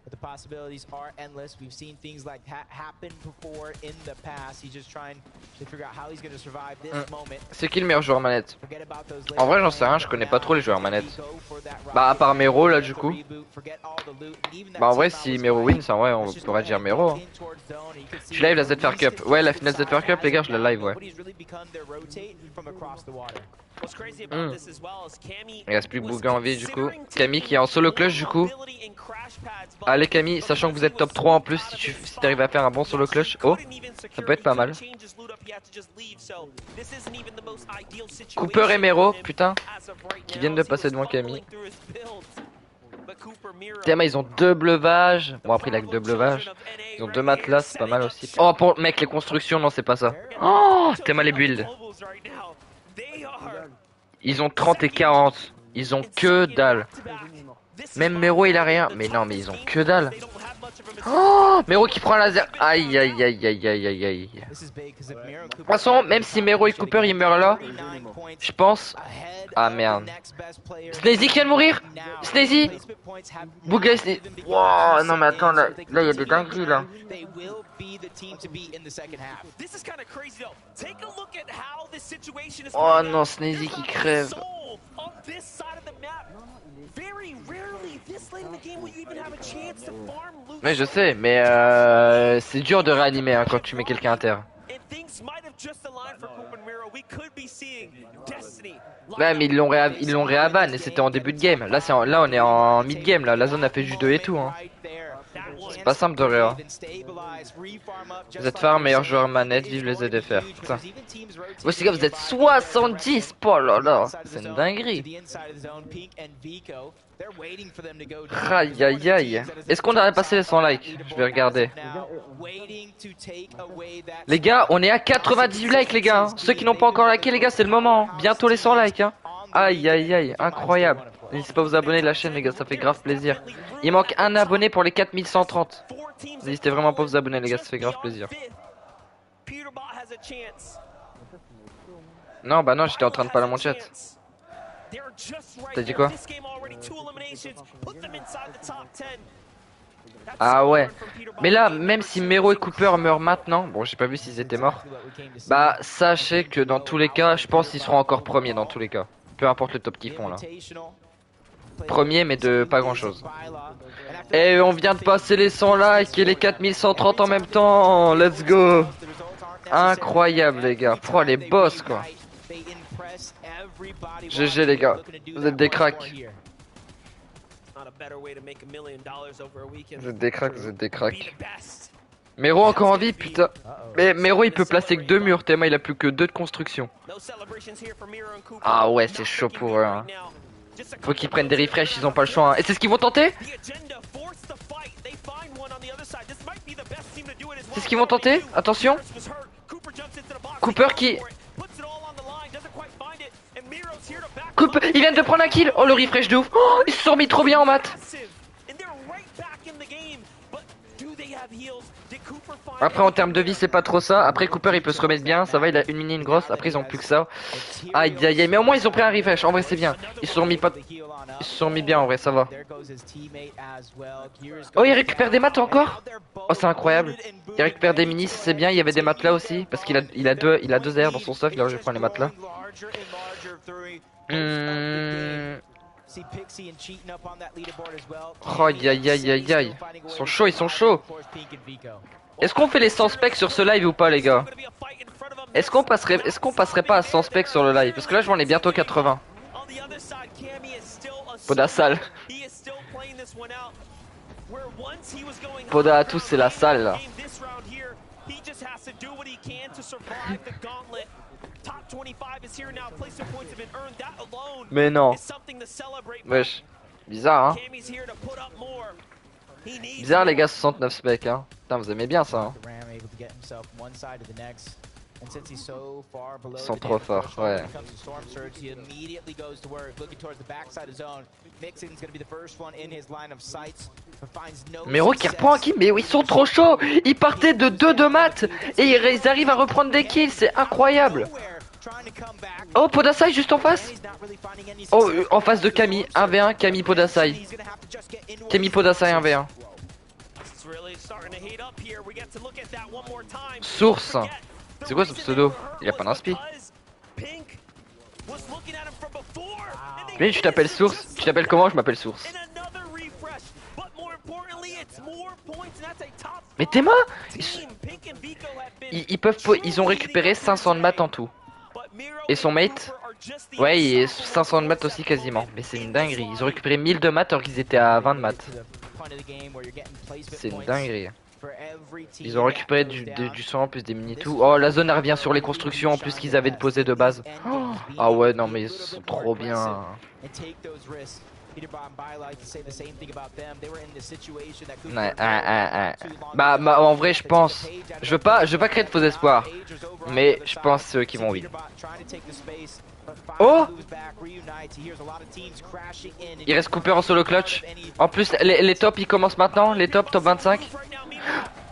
But the possibilities are endless. We've seen things like that happen before in the past. He's just trying to figure out how he's going to survive this moment. C'est qui le meilleur joueur manette? En vrai, j'en sais rien, je connais pas trop les joueurs manette. Bah, à part Mero là, du coup. Bah, en vrai, si Mero win, c'est en vrai, on pourrait dire Mero. Hein. Je live la ZFR Cup. Ouais, la finale ZFR Cup, les gars, je la live, ouais. Il reste plus que Bouga en vie, du coup. Camille qui est en solo clutch, du coup. Allez Camille, sachant que vous êtes top 3 en plus, si t'arrives à faire un bon solo clutch, oh, ça peut être pas mal. Cooper et Mero, putain, qui viennent de passer devant Camille. Théma, ils ont 2 bleuvages. Bon, après, il a que 2 bleuvages. Ils ont 2 matelas, c'est pas mal aussi. Oh, pour mec, les constructions, non, c'est pas ça. Oh, Théma, les builds. Ils ont 30 et 40. Ils ont que dalle. Même Mero il a rien. Mais non, mais ils ont que dalle. Oh, Mero qui prend un laser. Aïe aïe aïe aïe aïe aïe aïe. De toute façon, même si Mero et Cooper ils meurent là, je pense. Ah merde. Sneezy qui vient de mourir. Sneezy. Bouga Sneezy. Wow, non mais attends, là il y a des dingueries là. Oh non, Sneezy qui crève. Mais je sais, mais c'est dur de réanimer hein, quand tu mets quelqu'un à terre. Ouais, mais ils l'ont réaban et c'était en début de game. Là, là on est en mid game là. La zone a fait juste 2 et tout. Hein. C'est pas simple de réa. Vous êtes phare, meilleur joueur manette, vive les ZFR. Putain. Voici gars, vous êtes 70. Oh là là, c'est une dinguerie. Aïe aïe aïe. Est-ce qu'on a passé les 100 likes? Je vais regarder. Les gars, on est à 98 likes les gars. Hein. Ceux qui n'ont pas encore liké les gars, c'est le moment. Bientôt les 100 likes. Hein. Aïe aïe aïe, incroyable. N'hésitez pas à vous abonner à la chaîne les gars, ça fait grave plaisir. Il manque un abonné pour les 4130. N'hésitez vraiment pas à vous abonner les gars, ça fait grave plaisir. Non bah non, j'étais en train de parler à mon chat. T'as dit quoi? Ah ouais. Mais là, même si Mero et Cooper meurent maintenant, bon j'ai pas vu s'ils étaient morts. Bah sachez que dans tous les cas, je pense qu'ils seront encore premiers dans tous les cas. Peu importe le top qu'ils font là. Premier mais de pas grand chose. Et on vient de passer les 100 likes et les 4130 en même temps. Let's go. Incroyable les gars. Oh les boss quoi. GG les gars. Vous êtes des cracks. Vous êtes des cracks, vous êtes des cracks. Mero encore en vie putain. Mais Mero il peut placer que 2 murs tellement il a plus que 2 de construction. Ah ouais c'est chaud pour eux hein. Faut qu'ils prennent des refresh, ils ont pas le choix hein. Et c'est ce qu'ils vont tenter. C'est ce qu'ils vont tenter. Attention. Cooper qui... Cooper, ils viennent de prendre un kill. Oh le refresh de ouf. Oh ils se sont mis trop bien en maths. Après en termes de vie c'est pas trop ça. Après Cooper il peut se remettre bien. Ça va, il a une mini, une grosse. Après ils ont plus que ça. Aïe aïe aïe. Mais au moins ils ont pris un refresh. En vrai c'est bien. Ils se sont mis pas... Ils se sont mis bien en vrai, ça va. Oh il récupère des maths encore. Oh c'est incroyable. Il récupère des minis, c'est bien. Il y avait des maths là aussi. Parce qu'il a deux airs dans son stuff. Là je prends les maths là. Oh aïe aïe aïe aïe aïe. Ils sont chauds, ils sont chauds. Est-ce qu'on fait les 100 specs sur ce live ou pas les gars? Est-ce qu'on passerait pas à 100 specs sur le live? Parce que là je vois on est bientôt 80. Poda salle. Poda à tous c'est la salle là. Mais non. Wesh. Bizarre hein. Bizarre les gars 69 specs hein. Putain vous aimez bien ça hein. Ils sont trop forts, ouais. Mero qui reprend un kill, mais ils sont trop chauds. Ils partaient de 2 de maths et ils arrivent à reprendre des kills, c'est incroyable. Oh Podasai juste en face. Oh en face de Camille, 1v1 Camille Podasai. Camille Podasai 1v1. Source. C'est quoi ce pseudo? Il a pas d'inspi. Lui tu t'appelles Source. Tu t'appelles comment? Je m'appelle Source. Mais t'es mort. Ils ont récupéré 500 de maths en tout. Et son mate? Ouais il est 500 de maths aussi quasiment. Mais c'est une dinguerie. Ils ont récupéré 1000 de maths alors qu'ils étaient à 20 de maths. C'est une dinguerie. Ils ont récupéré du son en plus des mini tout. Oh la zone elle revient sur les constructions en plus qu'ils avaient déposé de base. Oh, ah ouais non mais ils sont trop bien. Ouais, Bah en vrai je pense. Je veux pas créer de faux espoirs. Mais je pense qu'ils vont win. Oh! Il reste Cooper en solo clutch. En plus, les tops ils commencent maintenant. Les tops, top 25.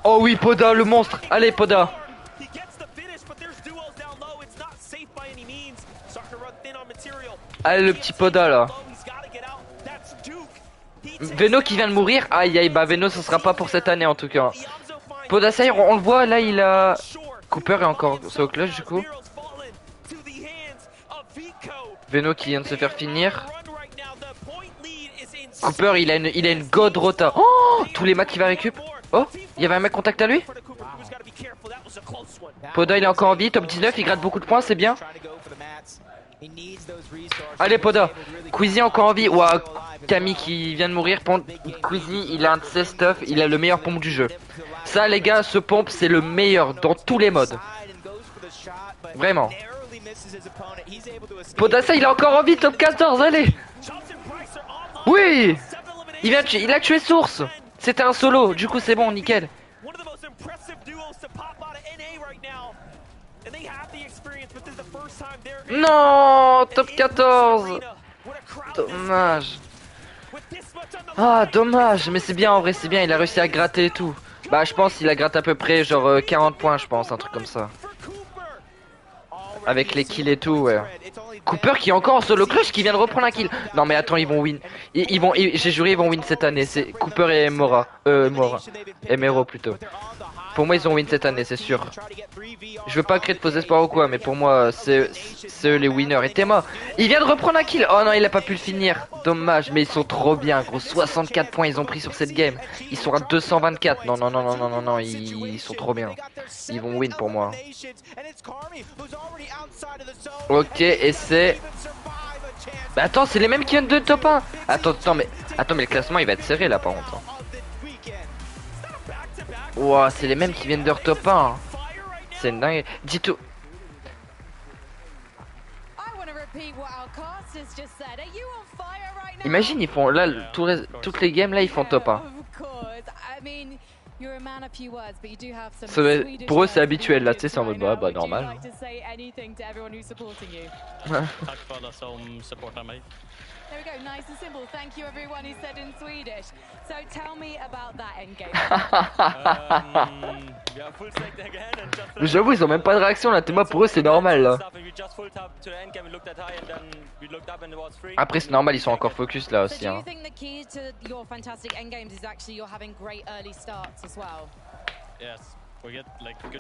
Oh oui, Poda, le monstre. Allez, Poda. Allez, le petit Poda là. Veno qui vient de mourir. Aïe aïe, bah Veno ce sera pas pour cette année en tout cas. Poda, ça y est, on le voit là, il a. Cooper est encore solo clutch du coup. Veno qui vient de se faire finir. Cooper il a une god rota. Oh, tous les mats qu'il va récup. Oh, il y avait un mec contact à lui. Poda il est encore en vie, top 19, il gratte beaucoup de points, c'est bien. Allez Poda. Quizzy encore en vie. Ouah, Camille qui vient de mourir. Quizzy il a un de ses stuff, il a le meilleur pompe du jeu. Ça les gars, ce pompe c'est le meilleur dans tous les modes. Vraiment. Podassa il est encore en vie, top 14, allez. Oui. Il a tué Source. C'était un solo, du coup c'est bon, nickel. Non, top 14. Dommage. Ah dommage, mais c'est bien en vrai, c'est bien, il a réussi à gratter et tout. Bah je pense qu'il a gratté à peu près genre 40 points je pense, un truc comme ça. Avec les kills et tout, ouais. Cooper qui est encore en solo clutch, qui vient de reprendre un kill. Non mais attends, ils vont win. J'ai juré ils vont win cette année. C'est Cooper et Mora. Et Mero plutôt. Pour moi ils ont win cette année, c'est sûr. Je veux pas créer de faux espoirs ou quoi, mais pour moi c'est eux les winners. Et Théma, il vient de reprendre un kill. Oh non, il a pas pu le finir. Dommage, mais ils sont trop bien, gros. 64 points ils ont pris sur cette game. Ils sont à 224. Non, non, non, non, non, non, non, ils sont trop bien. Ils vont win pour moi. Ok, et c'est... Bah attends, c'est les mêmes qui viennent de top 1. Attends, mais le classement il va être serré là par contre. Ouah, c'est les mêmes qui viennent de top 1. C'est dingue. Dis tout. Imagine, ils font là, toutes les games là, ils font top 1. Pour eux, c'est habituel là, tu sais, c'est en mode bah normal. There we go, nice and simple. Thank you everyone who said in Swedish. So tell me about that endgame. J'avoue, ils ont même pas de réaction là, Théma, pour eux c'est normal là. Après c'est normal, ils sont encore focus là aussi hein.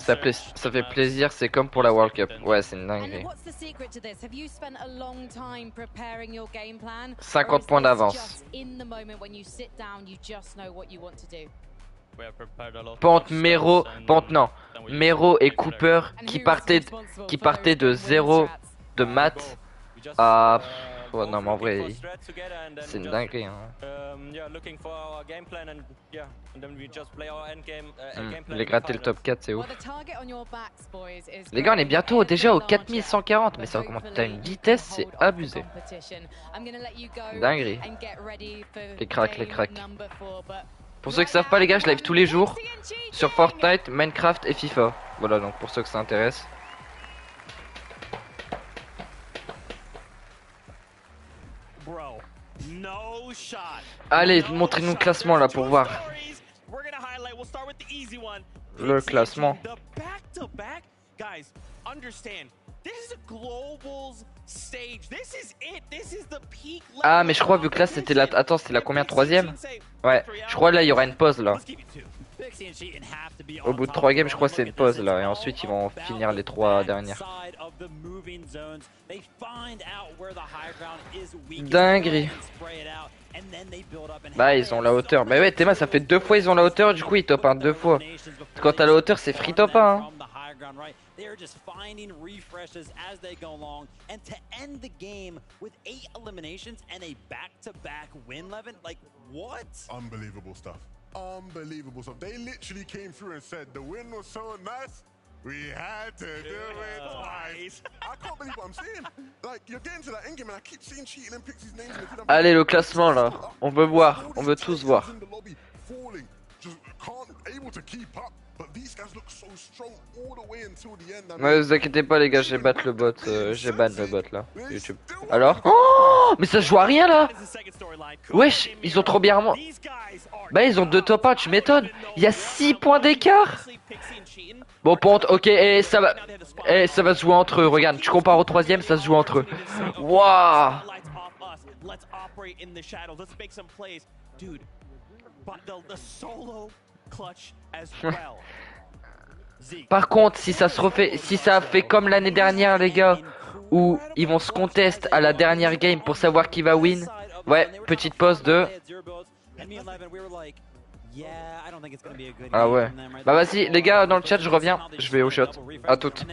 Ça fait plaisir, c'est comme pour la World Cup. Ouais, c'est une dinguerie. 50 points d'avance. Pente, Mero, Pente non. Mero et Cooper qui partaient de 0 de maths à... Oh, non mais en vrai, c'est une dinguerie hein. Il a gratté le top 4, c'est ouf. Les gars, on est bientôt déjà au 4140, mais ça augmente à une vitesse, c'est abusé. Dinguerie. Les cracks. Pour ceux qui savent pas les gars, je live tous les jours sur Fortnite, Minecraft et FIFA. Voilà, donc pour ceux que ça intéresse. Allez, montrez-nous le classement là pour voir. Le classement. Ah mais je crois vu que là c'était la... Attends, c'était la combien, troisième? Ouais, je crois là il y aura une pause là. Au bout de 3 games je crois c'est une pause là. Et ensuite ils vont finir les 3 dernières. Dinguerie. Bah ils ont la hauteur. Mais ouais Théma, ça fait 2 fois ils ont la hauteur, du coup ils top 1 2 fois. Quand t'as la hauteur c'est free top 1 hein. They are just finding refreshes as they go along, and to end the game with 8 eliminations and a back-to-back win, Levin, like what? Unbelievable stuff. Unbelievable stuff. They literally came through and said the win was so nice, we had to do it twice. I can't believe what I'm saying. Like you're getting to that end game and I keep seeing cheating and Pixie's names. Allez le classement là, on veut voir, on veut tous voir. just can't able to keep up. But these guys look so strong all the way until the end. Ouais, vous inquiétez pas les gars, j'ai ban le bot, j'ai ban le bot là, YouTube. Alors oh, mais ça se joue à rien là. Wesh, ils ont trop bien... Bah ils ont 2 top 1, tu m'étonnes. Il y a 6 points d'écart. Bon Ponte, ok, et ça va se jouer entre eux, regarde, tu compares au 3ème, ça se joue entre eux. Waouh. Par contre, si ça se refait, si ça fait comme l'année dernière les gars, où ils vont se contest à la dernière game pour savoir qui va win. Ouais, petite pause de... Ah ouais. Bah vas-y les gars dans le chat, je reviens, je vais au shot. À toutes.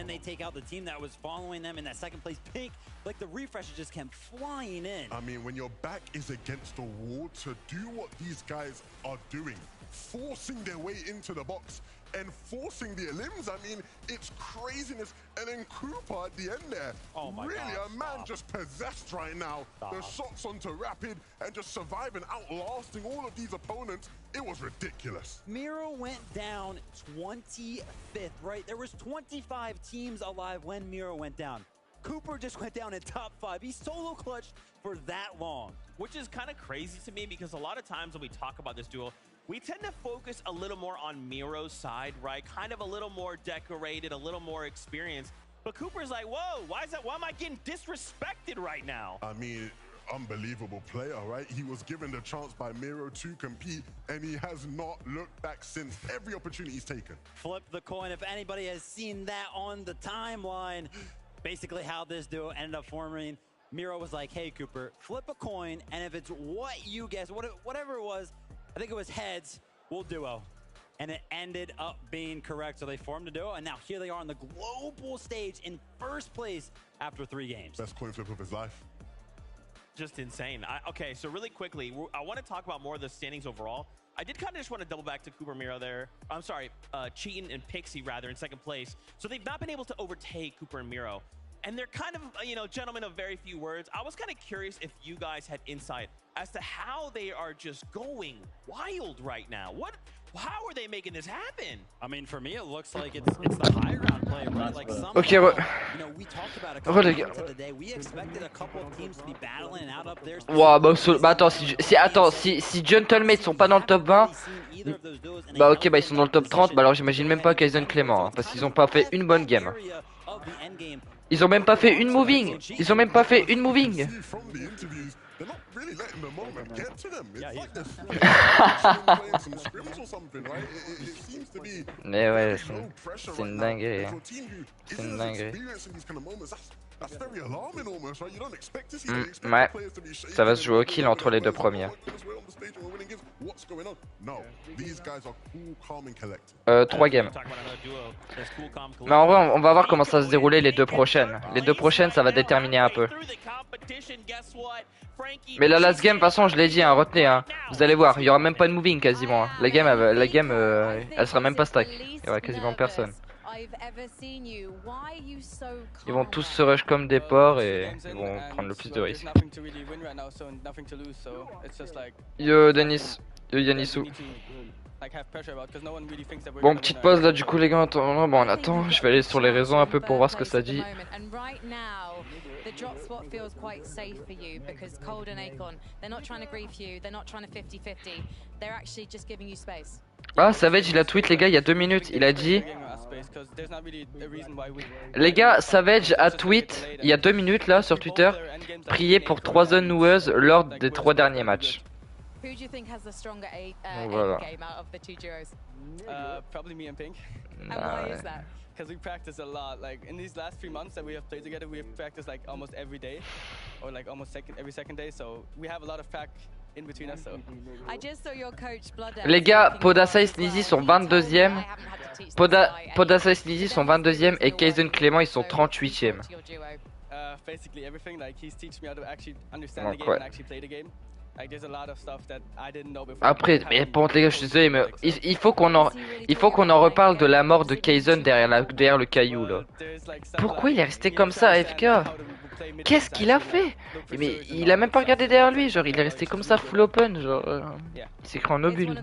Like the refreshes just kept flying in. I mean, when your back is against the wall, to do what these guys are doing, forcing their way into the box and forcing the elims, I mean, it's craziness. And then Cooper at the end there, really a man just possessed right now. The shots onto Rapid and just surviving, outlasting all of these opponents. It was ridiculous. Miro went down 25th, right? There was 25 teams alive when Miro went down. Cooper just went down in top 5. He solo clutched for that long. Which is kind of crazy to me because a lot of times when we talk about this duel, we tend to focus a little more on Miro's side, right? Kind of a little more decorated, a little more experienced. But Cooper's like, whoa, why am I getting disrespected right now? I mean, unbelievable player, right? He was given the chance by Miro to compete, and he has not looked back since. Every opportunity he's taken. Flip the coin. If anybody has seen that on the timeline, basically how this duo ended up forming, Miro was like, hey Cooper, flip a coin, and if it's what you guess, whatever it was, I think it was heads, we'll duo. And it ended up being correct, so they formed a duo, and now here they are on the global stage in first place after 3 games. Best coin flip of his life. Just insane. Okay, so really quickly, I want to talk about more of the standings overall. I did kind of just want to double back to Cooper Miro there. I'm sorry, Cheatin and Pixie rather in 2nd place. So they've not been able to overtake Cooper and Miro. And they're kind of, you know, gentlemen of very few words. I was kind of curious if you guys had insight as to how they are just going wild right now. How are they making this happen? I mean, for me, it looks like it's the high ground play, right? Like somehow, okay, you know, we talked about a couple of times of the day. We expected a couple of teams to be battling out up there. Wow, bah attends, si Gentlemates sont pas dans le top 20, bah ok, bah ils sont dans le top 30, bah alors j'imagine même pas Kaizen Clément, hein, parce qu'ils ont pas fait une bonne game. Ils ont même pas fait une moving. Ils ont même pas fait une moving. Mais ouais, c'est une dinguerie. C'est une dinguerie. Ouais, ça va se jouer au kill entre les 2 premiers. 3 games. Mais en vrai, on va voir comment ça va se dérouler les 2 prochaines. Les 2 prochaines, ça va déterminer un peu. Mais la last game, de toute façon, je l'ai dit, hein, retenez, hein. Vous allez voir, il y aura même pas de moving quasiment. Hein. La game, elle sera même pas stack. Il y aura quasiment personne. Ils vont tous se rush comme des porcs et ils vont prendre le plus de risques. Yo Denis, yo Yanissou. Bon, petite pause là du coup les gars, bon, on attend, je vais aller sur les réseaux un peu pour voir ce que ça dit. The drop spot feels quite safe for you because Cold and Acorn, they're not trying to grief you, they're not trying to 50-50, they're actually just giving you space. Ah, Savage il a tweet les gars il y a 2 minutes, il a dit... Les gars, Savage a tweet il y a 2 minutes là sur Twitter, priez pour 3 unknowers lors des 3 derniers matchs. Who do you think has the stronger Voilà. game out of the 2 duos? Probably me and Pink. And why is that? Because we practice a lot. Like in these last 3 months that we have played together, we have practiced like almost every day, or like almost every second day. So we have a lot of prac in between us. So I just saw your coach Blood. Les gars, Podasa et Sneezy sont 22e. Podasa et Sneezy sont 22e et Kaizen Clément ils sont 38e. Basically everything. Like he's teaching me how to actually understand the game and actually play the game. Like there's a lot of stuff that I didn't know before. Après, mais bon les gars, je suis désolé, mais il faut qu'on en reparle de la mort de Kaizen derrière le caillou là. Pourquoi il est resté comme ça AFK? Qu'est-ce qu'il a fait? Mais il a même pas regardé derrière lui, genre il est resté comme ça full open, genre il s'est cru en obule.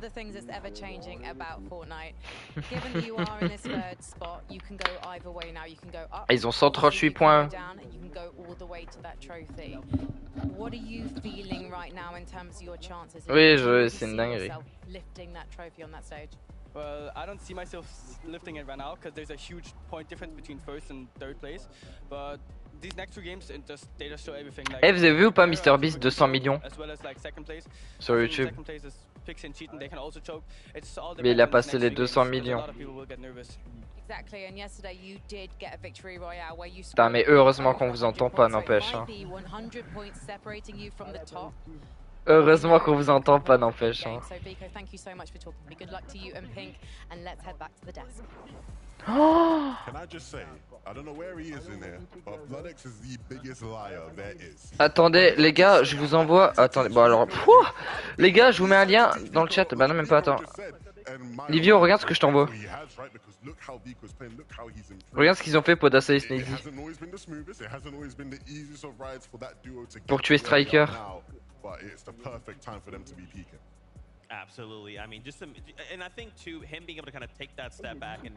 Ils ont 138 points. Oui, c'est une dinguerie. Well, I don't see myself lifting it right now because there's a huge point difference between first and third place. But these next two games, they just show everything. Like, vous avez vu ou pas MrBeast 200 millions as well as like second place. sur YouTube? Second place is picks and cheating. They can also choke. It's all Mais il a passé les 200 millions. Putain, mais heureusement qu'on vous entend pas, n'empêche. Hein. Heureusement qu'on vous entend pas, n'empêche. Hein. Oh! Attendez, les gars, je vous envoie. Attendez, bon alors. Les gars, je vous mets un lien dans le chat. Bah non, même pas, attends. Livio, regarde ce que je t'envoie. Regarde ce qu'ils ont fait pour Dasa et Sneezy. Pour tuer Striker. Absolutely. I mean, and I think too, him being able to kind of take that step back and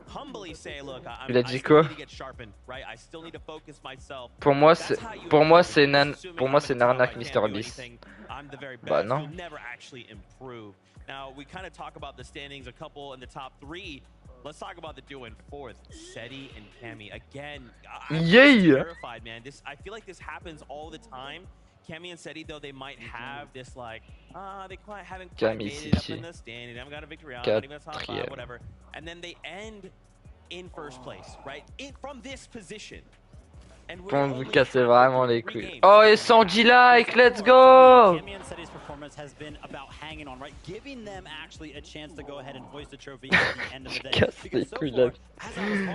humbly say, look, I still need to get sharpened, right? I still need to focus myself. Pour moi, c'est une arnaque, MrBeast. Bah non. Now we kind of talk about the standings, a couple in the top 3. Let's talk about the duo in 4th, Seti and Cammy. Again, I'm terrified, man. I feel like this happens all the time. Cammy and Seti, though, they might have this like, they haven't quite made it up in the standing. They haven't got a victory on, not even a top 5, whatever. And then they end in first place, right? From this position. Pour vous casser vraiment les couilles. Oh, et 110 likes, let's go! Casse les couilles là.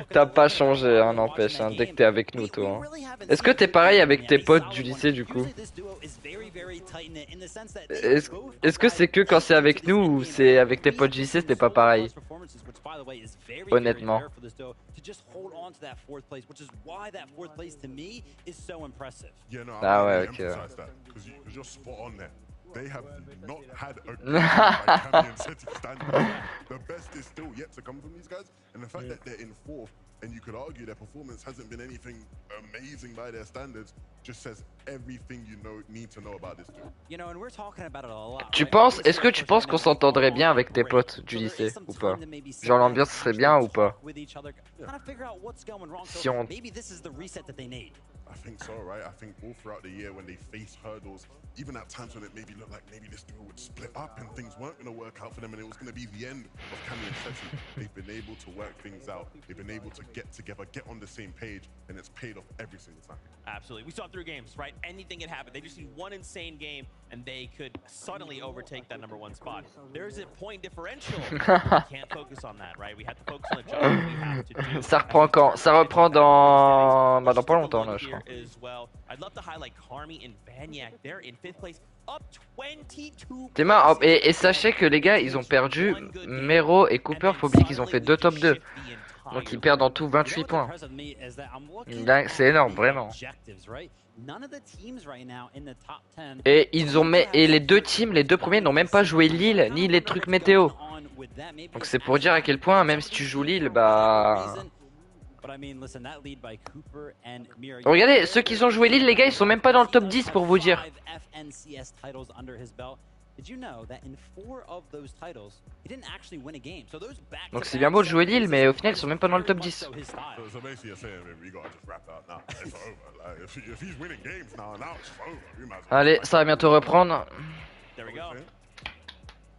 T'as pas changé, hein, n'empêche, hein, dès que t'es avec nous, toi. Hein. Est-ce que t'es pareil avec tes potes du lycée, du coup? Est-ce que c'est que quand c'est avec nous ou c'est avec tes potes du lycée, c'était pas pareil? Honnêtement. Ah ouais, ok. They have not had a game like Cammy and Seti standing. The best is still yet to come from these guys, and the fact that they're in 4th, and you could argue their performance hasn't been anything amazing by their standards, just says everything you need to know about this dude. You know, and we're talking about it a lot. Est-ce que tu penses qu'on s'entendrait bien avec tes potes du lycée ou pas? Genre l'ambiance serait bien ou pas? Si on... I think so, right? I think all throughout the year when they face hurdles, even at times when it maybe looked like maybe this duo would split up and things weren't going to work out for them and it was going to be the end of Cammy and Seti, they've been able to work things out. They've been able to get together, get on the same page, and it's paid off every single time. Absolutely. We saw 3 games, right? Anything can happen. They just need one insane game and they could suddenly overtake that #1 spot. There's a point differential. We can't focus on that, right? We have to focus on the job we have to do. Ça reprend quand? Ça reprend dans... Bah dans pas longtemps là, je crois. I'd love to highlight Carmi and Banyak. They're in 5th place, up 22. Et sachez que les gars, ils ont perdu Mero et Cooper. Faut oublier qu'ils ont fait 2 top 2. Donc ils perdent en tout 28 points. C'est énorme, vraiment. Et les deux teams, les deux premiers n'ont même pas joué Lille ni les trucs météo. Donc c'est pour dire à quel point, même si tu joues Lille, bah... Regardez, ceux qui ont joué Lille, les gars, ils sont même pas dans le top 10 pour vous dire. Donc c'est bien beau de jouer Lille, mais au final ils sont même pas dans le top 10. Allez, ça va bientôt reprendre.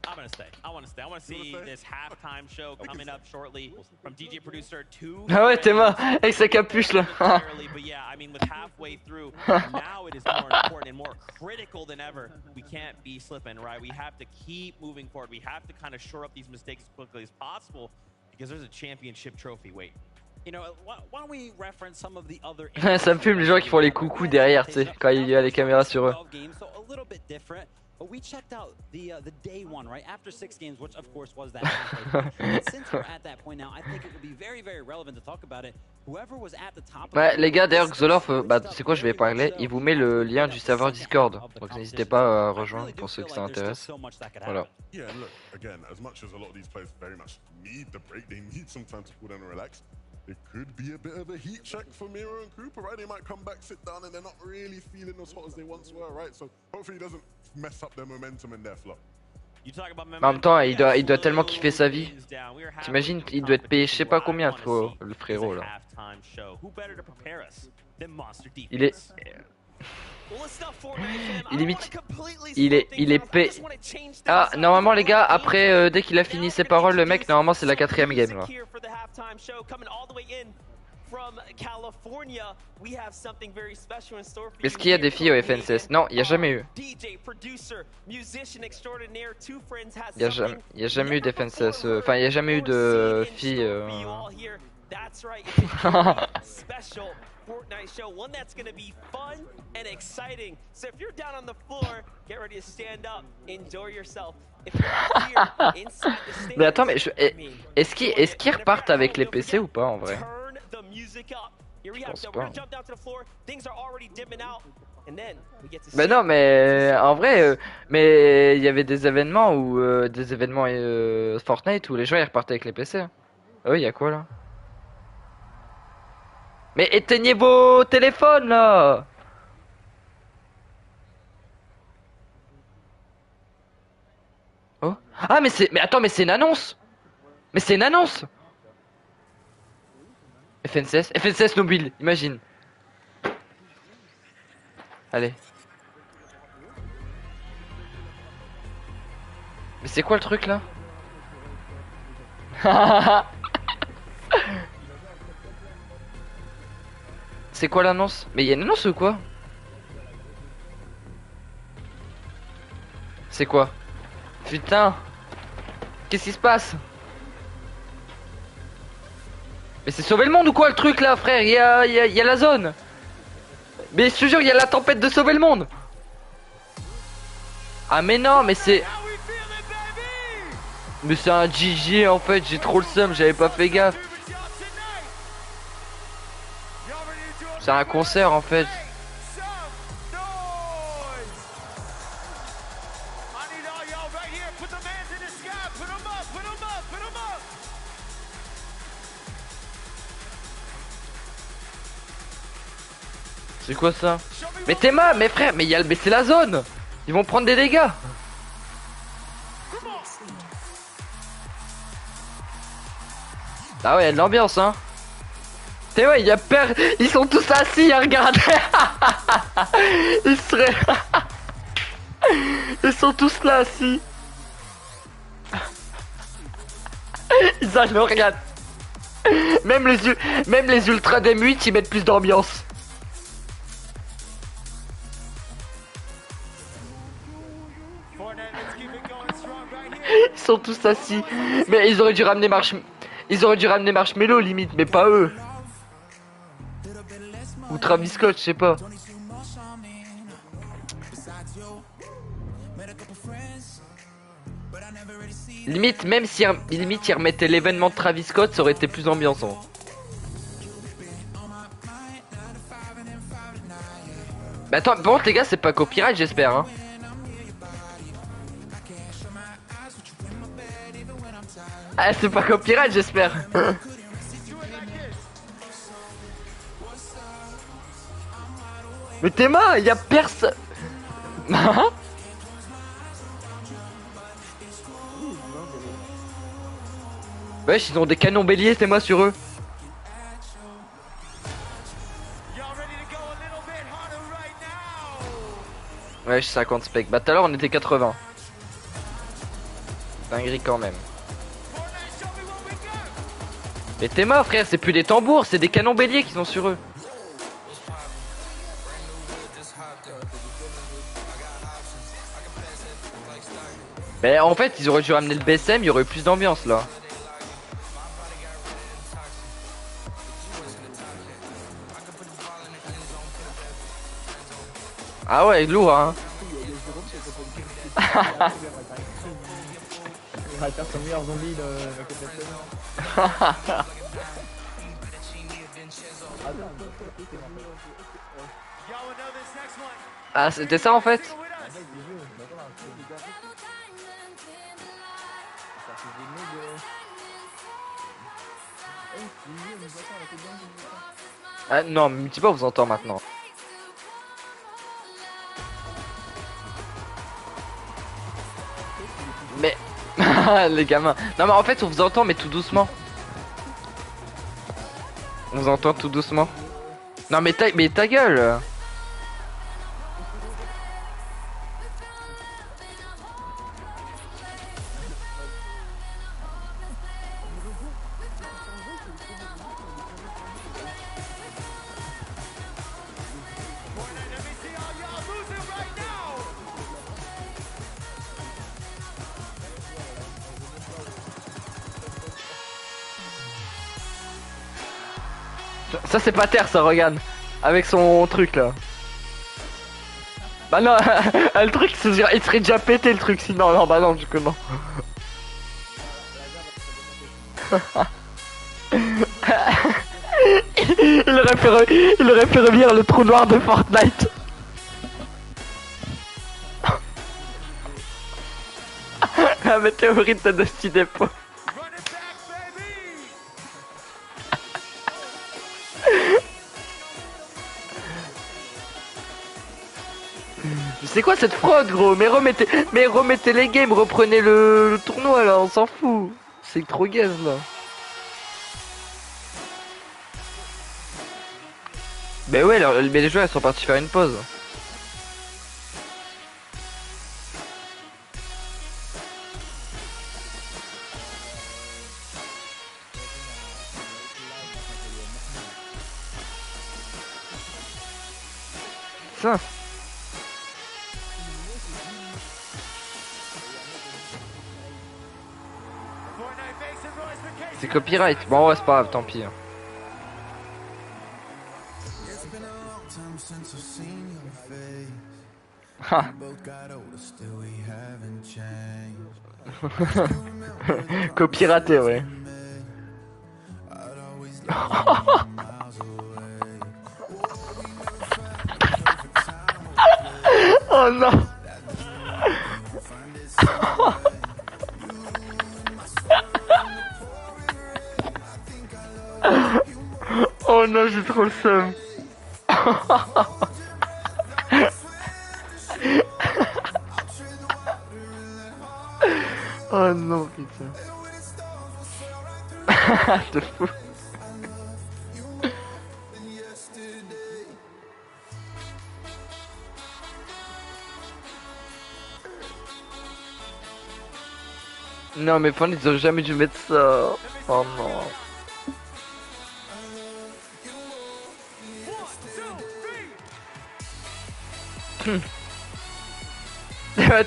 I'm gonna stay. I want to stay. I want to see this halftime show coming up shortly from DJ Producer 2. Ah ouais, t'es mort avec sa capuche là. But yeah, I mean, with halfway through, now it is more important and more critical than ever. We can't be slipping, right? We have to keep moving forward. We have to kind of shore up these mistakes as quickly as possible because there's a championship trophy wait. You know, why don't we reference some of the other Ça me fume les gens qui font les coucous derrière, tu sais, quand il y a les caméras sur eux. But we checked out the day one, right? After 6 games, which of course was that halfway point. And since we're at that point now, I think it would be very, very relevant to talk about it. Whoever was at the top. Ouais, les gars, d'ailleurs, Xolorf, bah, c'est quoi, je vais parler. Il vous met le lien du serveur Discord. Donc n'hésitez pas à rejoindre pour ceux que ça intéresse. Voilà. Yeah, look, again, as much as a lot of these players very much need the break, they need some time to cool down and relax. It could be a bit of a heat check for Miro and Cooper, right? They might come back, sit down, and they're not really feeling as hot as they once were, right? So hopefully it doesn't mess up their momentum and their flow. En même temps, il doit tellement kiffer sa vie. T'imagines, il doit être payé je sais pas combien, le frérot là. Il est... Il est payé. Ah, normalement les gars, après, dès qu'il a fini ses paroles, le mec, normalement c'est la 4ème game là. Est-ce qu'il y a des filles au FNCS? Non, il n'y a jamais eu. Il y a jamais eu d'FNCS. Enfin, il n'y a jamais eu de filles. Fortnite show, one that's going to be fun and exciting. So if you're down on the floor, get ready to stand up, enjoy yourself. If you're here inside the stage, mais attends, mais est-ce qu'ils repartent avec les PC ou pas en vrai? Je pense pas. Ben non, mais en vrai, mais il y avait des événements où Fortnite où les joueurs ils repartaient avec les PC. Hein. Ah oui, il y a quoi là? Mais éteignez vos téléphones là! Oh. Ah mais attends, mais c'est une annonce! Mais c'est une annonce! FNCS mobile, imagine. Allez. Mais c'est quoi le truc là? C'est quoi l'annonce? Mais il y a une annonce ou quoi? C'est quoi? Putain! Qu'est-ce qui se passe? Mais c'est sauver le monde ou quoi le truc là, frère? Il y a la zone! Mais je te jure, il y a la tempête de sauver le monde! Ah mais non, mais c'est... Mais c'est un GG en fait, j'ai trop le seum, j'avais pas fait gaffe. C'est un concert en fait. C'est quoi ça? Mais Théma, mes frères, mais c'est la zone. Ils vont prendre des dégâts. Ah ouais, il y a de l'ambiance hein. Et ouais, il y a peur. Ils sont tous assis, hein, regarde. Ils sont tous là assis. Ils allent regarde. Même les ultras d'M8 ils mettent plus d'ambiance. Ils sont tous assis. Mais ils auraient dû ramener Marshmello limite, mais pas eux. Ou Travis Scott, je sais pas. Limite, même si limite ils remettaient l'événement de Travis Scott, ça aurait été plus ambiançant. Mais attends, bon les gars, c'est pas copyright j'espère hein. Ah c'est pas copyright j'espère. Mais Théma, y'a personne. Wesh, ils ont des canons béliers, Théma sur eux. Wesh, 50 spec. Bah tout à l'heure on était 80. Dinguerie quand même. Mais Théma frère, c'est plus des tambours, c'est des canons béliers qui sont sur eux. Mais en fait, ils auraient dû ramener le BSM, il y aurait eu plus d'ambiance là. Ah ouais, lourd hein. Il va faire son meilleur zombie de cette semaine. Ah, c'était ça en fait? Ah non, mais multiport vous entend maintenant. Mais les gamins. Non mais en fait on vous entend mais tout doucement. On vous entend tout doucement. Non mais ta gueule. Ça c'est pas terre ça, regarde. Avec son truc là. Bah non, le truc il serait déjà pété le truc sinon. Non bah non du coup non. il aurait fait revenir le trou noir de Fortnite. La météorite de Dusty Depot. C'est quoi cette fraude gros? Mais remettez les games, reprenez le tournoi là, on s'en fout. C'est trop gaze là. Mais ouais, mais les joueurs ils sont partis faire une pause. Ça. C'est copyright. Bon ouais c'est pas grave, tant pis. Ha. Copyrighté ouais. Oh non. Oh non, j'ai trop le seum. Oh non, putain. De fou. Non mais fan ils ont jamais dû mettre ça. Oh non.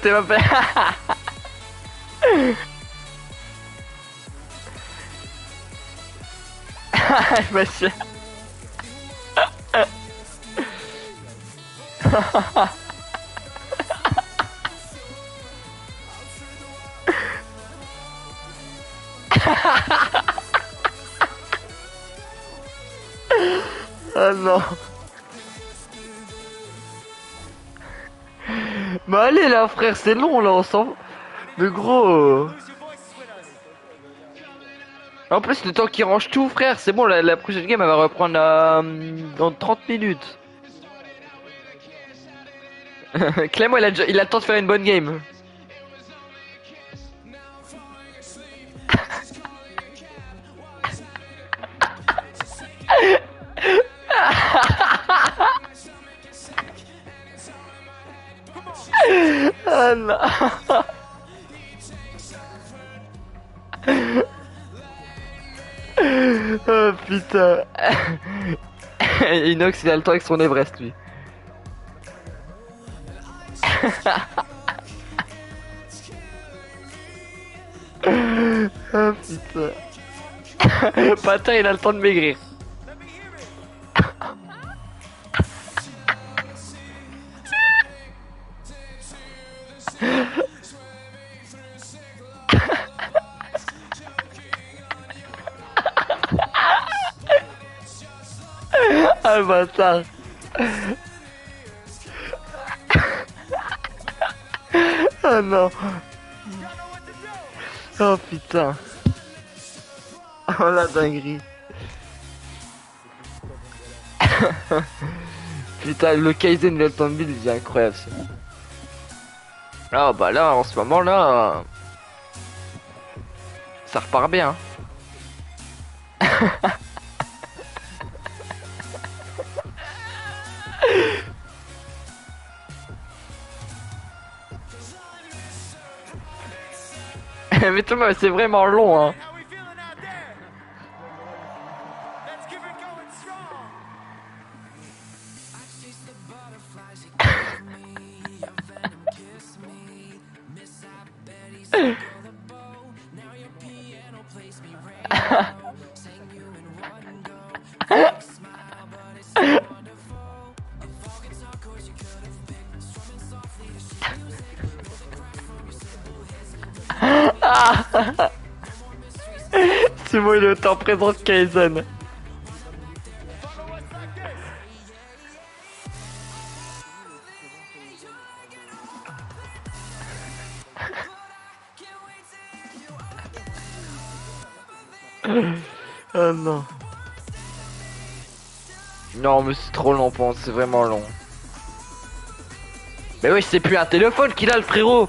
T'es pas fait. Monsieur. Oh non. Mais allez là frère, c'est long là, on s'en... Mais gros... En plus le temps qu'il range tout frère, c'est bon, la prochaine game elle va reprendre dans 30 minutes. Clément il a le temps de faire une bonne game. Oh non. Oh putain. Inox il a le temps avec son Everest lui. Oh putain. Patin il a le temps de maigrir. Ah le bâtard. Oh non. Oh putain. Oh la dinguerie. Putain, le Kaizen Welcome Build, il est incroyable ça. Ah bah là, en ce moment là, ça repart bien. Mais Thomas, c'est vraiment long hein. C'est moi le temps présent de Kaizen. Oh non. Non mais c'est trop long pour moi, c'est vraiment long. Mais oui, c'est plus un téléphone qu'il a le frérot.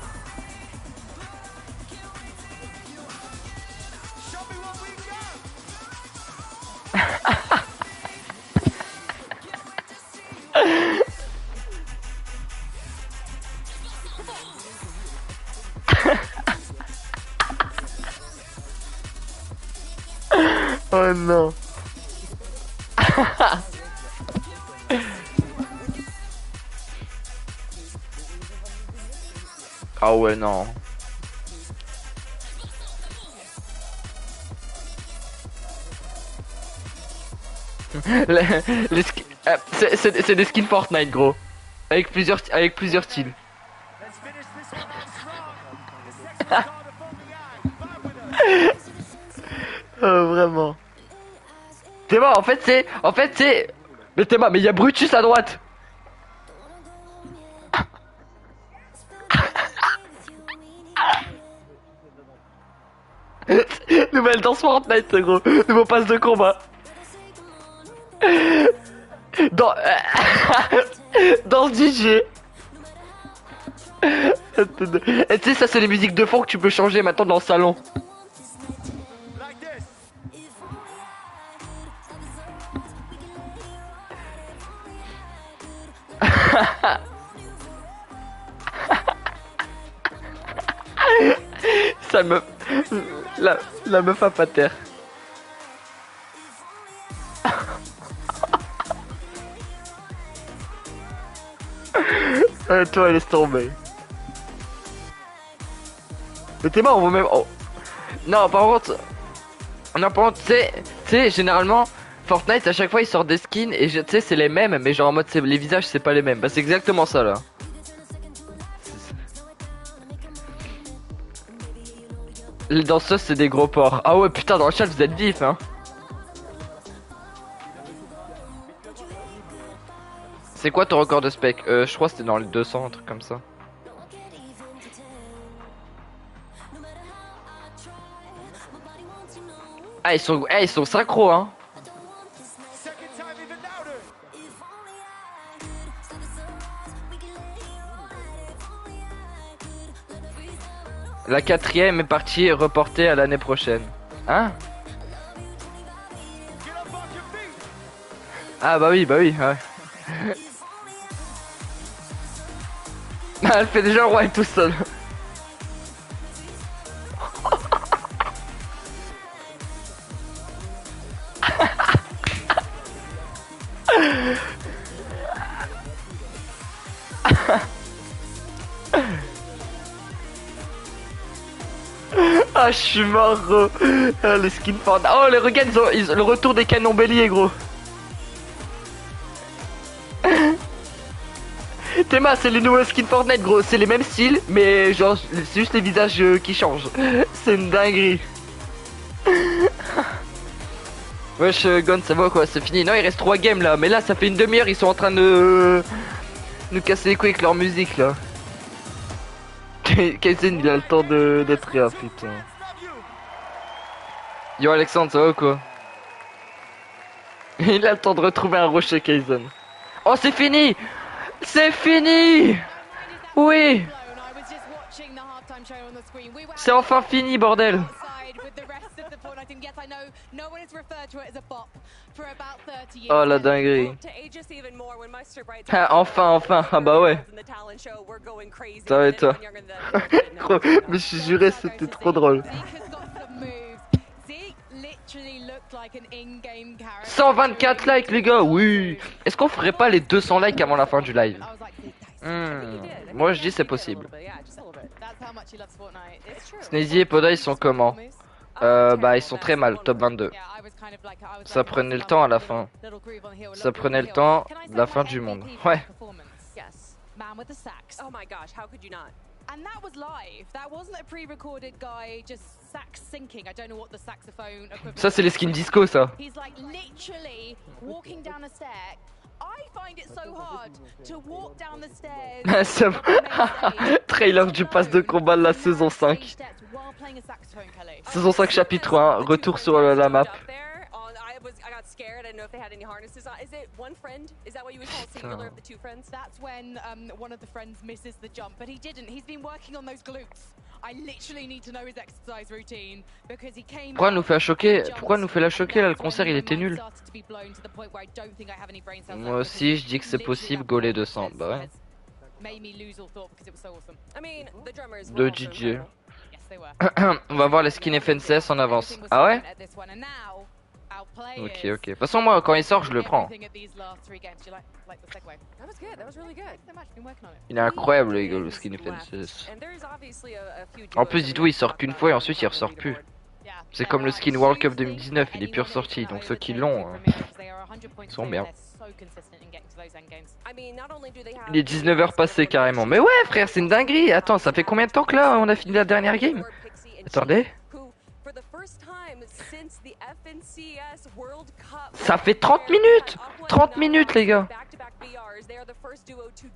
Oh non. Ah ouais non. C'est des skins Fortnite gros. Avec plusieurs styles. Vraiment. Théma en fait c'est. Mais Théma, mais il y a Brutus à droite. Nouvelle danse Fortnite gros. Nouveau passe de combat. Dans DJ. Et tu sais ça c'est les musiques de fond que tu peux changer maintenant dans le salon. Ça me... La meuf a pas terre. Toi, laisse tomber. Mais t'es mort, on va même... Oh. Non, par contre... Non, par contre, tu sais, généralement... Fortnite, à chaque fois, ils sortent des skins et tu sais, c'est les mêmes, mais genre en mode, les visages, c'est pas les mêmes. Bah, c'est exactement ça, là. Les danseuses, c'est des gros porcs. Ah ouais, putain, dans le chat, vous êtes vifs, hein. C'est quoi ton record de spec? Je crois que c'était dans les 200, un truc comme ça. Ah, ils sont synchro, hein. La 4ème est partie reportée à l'année prochaine. Hein? Ah bah oui, ouais. Elle fait déjà le roi tout seul. Ah, je suis mort, gros. Ah, les skins Fortnite. Oh, les regards, ils ont le retour des canons béliers, gros. Théma, c'est les nouveaux skins Fortnite, gros. C'est les mêmes styles, mais genre, c'est juste les visages qui changent. C'est une dinguerie. Wesh, Gon, ça va quoi? C'est fini. Non, il reste 3 games là. Mais là, ça fait une demi-heure, ils sont en train de nous casser les couilles avec leur musique là. Kaizen, il a le temps d'être là, putain. Yo, Alexandre, ça va quoi? Il a le temps de retrouver un rocher, Kaizen. Oh, c'est fini! C'est fini! Oui! C'est enfin fini, bordel! Oh la dinguerie. Ah, enfin, ah bah ouais. Ça va et toi? Mais je suis juré, c'était trop drôle. 124 likes les gars, oui. Est-ce qu'on ferait pas les 200 likes avant la fin du live? Moi je dis c'est possible. Sneezy et Poda ils sont comment? Bah ils sont très mal, top 22. Ça prenait le temps à la fin. Ça prenait le temps, la fin du monde. Ouais. And that was live. That wasn't a pre-recorded guy just sax syncing. I don't know what the saxophone equivalent. Ça c'est les skins disco ça. He's like literally walking down a stair. I find it so hard to walk down the stairs. Trailer du pass de combat de la saison 5. Saison 5 chapitre 1, retour sur la map. I got scared. I didn't know if they had any harnesses on. Is it one friend? Is that what you would call singular of the two friends? That's when one of the friends misses the jump, but he didn't. He's been working on those glutes. I literally need to know his exercise routine because he came. Pourquoi nous fait choquer? Pourquoi nous fait la choquer là? Le concert il était nul. Moi aussi je dis que c'est possible. Goler 200. Bah ouais. De DJ. On va voir les skins FNCS en avance. Ah ouais? Ok. De toute façon moi quand il sort je le prends. Il est incroyable le skin FNCS. En plus dis-toi il sort qu'une fois et ensuite il ressort plus. C'est comme le skin World Cup 2019, il est plus ressorti. Donc ceux qui l'ont ils sont bien. Il est 19h passé carrément. Mais ouais frère c'est une dinguerie. Attends ça fait combien de temps que là on a fini la dernière game? Attendez. Ça fait 30 minutes! 30 minutes les gars!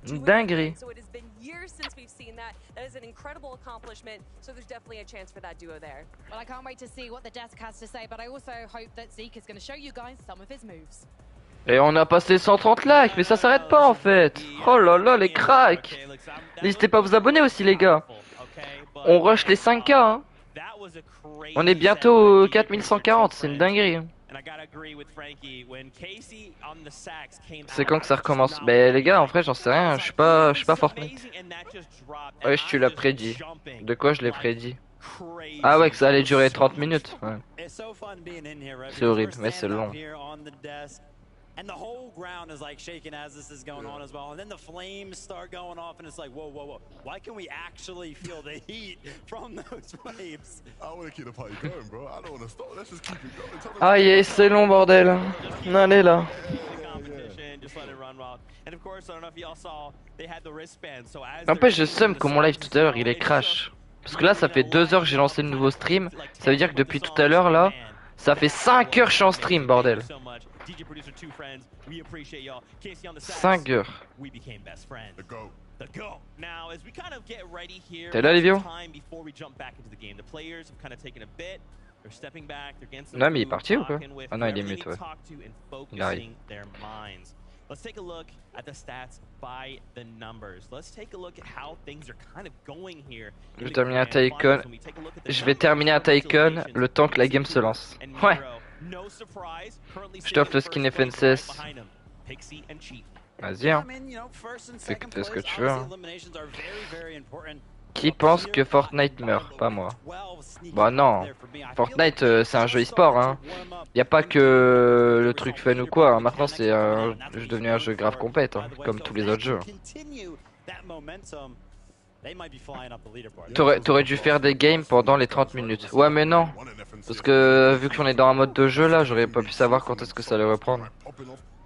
Une dinguerie. Et on a passé 130 likes, mais ça s'arrête pas en fait! Oh là là les cracks! N'hésitez pas à vous abonner aussi les gars! On rush les 5K hein! On est bientôt au 4140, c'est une dinguerie. C'est quand que ça recommence? Ben les gars, en vrai, j'en sais rien, je suis pas Fortnite. Ouais, tu l'as prédit. De quoi je l'ai prédit? Ah ouais, que ça allait durer 30 minutes. Ouais. C'est horrible, mais c'est long. And the whole ground is like shaking as this is going on as well. And then the flames start going off and it's like, whoa, whoa, whoa. Why can we actually feel the heat from those flames? I want to keep the party going, bro. I don't want to stop. Let's just keep it going. Aïe, c'est long, bordel. Allez là. N'empêche, je somme que mon live tout à l'heure il est crash. Parce que là, ça fait 2 heures que j'ai lancé le nouveau stream. Ça veut dire que depuis tout à l'heure là, ça fait 5 heures que je suis en stream, bordel. 5 heures. T'es là, Livio? Non, mais il est parti ou quoi? Ah non, il est mute, ouais. Il arrive. Let's take a look at the stats by the numbers. Let's take a look at how things are kind of going here. Je vais terminer un Tycoon. Je vais terminer un Tycoon le temps que la game se lance. Ouais. Je t'offre le skin FNCS. Vas-y, hein. Fais ce que tu veux. Hein. Qui pense que Fortnite meurt? Pas moi. Bah non. Fortnite c'est un jeu e-sport hein. Y a pas que le truc fun ou quoi. Hein. Maintenant c'est devenu un jeu grave compète hein. Comme tous les autres jeux. T'aurais dû faire des games pendant les 30 minutes. Ouais mais non. Parce que vu qu'on est dans un mode de jeu là, j'aurais pas pu savoir quand est-ce que ça allait reprendre.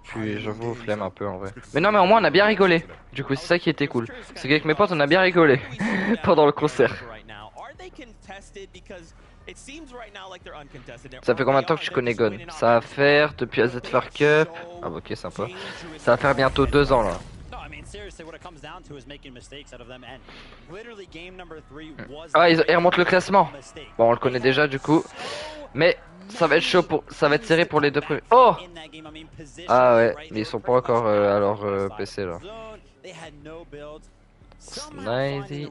Puis j'avoue flemme un peu en vrai. Mais non mais au moins on a bien rigolé. Du coup c'est ça qui était cool. C'est qu'avec mes potes on a bien rigolé pendant le concert. Ça fait combien de temps que tu connais Gon? Ça va faire depuis AZFR Cup. Ah bah, ok, sympa. Ça va faire bientôt 2 ans là. Ah, ils remontent le classement. Bon, on le connaît déjà du coup. Mais ça va être chaud pour. Ça va être serré pour les deux premiers. Oh! Ah ouais, mais ils sont pas encore à leur PC là. Snidey.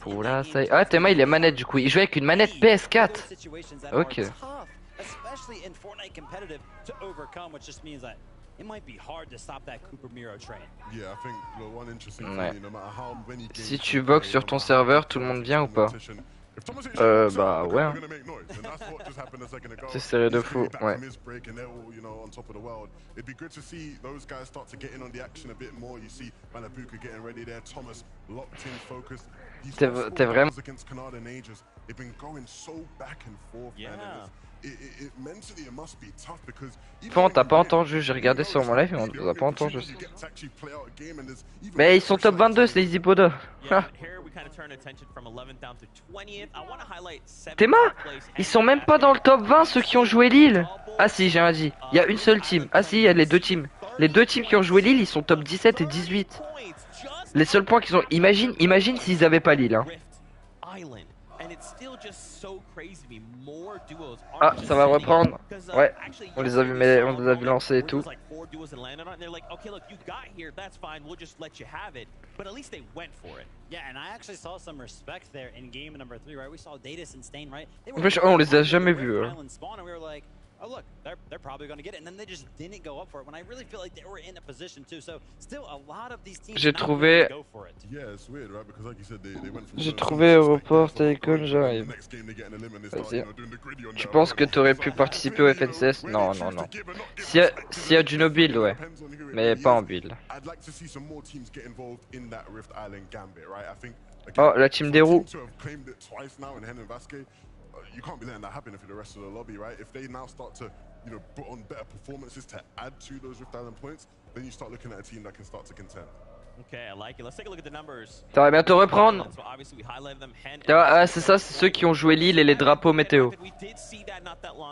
Pour la saille. Ah, Théma il est manette du coup. Il joue avec une manette PS4. Ok. Ouais. Si tu boxes sur ton serveur, tout le monde vient ou pas? Bah ouais. Hein. C'est serré de fou, ouais. T'es vraiment... T'as pas entendu, j'ai regardé sur mon live, mais on nous a pas entendu. Mais ils sont top 22, c'est Easy Poda. Théma, ils sont même pas dans le top 20 ceux qui ont joué Lille. Ah si, j'ai rien dit. Il y a une seule team. Ah si, il y a les deux teams. Les deux teams qui ont joué Lille, ils sont top 17 et 18. Les seuls points qu'ils ont... Imagine s'ils avaient pas Lille. Hein. Ah, ça va reprendre. Ouais, on les a vu lancer et tout. En fait, on les a jamais vus. Hein. Oh look, they're probably going to get it, and then they just didn't go up for it. When I really feel like they were in a position too. So still a lot of these teams. J'ai trouvé Aéroport Tycoon, j'arrive. Vas-y. Tu penses que t'aurais pu participer au FNCS? Non, non, non. S'il y a du no build, ouais, mais pas en build. Oh, la team des roues. You can't be letting that happen if you're the rest of the lobby, right? If they now start to, you know, put on better performances to add to those Rift Island points, then you start looking at a team that can start to contend. Okay, I like it. Let's take a look at the numbers. Ça va bientôt reprendre. Ah, c'est ça, c'est ceux qui ont joué Lille et les drapeaux météo.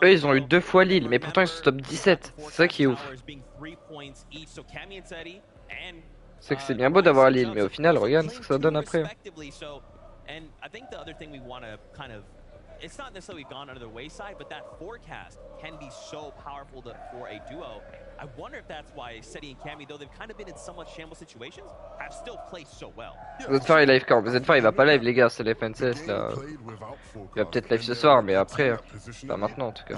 Eux, ils ont eu 2 fois Lille, mais pourtant ils sont top 17. C'est ça qui est ouf. C'est que c'est bien beau d'avoir Lille, mais au final, regarde ce que ça donne après. It's not necessarily gone under the wayside, but that forecast can be so powerful for a duo. I wonder if that's why Seti and Cammy, though they've kind of been in somewhat shambles situations, have still played so well. ZFR il live quand? ZFR il va pas live les gars, c'est les FNCS là. Il va peut-être live ce soir, mais après, pas maintenant en tout cas.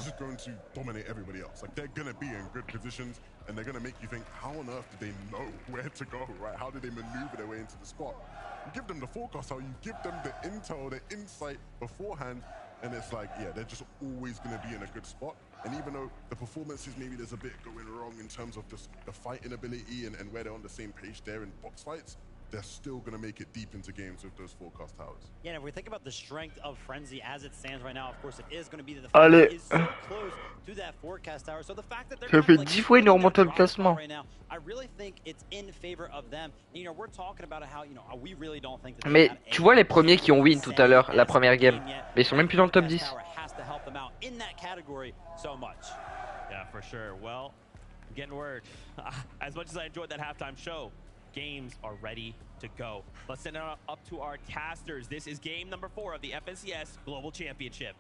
And they're going to make you think, how on earth did they know where to go, right? How did they maneuver their way into the spot? You give them the forecast, how you give them the intel, the insight beforehand, and it's like, yeah, they're just always going to be in a good spot. And even though the performances, maybe there's a bit going wrong in terms of just the fighting ability and where they're on the same page there in box fights, they're still going to make it deep into games with those forecast towers. Yeah, and if we think about the strength of Frenzy as it stands right now, of course, it is going to be the fact that it is so close to that forecast tower. So the fact that they're ça fait 10 fois ils nous remontent le classement. Right now, I really think it's in favor of them. And, you know, we're talking about how, you know, we really don't think that. Mais tu vois les premiers qui ont win tout à l'heure, la première game, mais ils sont même plus dans le top 10. Yeah, for sure. Well, getting word. As much as I enjoyed that halftime show, games are ready to go. Let's send it up to our casters. This is game number 4 of the FNCS Global Championship.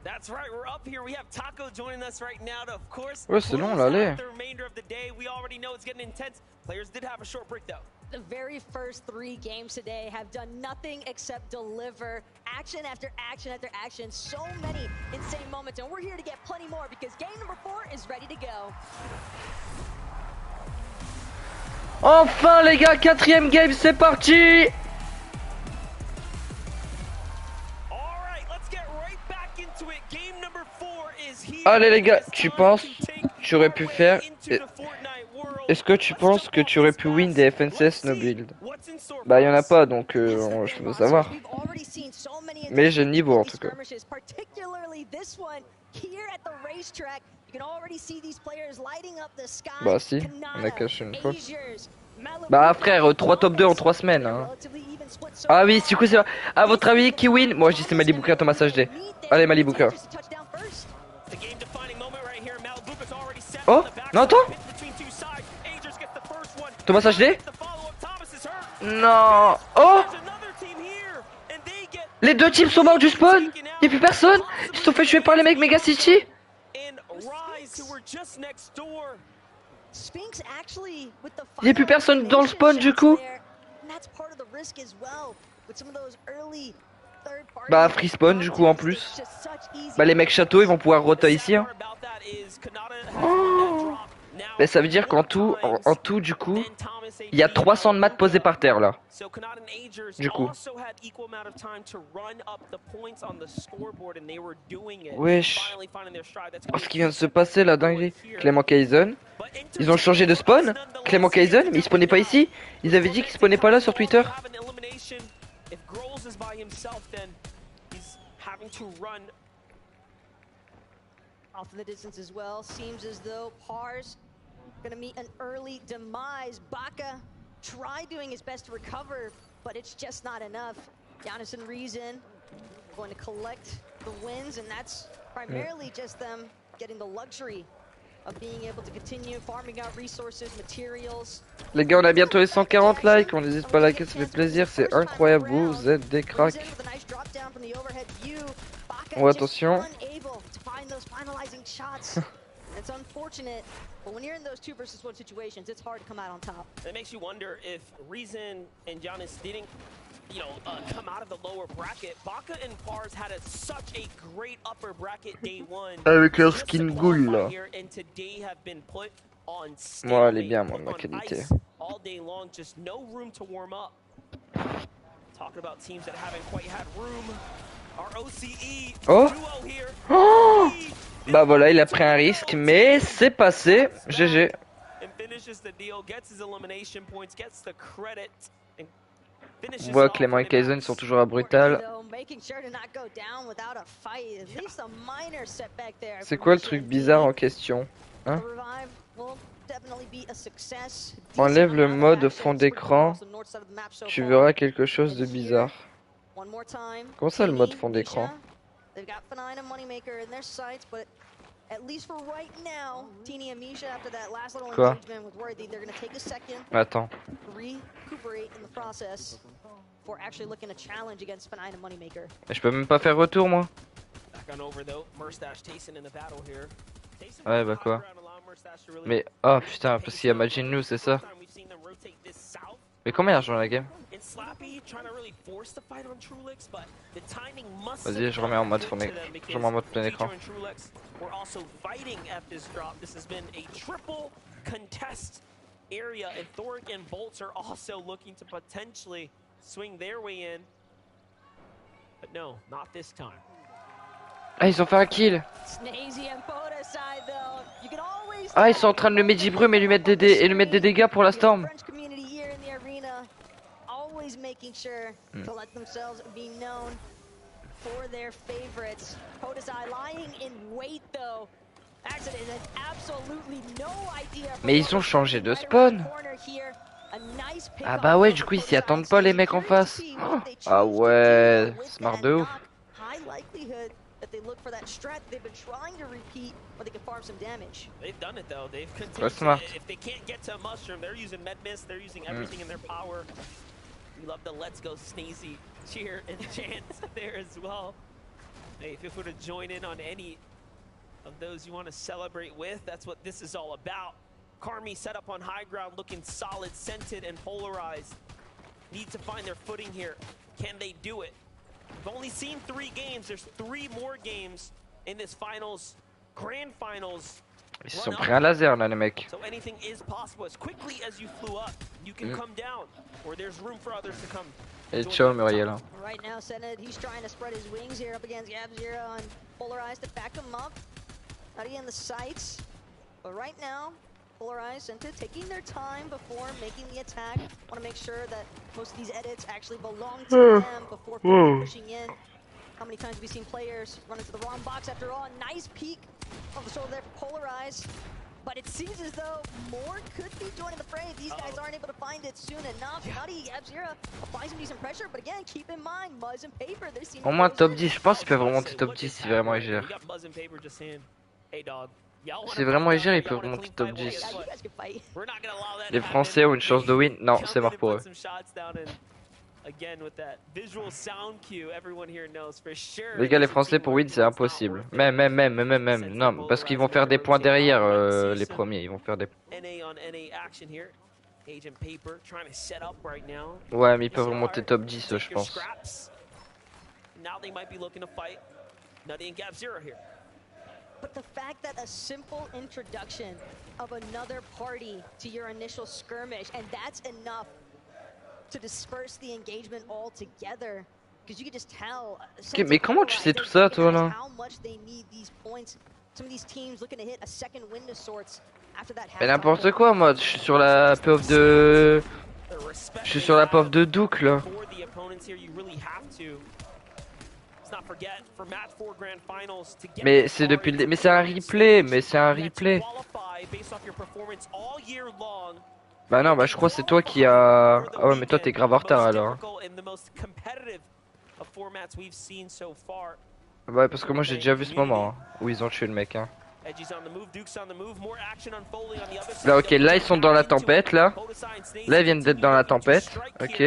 That's right, we're up here. We have Taco joining us right now to, of course, ouais, c'est long là, allez. The remainder of the day. We already know it's getting intense. Players did have a short break though. The very first 3 games today have done nothing except deliver action after action after action. So many insane moments, and we're here to get plenty more because game number 4 is ready to go. Enfin les gars, 4ème game, c'est parti. Allez les gars, tu penses tu aurais pu faire... Est-ce que tu penses que tu aurais pu win des FNCS no build? Bah y en a pas, donc je veux savoir. Mais j'ai le niveau en tout cas. Bah si, on a caché une fois. Bah frère, 3 top 2 en 3 semaines hein. Ah oui, du coup c'est... À votre avis, qui win? Moi je dis c'est Malibuka, Thomas HD. Allez Malibuka. Oh, non attends. Thomas HD? Non. Oh, les deux teams sont morts du spawn. Y'a plus personne. Ils se sont fait tuer par les mecs Mega City. Y'a plus personne dans le spawn du coup. Bah free spawn du coup en plus. Bah les mecs château ils vont pouvoir rota ici hein. Oh. Mais ça veut dire qu'en tout, en tout du coup, il y a 300 de maths posés par terre là. Du coup. Wesh. Oh, ce qui vient de se passer là, dinguerie. Clément Kaizen. Ils ont changé de spawn. Clément Kaizen, mais il spawnait pas ici. Ils avaient dit qu'il spawnait pas là sur Twitter. Off in the distance as well. Seems as though Pars gonna meet an early demise. Baka tried doing his best to recover, but it's just not enough. Giannis and Reason going to collect the wins, and that's primarily just them getting the luxury of being able to continue farming out resources, materials. Les gars, on a bientôt les 140 likes. On n'hésite pas à liker, ça fait plaisir. C'est incroyable. Vous êtes des cracks. Oh, attention. Finalizing shots. It's unfortunate, but when you're in those 2 versus 1 situations, it's hard to come out on top. It makes you wonder if Reason and Giannis didn't, come out of the lower bracket. Baka and Pars had such a great upper bracket day 1. Avec leur skin ghoul là. And today have been put on Moi, elle est bien, moi, ma qualité. All day long, just no room to warm up. Talking about teams that haven't quite had room. Oh. Oh. Bah voilà, il a pris un risque, mais c'est passé. GG. On voit que Clément et Kaizen sont toujours à brutal. C'est quoi le truc bizarre en question, hein? Enlève le mode fond d'écran. Tu verras quelque chose de bizarre. Comment ça le mode fond d'écran? Quoi? Attends. Mais je peux même pas faire retour moi. Ouais bah quoi? Mais oh putain parce qu'il y a Magin nous c'est ça. Mais combien d'argent la game? Vas-y, je remets en mode fond d'écran. Je remets en mode plein écran. Area and Thoric and Bolts are also looking to potentially swing their way in. But no, not this time. Ah, ils ont fait un kill. Ah, ils sont en train de le mettre brume et lui mettre des dégâts pour la Storm. Making sure to let themselves be known for their favorites. Podesai lying in wait though. Accident has absolutely no idea. Mais ils ont changé de spawn. Ah bah ouais, du coup ils s'y attendent pas les mecs en face. Oh. Ah ouais, smart de ouf. High likelihood that they look for that strat they've been trying to repeat where they can farm some damage. They've done it though. They've continued. If they can't get to a mushroom, they're using med mist, they're using everything in their power. We love the let's go sneezy cheer and chant there as well. Hey, if you were to join in on any of those you want to celebrate with, that's what this is all about. Karmi set up on high ground, looking solid, scented, and polarized. Need to find their footing here. Can they do it? We've only seen 3 games. There's 3 more games in this finals, grand finals. Ils se sont pris un laser là les mecs. So anything is possible. As quickly as you flew up, you can come down, or there's room for others to come. Et ciao Muriel. Right now, Sened, he's trying to spread his wings here up against Gab0 and Polarized to back him up. Not in the sights, but right now, Polarized and taking their time before making the attack. Want to make sure that most of these edits actually belong to them before pushing in. How many times have we seen players run into the wrong box after all? Nice peek of the shoulder there for Polarized. But it seems as though more could be joining the fray. These guys aren't able to find it soon enough. Nutty, F-Zero applies some decent pressure, but again, keep in mind, Muzz and Paper, they're seeing Au moins top 10, je pense qu'ils peuvent remonter top 10 si vraiment ils gèrent. Si vraiment ils gèrent, ils peuvent remonter top 10. Les Français ont une chance de win. Non, c'est mort pour eux. Les gars, les Français pour win, c'est impossible. Même. Non, parce qu'ils vont faire des points derrière les premiers. Ils vont faire des. Ouais, mais ils peuvent remonter top 10, je pense. But the fact that a simple introduction of another party to your initial skirmish, and that's enough to disperse the engagement altogether, because you can just tell. Okay, mais comment tu sais tout ça, toi, là? How much they need these points. Some of these teams looking to hit a second win of sorts after that. Mais n'importe quoi, moi, je suis sur la POF de. Je suis sur la POF de Duke là. Mais c'est depuis le. Mais c'est un replay, Bah non, bah je crois que c'est toi qui a. Ah ouais, mais toi t'es grave en retard alors. Ouais, parce que moi j'ai déjà vu ce moment hein, où ils ont tué le mec. Hein. Là, ok, là ils sont dans la tempête là. Là ils viennent d'être dans la tempête. Ok.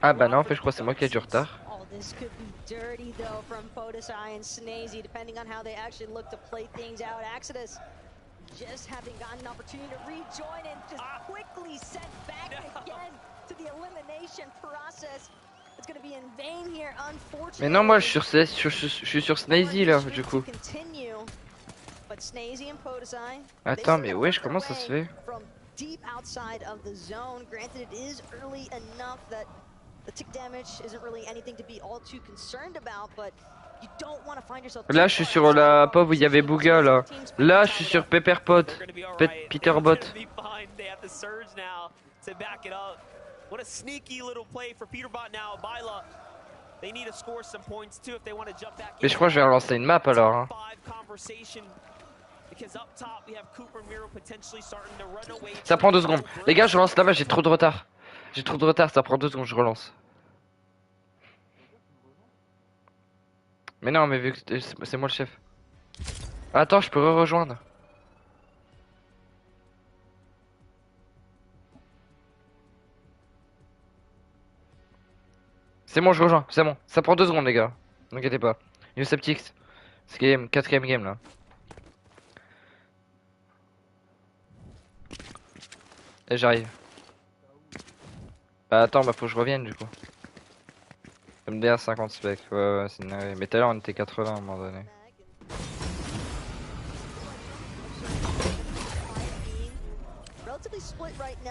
Ah bah non, en fait je crois que c'est moi qui ai du retard. This could be dirty though from Podesai and Snazy, depending on how they actually look to play things out. Exodus just having gotten an opportunity to rejoin and just quickly sent back again to the elimination process. It's going to be in vain here, unfortunately. Mais non, moi je suis sur Snazy là du coup. But Snazy and Podesai, attends, mais wesh, comment ça se fait? From deep outside of the zone, granted it is early enough that the tick damage isn't really anything to be all too concerned about, but you don't want to find yourself. Là, je suis sur la pop où il y avait Bouga là. Là, je suis sur Pepperbot. Peterbot. What a sneaky little play for Peterbot now. Byla, they need to score some points too if they want to jump back. Mais je crois que je vais relancer une map alors. Hein. Ça prend 2 secondes. Les gars, je relance là-bas, j'ai trop de retard. Ça prend 2 secondes, je relance. Mais non, mais vu que c'est moi le chef. Attends, je peux rejoindre. C'est bon, je rejoins, c'est bon. Ça prend 2 secondes, les gars. N'inquiétez pas. New Septix. C'est 4ème game là. Et j'arrive. Bah attends, bah faut que je revienne du coup. MDR 50 spec, ouais, c'est une arrêt. Mais tout à l'heure on était 80 à un moment donné.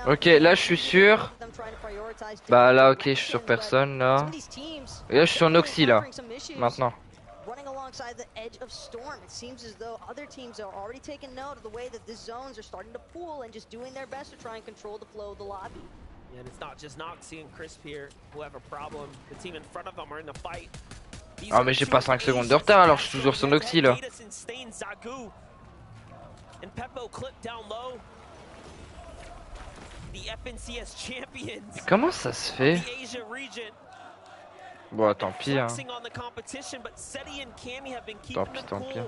Ok, là je suis sûr. Bah là ok, je suis sur personne là. Et là je suis sur Noxy là. Maintenant. Alongside the edge of storm, it seems as though other teams are already taking note of the way that the zones are starting to pool and just doing their best to try and control the flow of the lobby. And it's not just Noxy and Crisp here who have a problem. The team in front of them are in the fight. Ah mais j'ai pas 5 secondes de retard alors je suis toujours sur Noxy là. And Peppo clipped down low. The FNCS champions. Comment ça se fait? Bon, tant pis, hein. Tant pis.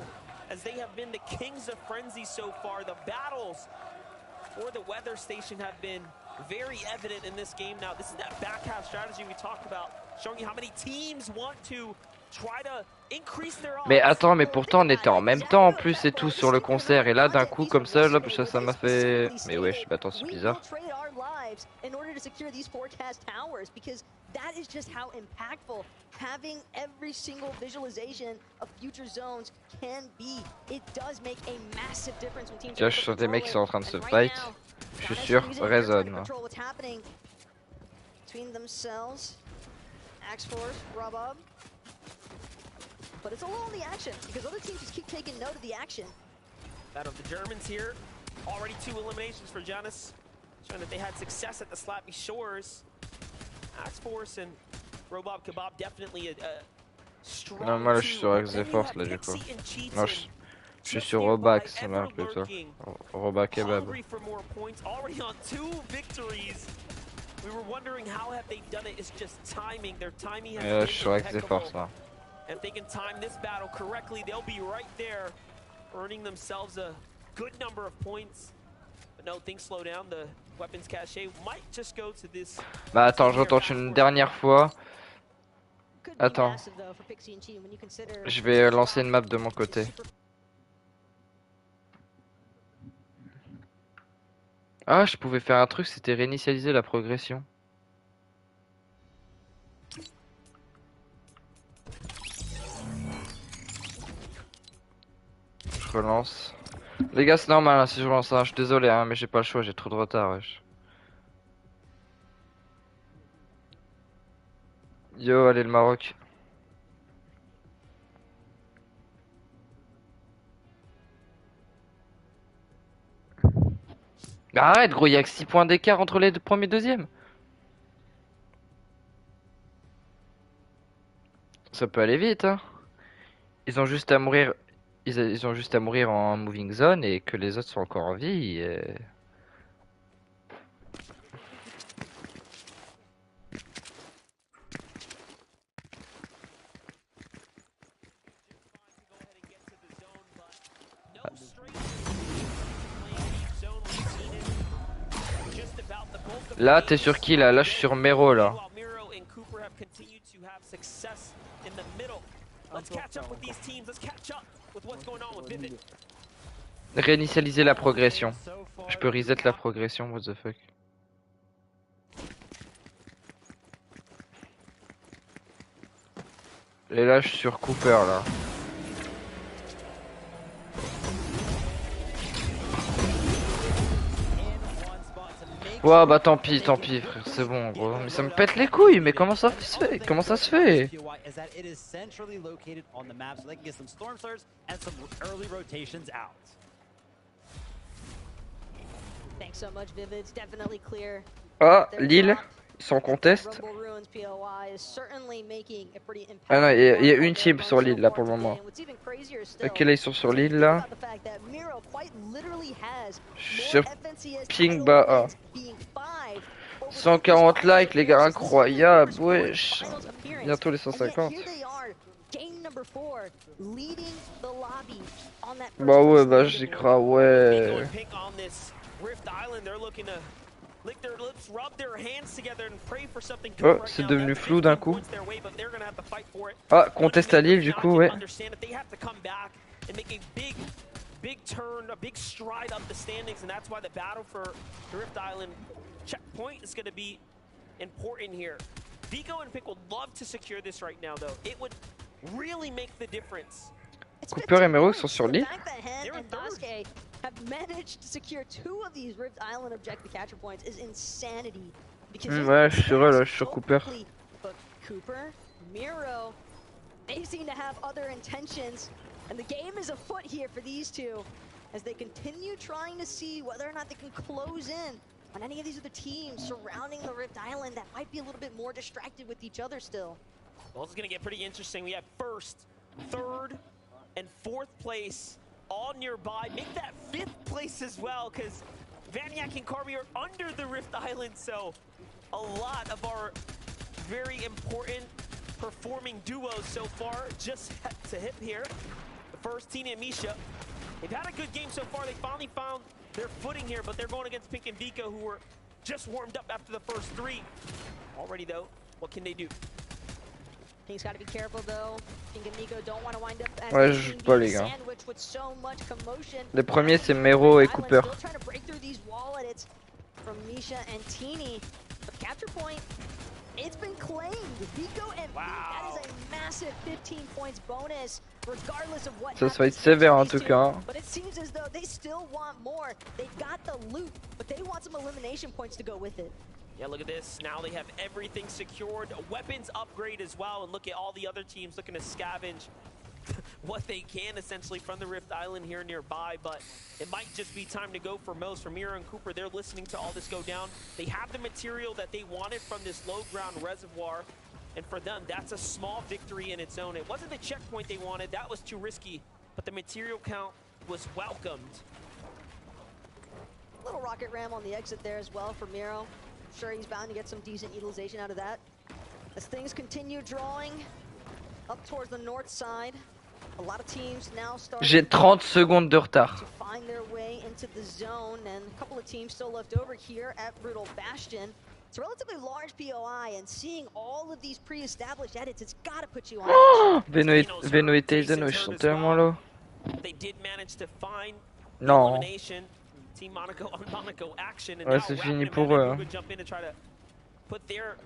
As they have been the kings of frenzy so far, the battles for the weather station have been very evident in this game now. This is that back half strategy we talked about, showing you how many teams want to try to increase their odds. Mais attends, mais pourtant on était en même temps en plus et tout sur le concert et là d'un coup comme ça, là ça m'a fait. Mais wesh, bah attends, c'est bizarre. In order to secure these forecast towers, because that is just how impactful having every single visualization of future zones can be. It does make a massive difference when teams. Tiens, je suis sur des mecs qui sont en train de se fight. Je suis sûr, Réseaux. Between themselves, Axe Force, Robob. But it's a little on the action because other teams just keep taking note of the action. Out of the Germans here, already 2 eliminations for Janus. Showing that they had success at the Slappy Shores. Axe Force and Robob Kebab definitely a strong. Non, moi là je suis sur Axe Force là du coup. Non, je Je suis sur Robax là plutôt. Roba Kebab. Hungry for more points, already on 2 victories. We were wondering how have they done it. It's just timing. Their timing has been Je suis avec des forces là. And if they can time this battle correctly, they'll be right there, earning themselves a good number of points. But no, things slow down. The weapons cache might just go to this. Bah attends, je retente une dernière fois. Attends. Je vais lancer une map de mon côté. Ah, je pouvais faire un truc, c'était réinitialiser la progression. Je relance. Les gars, c'est normal hein, si je relance un, je suis désolé hein, mais j'ai pas le choix, j'ai trop de retard. Wesh. Yo, allez le Maroc. Arrête gros, y'a que 6 points d'écart entre les deux premiers et deuxièmes. Ça peut aller vite hein. Ils ont juste à mourir. Ils ont juste à mourir en moving zone et que les autres sont encore en vie. Là, t'es sur qui là? Là, je suis sur Mero là. Réinitialiser la progression. Je peux reset la progression, what the fuck. Et là, je suis sur Cooper là. Ouais bah tant pis frère, c'est bon gros. Mais ça me pète les couilles, mais comment ça se fait? Comment ça se fait? Ah, Lille, ils sont en contest. Ah non, il y a une team sur l'île là pour le moment. Ok, là ils sont sur l'île là. Sur Ping Ba. 140 likes les gars, incroyable, wesh. Bientôt les 150. Bah ouais, bah j'y crois, ouais. Oh, c'est devenu flou d'un coup. Ah, conteste à Lille du coup, ouais. Big turn, a big stride up the standings, and that's why the battle for the Rift Island checkpoint is going to be important here. Vigo and Pick would love to secure this right now, though. It would really make the difference. Cooper et Mero sont sur l'île. Have managed to secure 2 of these Rift Island objective capture points is insanity. Ouais, je suis sur eux là, je suis sur Cooper. But Cooper, Miro, they seem to have other intentions. And the game is afoot here for these two as they continue trying to see whether or not they can close in on any of these other teams surrounding the Rift Island that might be a little bit more distracted with each other still. Well, this is going to get pretty interesting. We have 1st, 3rd, and 4th place all nearby. Make that 5th place as well, because Vaniac and Carby are under the Rift Island, so a lot of our very important performing duos so far just to hit here. First, Tina and Misha. They've had a good game so far. They finally found their footing here, but they're going against Pink and Vico, who were just warmed up after the first 3. Already, though, what can they do? Pink's got to be careful, though. Pink and Vico don't want to wind up as ouais, je joue pas, les gars. with so much commotion. Les premiers, c'est Mero et Cooper. Still trying to break through these wall edits from Misha and Teeny. But capture point, it's been claimed. Vico and that is a massive 15 points bonus, regardless of what. Ça va être sévère en tout cas. But it seems as though they still want more. They've got the loot, but they want some elimination points to go with it. Yeah, look at this. Now they have everything secured. A weapons upgrade as well, and look at all the other teams looking to scavenge what they can essentially from the Rift Island here nearby, but it might just be time to go for most. For Mira and Cooper, they're listening to all this go down. They have the material that they wanted from this low ground reservoir, and for them, that's a small victory in its own. It wasn't the checkpoint they wanted, that was too risky, but the material count was welcomed. Little rocket ram on the exit there as well for Miro. Sure, he's bound to get some decent utilization out of that. As things continue drawing up towards the north side, a lot of teams now start. J'ai 30 secondes de retard. To find their way into the zone, and a couple of teams still left over here at Brutal Bastion. It's a relatively large POI, and seeing all of these pre-established edits, it's got to put you on. Oh, Veno et Tyson, ils sont tellement low. They did manage to find Non. elimination. Team Monaco on Monaco action, and Ouais, now c'est Rapid fini and pour Meta eux. would jump in to try to put their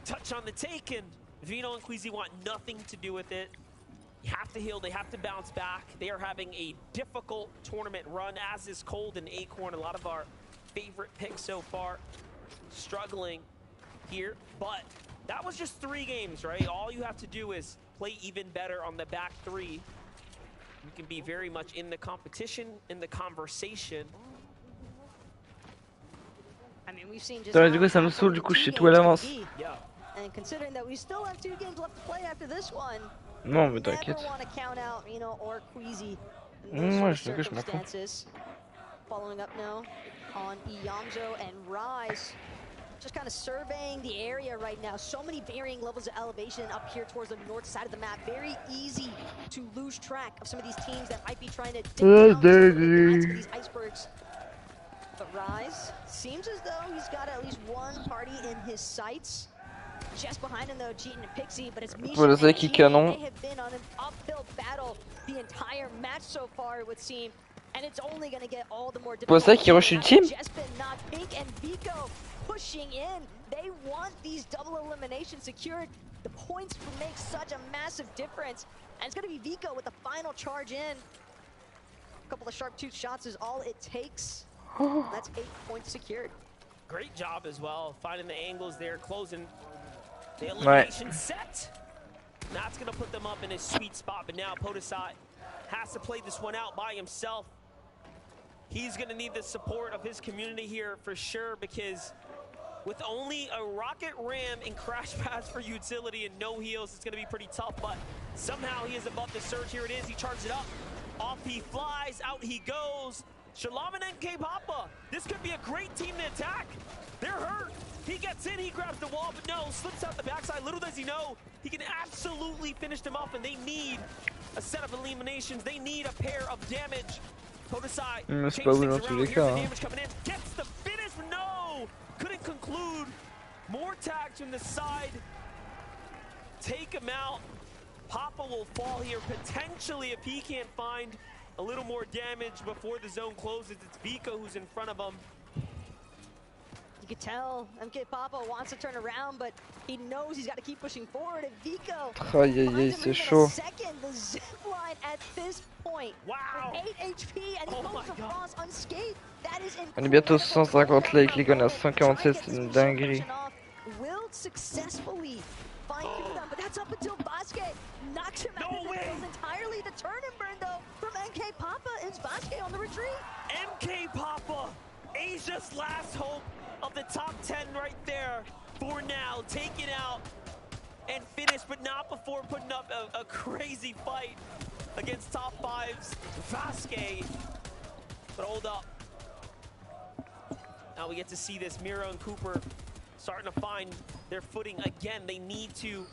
touch on the take, and Vino and Queasy want nothing to do with it. You have to heal, they have to bounce back. They are having a difficult tournament run, as is Cold and Acorn, a lot of our favorite picks so far, struggling here. But that was just 3 games, right? All you have to do is play even better on the back 3. You can be very much in the competition, in the conversation. I mean, we've seen just Du coup, ça me saoule, du coup, je sais tout à l'avance. And considering that we still have 2 games left to play after this one, Non, mais t'inquiète. never want to count out, you know, or Queasy in Moi, those je sais que je m'en fous. circumstances. Following up now on Iyamzo and Rise. Just kind of surveying the area right now. So many varying levels of elevation up here towards the north side of the map. Very easy to lose track of some of these teams that might be trying to dig down behind some of these icebergs. But Rise seems as though he's got at least one party in his sights. Just behind him though, Cheatin and Pixie, but it's Misha and qui Cheatin. canon. They have been on an uphill battle the entire match so far, it would seem. And it's only going to get all the more difficult. Pour ça qu'il rush une team. Just been knocked. Pink and Vico pushing in. They want these double eliminations secured. The points would make such a massive difference. And it's going to be Vico with the final charge in. A couple of sharp tooth shots is all it takes. That's 8 points secured. Great job as well, finding the angles there, closing the elimination set. That's going to put them up in a sweet spot, but now Podesai has to play this one out by himself. He's going to need the support of his community here for sure, because with only a rocket ram and crash pads for utility and no heals, it's going to be pretty tough, but somehow he is above the surge. Here it is, he charges it up. Off he flies, out he goes. Shalom and NK Papa, this could be a great team to attack. They're hurt. He gets in, he grabs the wall, but no, slips out the backside. Little does he know, he can absolutely finish them off, and they need a set of eliminations. They need a pair of damage. Podesai C'est pas bon dans tous les cas. damage coming in. Gets the finish, no! Couldn't conclude. More tags from the side. Take him out. Papa will fall here, potentially, if he can't find a little more damage before the zone closes. It's Vico who's in front of him. You can tell MK Papa wants to turn around, but he knows he's got to keep pushing forward. And Vico, Aïe aïe aïe, c'est chaud. second, the zip line at this point. Wow. 8 HP, and he goes across unscathed. That is On est bientôt 150 là, avec les guns à 147, c'est une dinguerie. Will successfully find them, but that's up until Basket knocks him out of the kills entirely. The turn and burn though from MK Papa is Basket on the retreat. MK Papa, Asia's last hope of the top 10 right there for now. Taken out and finished, but not before putting up a crazy fight against top 5's Vasquez. But hold up. Now we get to see this. Miro and Cooper starting to find their footing again. They need to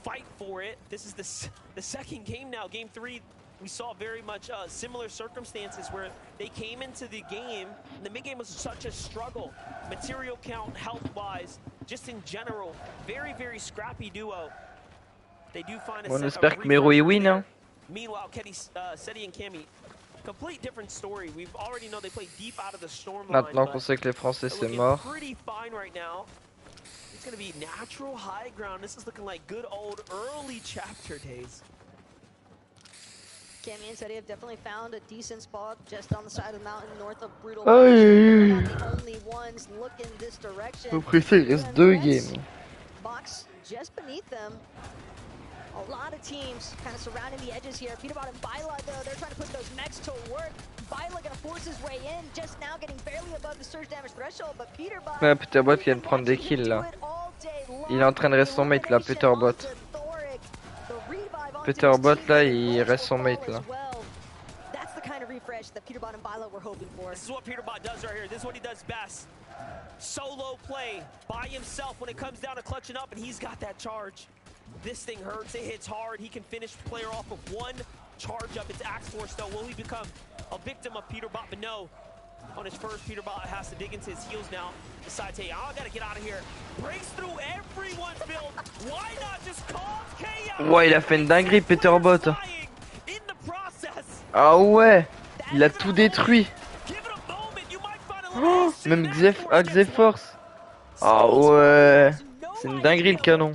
fight for it. This is the second game now. Game 3, we saw very much similar circumstances where they came into the game, and the mid-game was such a struggle. Material count, health-wise, just in general, very, very scrappy duo. They do find a On set espère of que Miro il win, hein. Meanwhile, Seti and Cammy, complete different story. We've already know they play deep out of the storm line. Maintenant qu'on sait que les Français c'est mort. Pretty fine right now. It's gonna be natural high ground. This is looking like good old early chapter days. Cammy and Seti have definitely found a decent spot just on the side of the mountain north of Brutal. Aïe They're aïe not the only ones looking this direction. Après ça, il reste 2 games. Box just beneath them. A lot of teams kind of surrounding the edges here. Peterbot and Bila, though, they're trying to put those mechs to work. Bila gonna force his way in, just now getting barely above the surge damage threshold, but Peterbot... Ouais, Peterbot vient de prendre des kills là. Il est en train de reste son mate là, Peterbot. Peterbot là, il reste son mate là. That's the kind of refresh Valo were hoping for. This is what Peterbot does right here. This is what he does best. Solo play by himself when it comes down to clutching up, and he's got that charge. This thing hurts. It hits hard. He can finish the player off with one charge up. It's Axe Force, though. Will he become a victim of Peterbot? But no. On his first, Peterbot has to dig into his heels now. Decides, hey, I gotta get out of here. Breaks through everyone's build. Why not just cause chaos? Ouais, il a fait une dinguerie, Peterbot. Ah ouais, il a tout détruit. Oh, même Xeforce. Ah ouais, c'est une dinguerie le canon.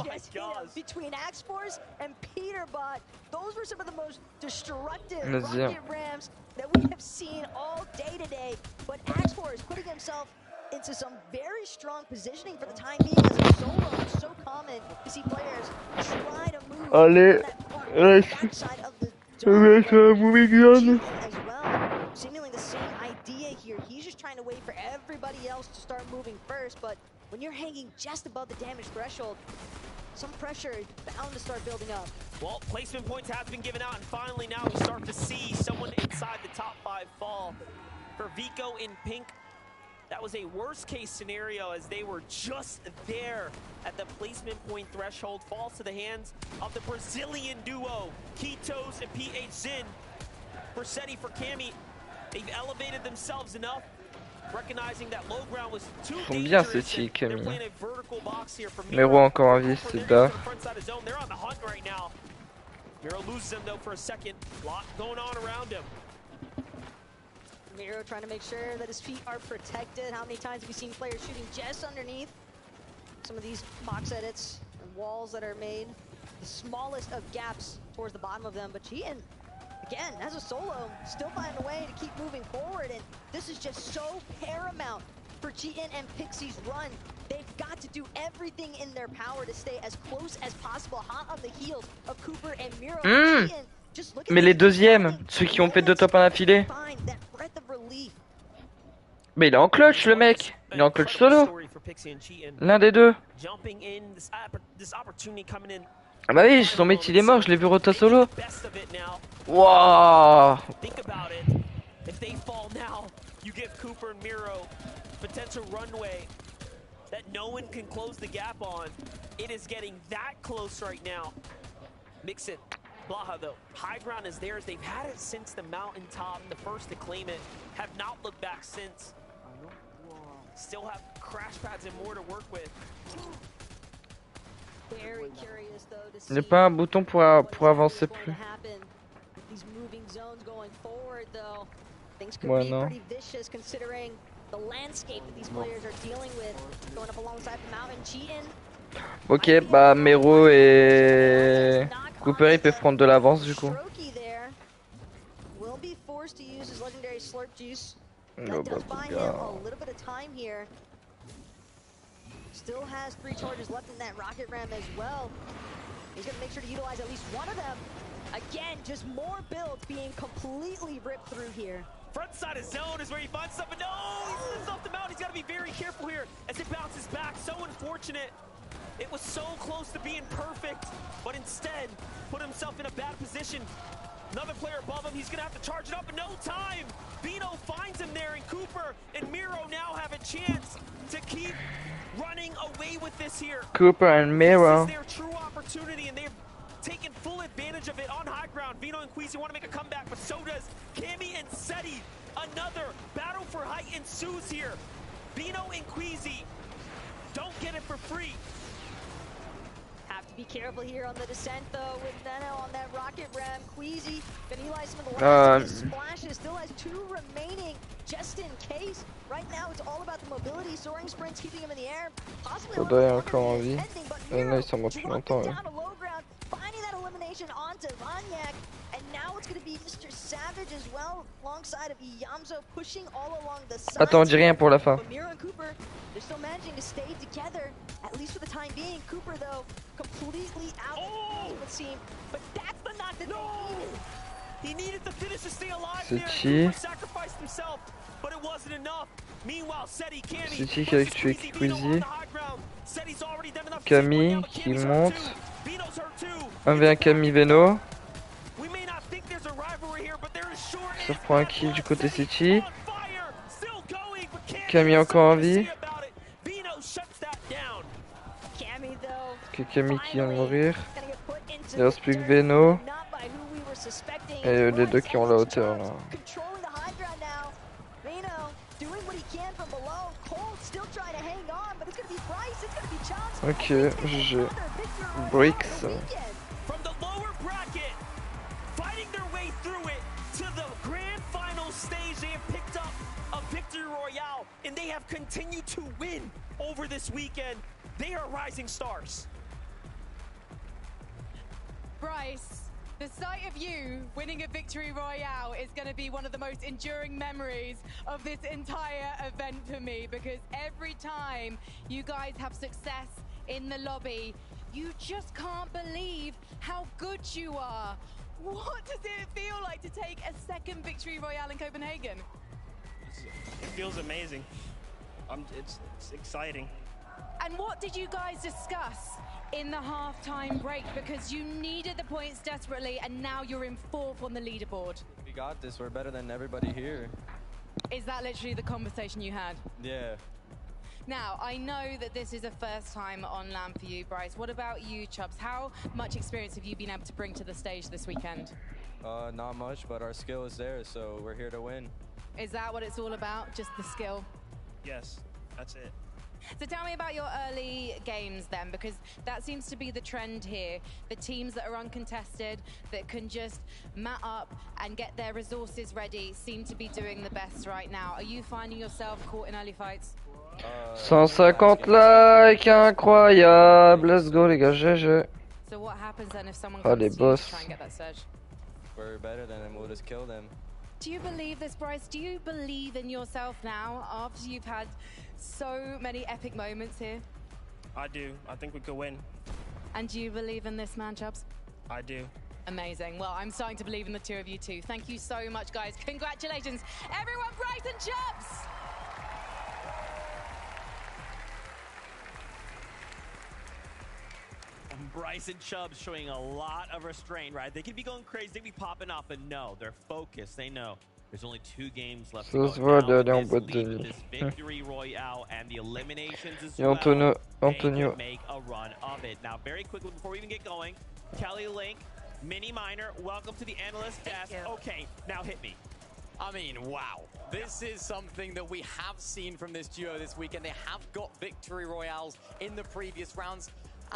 Between Axe Force and Peterbot, those were some of the most destructive Vas-y. rocket rams that we have seen all day today. But Axe Force putting himself into some very strong positioning for the time being as a solo. It's so common to see players try to move Allez, backside of the moving zone. as well. Seemingly the same idea here. He's just trying to wait for everybody else to start moving first. But when you're hanging just above the damage threshold, some pressure is bound to start building up. Well, placement points have been given out, and finally now we start to see someone inside the top 5 fall. For Vico in pink, that was a worst case scenario as they were just there at the placement point threshold. Falls to the hands of the Brazilian duo, Kitos and PH Zin. For Seti, for Cammy, they've elevated themselves enough, recognizing that low ground was too Bien dangerous. Seti, They're Camille. playing a vertical box here for Mero encore en vie, c'est bas. They're on the hunt right now. Miro loses him though for a second. Lot going on around him. Miro trying to make sure that his feet are protected. How many times have we seen players shooting just underneath some of these box edits and walls that are made? The smallest of gaps towards the bottom of them. But Cheatin, again, as a solo, still finding a way to keep moving forward. And this is just so paramount for Cheatin and Pixie's run. They've got to do everything in their power to stay as close as possible, hot on the heels of Cooper and Miro. Cheatin, just look at Mais les deuxièmes, ceux qui ont fait 2 tops à l'affilée. Mais il est en clutch le mec. Il est en clutch solo. L'un des deux. Ah bah oui, son mate il est mort, je l'ai vu rota solo. Wouah. If they fall now, you give Cooper and Miro potential runway that no one can close the gap on. It is getting that close right now. Mix it. Blaha though, high ground is theirs. They've had it since the mountaintop, the first to claim it. Have not looked back since. Still have crash pads and more to work with. Very curious though to see. Il n'y a pas un bouton pour avancer plus. These moving zones going forward though. Things could Ouais, be non. pretty vicious considering the landscape that these players are dealing with. Going up alongside the mountain, Cheatin. Ok, bah Mero et Cooper ils peuvent prendre de l'avance du coup. Will be forced to use his legendary slurp juice. Oh, That does bah, buy him a little bit of time here. Still has 3 charges left in that rocket ram as well. He's gonna make sure to utilize at least one of them. Again, just more builds being completely ripped through here. Front side of zone is where he finds something. No, he slips off the mount. He's got to be very careful here as it bounces back. So unfortunate. It was so close to being perfect, but instead put himself in a bad position. Another player above him, he's gonna have to charge it up in no time. Bino finds him there, and Cooper and Miro now have a chance to keep running away with this here. Cooper and Miro. This is their true opportunity, and they've taken full advantage of it on high ground. Vino and Queasy want to make a comeback, but so does Cammy and Seti. Another battle for height ensues here. Vino and Queasy don't get it for free. Have to be careful here on the descent though with Neno on that rocket ram. Queasy gonna utilize some of the last splashes. Still has 2 remaining just in case. Right now it's all about the mobility, soaring sprints, keeping him in the air. Possibly Oda est encore en vie. Et là il s'en va plus longtemps. Ouais. Finding that elimination onto Vanyak. And now it's gonna be Mr. Savage as well, alongside of Yamzo pushing all along the side. Attends, on dit rien pour la fin. But Miro and Cooper, they're still managing to stay together, at least for the time being. Cooper though, completely out of it would seem. But that's the knock that he needed to finish to stay alive C'est there. qui? Cooper sacrificed himself, but it wasn't enough. Meanwhile, Seti, Cammy, C'est qui a tué Queasy? Camille qui monte. 1v1 Camille Veno. Ça reprend un kill du côté City. Camille encore en vie. Ok, Camille qui vient de mourir. Il reste plus que Veno. Et les deux qui ont la hauteur là. Ok, GG. Bricks. From the lower bracket, fighting their way through it to the grand final stage, they have picked up a victory royale, and they have continued to win over this weekend. They are rising stars. Bryce, the sight of you winning a victory royale is going to be one of the most enduring memories of this entire event for me, because every time you guys have success in the lobby, you just can't believe how good you are. What does it feel like to take a second victory royale in Copenhagen? It feels amazing. It's exciting. And what did you guys discuss in the halftime break? Because you needed the points desperately, and now you're in fourth on the leaderboard. We got this. We're better than everybody here. Is that literally the conversation you had? Yeah. Now, I know that this is a first time on LAN for you, Bryce. What about you, Chubbs? How much experience have you been able to bring to the stage this weekend? Not much, but our skill is there, so we're here to win. Is that what it's all about? Just the skill? Yes, that's it. So tell me about your early games then, because that seems to be the trend here. The teams that are uncontested, that can just mat up and get their resources ready, seem to be doing the best right now. Are you finding yourself caught in early fights? 150 likes, incroyable. Let's go les gars, GG. So what happens then if someone Ah, comes les to you boss. to try and get that surge? We're better than them. We'll just kill them. Do you believe this, Bryce? Do you believe in yourself now after you've had so many epic moments here? I do. I think we could win. And do you believe in this, man, Chubbs? I do. Amazing. Well, I'm starting to believe in the two of you too. Thank you so much, guys. Congratulations, everyone, Bryce and Chubbs! Bryce and Chubbs showing a lot of restraint, right? They could be going crazy, they could be popping off, but no, they're focused. They know there's only 2 games left to Ça se go. voit Now d'aller en with boîte this de lead, with nuit. this victory royale and the eliminations as Et well, Antonio. they can make a run of it. Now, very quickly, before we even get going, Kelly Link, Mini Miner, welcome to the analyst desk. Okay, now hit me. I mean, wow. This is something that we have seen from this duo this weekend. They have got victory royales in the previous rounds.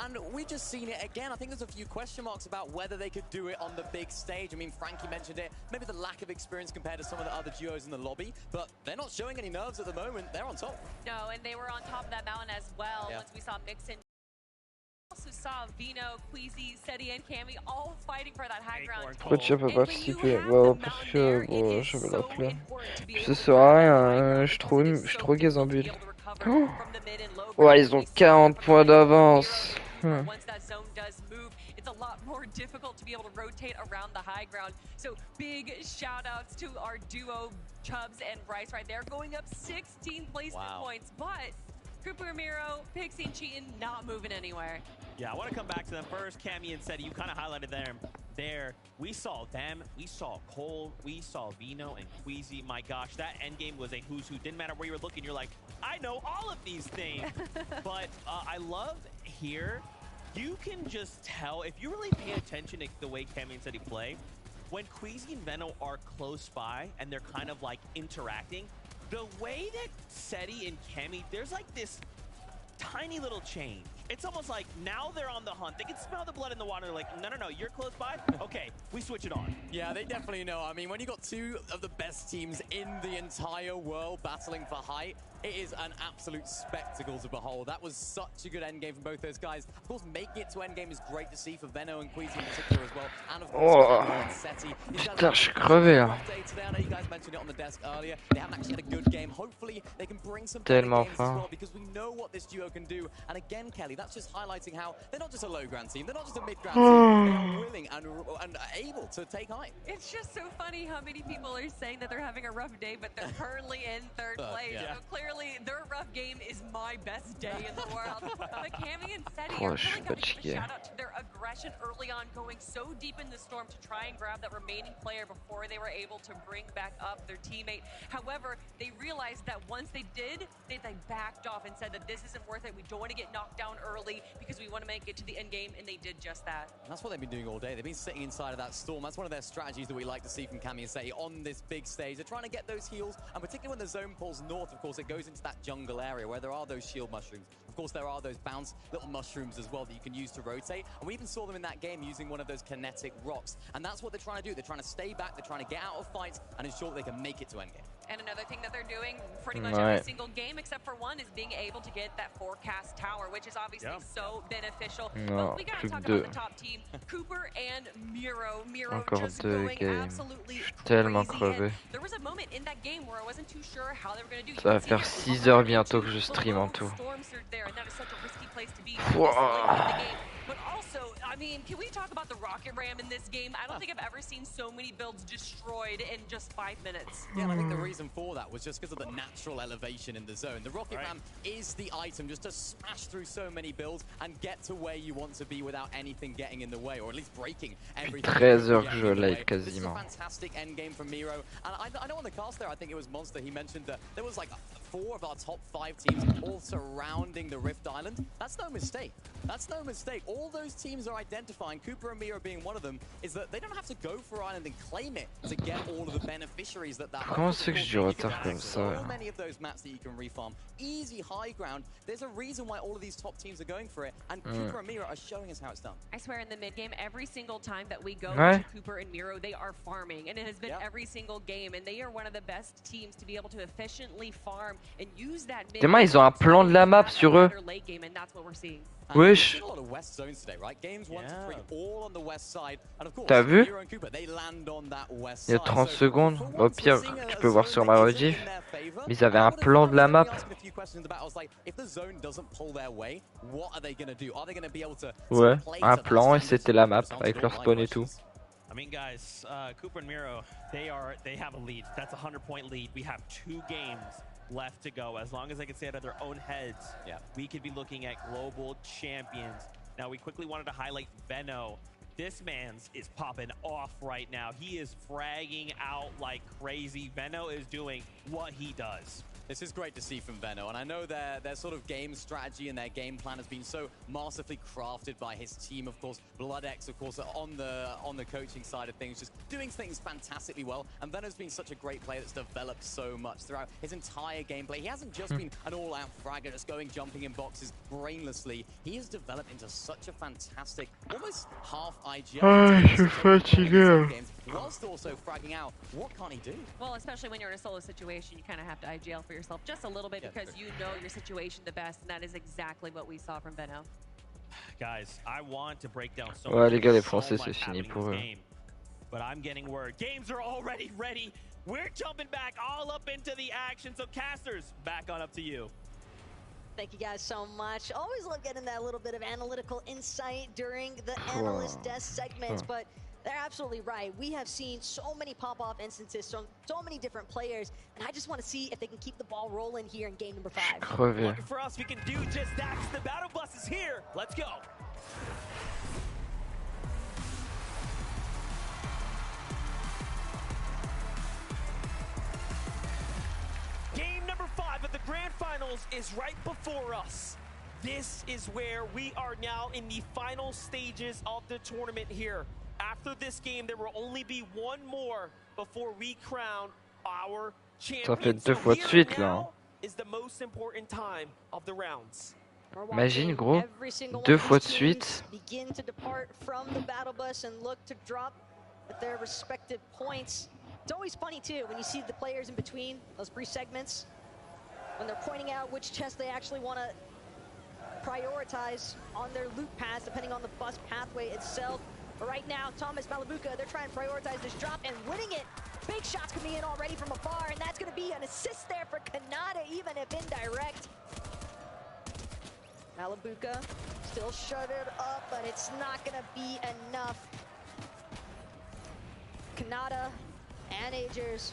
And we've just seen it again. I think there's a few question marks about whether they could do it on the big stage. I mean, Frankie mentioned it. Maybe the lack of experience compared to some of the other duos in the lobby. But they're not showing any nerves at the moment. They're on top. No, and they were on top of that mountain as well. Once we saw Mixon. Also saw Vino, Queasy, Seti, and Cammy all fighting for that high ground. Pourquoi tu peux pas participer? Bah parce que bon, je vais l'appeler. Puis ça sert à rien, je suis trop gazambule. Oh. Ouais, ils ont 40 points d'avance. Once that zone does move, it's a lot more difficult to be able to rotate around the high ground. So big shout outs to our duo, Chubbs and Bryce, right there, going up 16 placement points. But Cooper, Miro, Pixie, and Cheatin not moving anywhere. Yeah, I want to come back to them first. Cammy and Seti, you kind of highlighted them there. We saw them, we saw Cole, we saw Vino and Queasy. My gosh, that end game was a who's who. Didn't matter where you were looking, you're like, I know all of these things. But I love here, you can just tell, if you really pay attention to the way Cammy and Seti play, when Queasy and Veno are close by and they're kind of like interacting, the way that Seti and Cammy, there's like this tiny little change. It's almost like now they're on the hunt. They can smell the blood in the water. They're like, no, no, no, you're close by? Okay, we switch it on. Yeah, they definitely know. I mean, when you got 2 of the best teams in the entire world battling for height, it is an absolute spectacle to behold. That was such a good endgame from both those guys. Of course, making it to endgame is great to see for Veno and Queasy in particular as well. And of course, and Seti. Putain, je suis crevé là. I know you guys mentioned it on the desk earlier. They haven't actually had a good game. Hopefully, they can bring some Tellement games as fort. well, because we know what this duo can do. And again, Kelly, that's just highlighting how they're not just a low ground team, they're not just a mid ground team, they are willing and able to take high. It's just so funny how many people are saying that they're having a rough day, but they're currently in third place. Yeah. So clearly, their rough game is my best day in the world. But Cammy and Seti are really got to give a shout out to their aggression early on, going so deep in the storm to try and grab that remaining player before they were able to bring back up their teammate. However, they realized that once they did, they backed off and said that this isn't worth it. We don't want to get knocked down early because we want to make it to the end game, and they did just that. And that's what they've been doing all day. They've been sitting inside of that storm. That's one of their strategies that we like to see from Cammy and Seti on this big stage. They're trying to get those heals, and particularly when the zone pulls north, of course, it goes into that jungle area where there are those shield mushrooms. Of course, there are those bounce little mushrooms as well that you can use to rotate. And we even saw them in that game using one of those kinetic rocks. And that's what they're trying to do. They're trying to stay back. They're trying to get out of fights and ensure that they can make it to endgame. And another thing that they're doing pretty much every single game, except for one, is being able to get that forecast tower, which is obviously so beneficial. But we got to talk about the top team, Cooper and Miro. Miro just going absolutely crazy. There was a moment in that game where I wasn't too sure how they were going to do. Ça va faire 6 heures bientôt que je stream en tout. But also, I mean, can we talk about the rocket ram in this game? I don't think I've ever seen so many builds destroyed in just 5 minutes. Yeah, and I think the reason for that was just because of the natural elevation in the zone. The rocket ram is the item just to smash through so many builds and get to where you want to be without anything getting in the way, or at least breaking everything. 13 heures que je live quasiment. This is a fantastic end game from Miro, and I know on the cast there, I think it was Monster, he mentioned that there was like 4 of our top 5 teams all surrounding the Rift Island. That's no mistake. That's no mistake. All those teams are identifying, Cooper and Miro being one of them, is that they don't have to go for Island and claim it to get all of the beneficiaries that Comment c'est que j'ai du retard comme ça? So many of those maps that you can refarm, easy high ground. There's a reason why all of these top teams are going for it, and Cooper and Miro are showing us how it's done. I swear, in the mid game, every single time that we go to Cooper and Miro, they are farming, and it has been every single game, and they are one of the best teams to be able to efficiently farm and use that mid. Demain, ils ont un plan de la map sur eux. Wesh. T'as vu? Il y a 30 secondes. Au pire, tu peux voir sur ma rediff. Mais ils avaient un plan de la map. Ouais, un plan et c'était la map avec leur spawn et tout. I mean, guys, Cooper and Miro, they have a lead. That's a 100-point lead. We have 2 games left to go. As long as they can stay out of their own heads, we could be looking at global champions. Now, we quickly wanted to highlight Veno. This man's is popping off right now. He is fragging out like crazy. Veno is doing what he does. This is great to see from Veno, and I know their sort of game strategy and their game plan has been so masterfully crafted by his team. Of course, BloodX, of course, on the coaching side of things, just doing things fantastically well. And Veno's been such a great player that's developed so much throughout his entire gameplay. He hasn't just been an all-out fragger, just jumping in boxes brainlessly. He has developed into such a fantastic, almost half IGL. Je suis fatigué. Whilst also fragging out, what can't he do? Well, especially when you're in a solo situation, you kind of have to IGL for yourself just a little bit because you know your situation the best, and that is exactly what we saw from Veno. Guys, I want to break down so Ouais, les gars, les so Français, much c'est fini happening pour in this eux. game, but I'm getting word. Games are already ready. We're jumping back all up into the action. So casters, back on up to you. Thank you guys so much. Always love getting that little bit of analytical insight during the analyst desk segments, but they're absolutely right. We have seen so many pop-off instances, so many different players, and I just want to see if they can keep the ball rolling here in game number 5. Lucky for us, we can do just that. The battle bus is here. Let's go. Game number 5 of the Grand Finals is right before us. This is where we are now in the final stages of the tournament here. After this game, there will only be one more before we crown our champion. Ça fait 2 fois de suite là. Is the most important time of the rounds. Imagine gros, 2 fois de suite. Begin to depart from the battle bus and look to drop at their respective points. It's always funny too when you see the players in between those brief segments when they're pointing out which chest they actually want to prioritize on their loot paths depending on the bus pathway itself. But right now, Thomas Malabuka, they're trying to prioritize this drop and winning it. Big shots coming in already from afar, and that's going to be an assist there for Kanata, even if indirect. Malabuka still shuttered up, but it's not gonna be enough. Kanata and Agers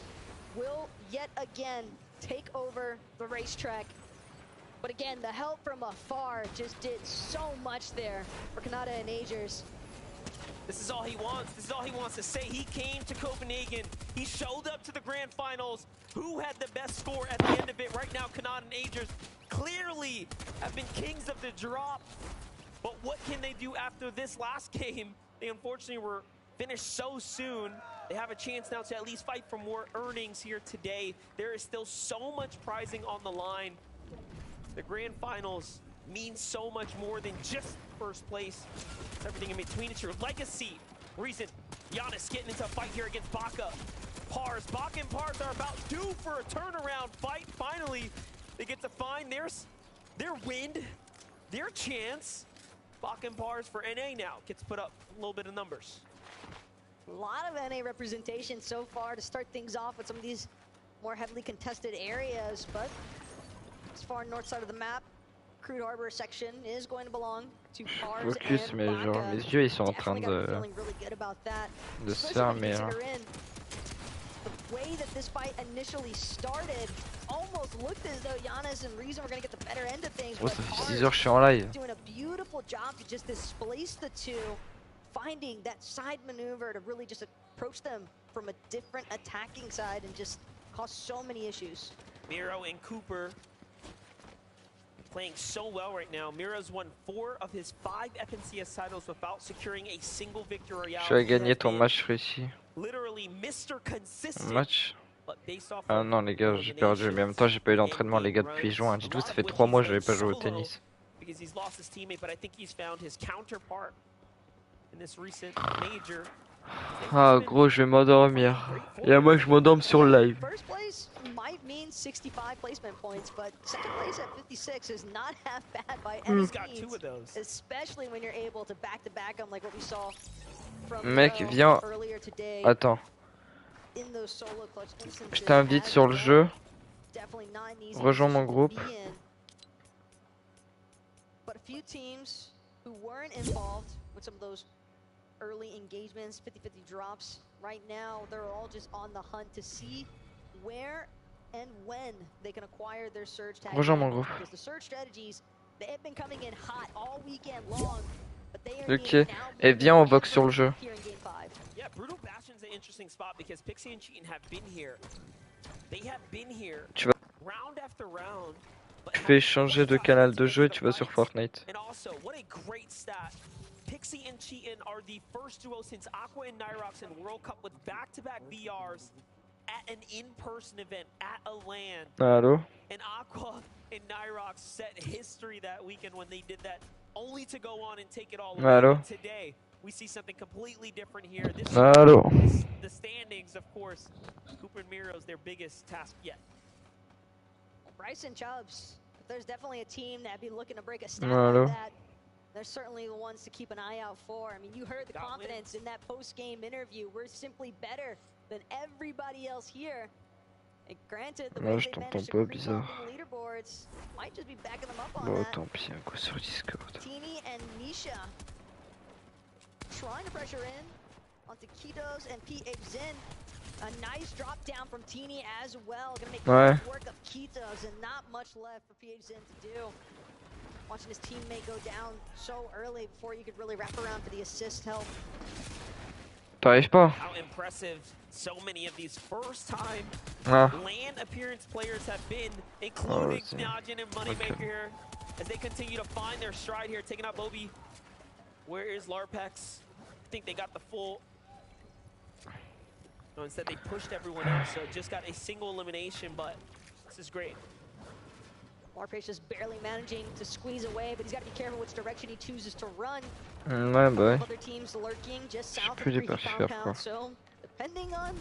will yet again take over the racetrack. But again, the help from afar just did so much there for Kanata and Agers. This is all he wants. This is all he wants to say. He came to Copenhagen. He showed up to the grand finals. Who had the best score at the end of it? Right now, Kanata and Agers clearly have been kings of the drop. But what can they do after this last game? They unfortunately were finished so soon. They have a chance now to at least fight for more earnings here today. There is still so much prizing on the line. The grand finals means so much more than just first place. It's everything in between. It's your legacy. Reason Giannis getting into a fight here against Baka. Baka and Pars are about due for a turnaround fight. Finally, they get to find their wind, their chance. Baka and Pars for NA now gets put up a little bit of numbers. A lot of NA representation so far to start things off with some of these more heavily contested areas, but as far north side of the map, Crude Harbor section is going to belong to Pars Focus, and mais Baka. genre mes yeux ils sont en train Feeling really good about that. de se fermer. Hein. The way that this fight initially started almost looked as though Giannis and Reason were going to get the better end of things. Oh, ça fait 6 heures que je suis en live. Doing a beautiful job to just displace the two, finding that side maneuver to really just approach them from a different attacking side and just cause so many issues. Miro and Cooper playing so well right now. Miro's won 4 of his 5 FNCS titles without securing a single victory royale. Tu as gagné ton match réussi. Literally Mr. Consistent. Match? Ah non les gars, j'ai perdu. Mais en même temps, j'ai pas eu d'entraînement les gars depuis juin. Dis-toi, ça fait 3 mois que j'avais pas joué au tennis. Because he's lost his teammate, but I think he's found his counterpart in this recent major. Ah gros, je vais m'endormir. Et à moi je m'endorme sur le live. First place might mean 65 placement points, but second place at 56 is not half bad by any means, especially when you're able to back them like what we saw from Mec, viens. earlier today. Attends. In those solo clutch instances. Je t'invite sur le jeu. Rejoins mon groupe. But a few teams who weren't involved with some of those early engagements, 50-50 drops. Right now, they're all just on the hunt to see where and when they can acquire their surge tag. Rejoins mon groupe. Because the surge strategies, they have been coming in hot all weekend long, but they are Ok. Et viens, on vogue sur le jeu. Yeah, Brutal Bastion's an interesting spot because Pixie and Cheatin have been here. They have been here round after round. Tu fais changer de canal de jeu et tu vas sur Fortnite. And also, what a great stat. Pixie and Cheatin are the first duo since Aqua and Nyrox in World Cup with back-to-back VRs at an in-person event at a LAN. Allô? And Aqua and Nyrox set history that weekend when they did that, only to go on and take it all away. Allô? Today, we see something completely different here. This Allô? the standings, of course. Cooper and Miro's their biggest task yet. Bryce and Chubbs, there's definitely a team that'd be looking to break a stat Allô? like that. They're certainly the ones to keep an eye out for. I mean, you heard the confidence in that post-game interview. We're simply better than everybody else here. And granted, the way they managed to creep up in the leaderboards might just be backing them up on Bon, that. tant pis, un coup sur Discord. Teeny and Nisha trying to pressure in onto Kitos and PXN. A nice drop down from Teeny as well. Gonna make work of Kitos and not much left for PXN to do. Watching his teammate go down so early before you could really wrap around for the assist help. T'arrives pas? How impressive so many of these first-time Ah. LAN appearance players have been, including Najin and Moneymaker here, as they continue to find their stride here, taking out Bobby. Where is Larpex? I think they got the full. No, instead they pushed everyone else, so just got a single elimination, but this is great. Larpex just barely managing to squeeze away, but he's got to be careful which direction he chooses to run. Ouais, bah ouais. Other teams lurking just south of Plus les 3 perfs, quoi. compound, so depending on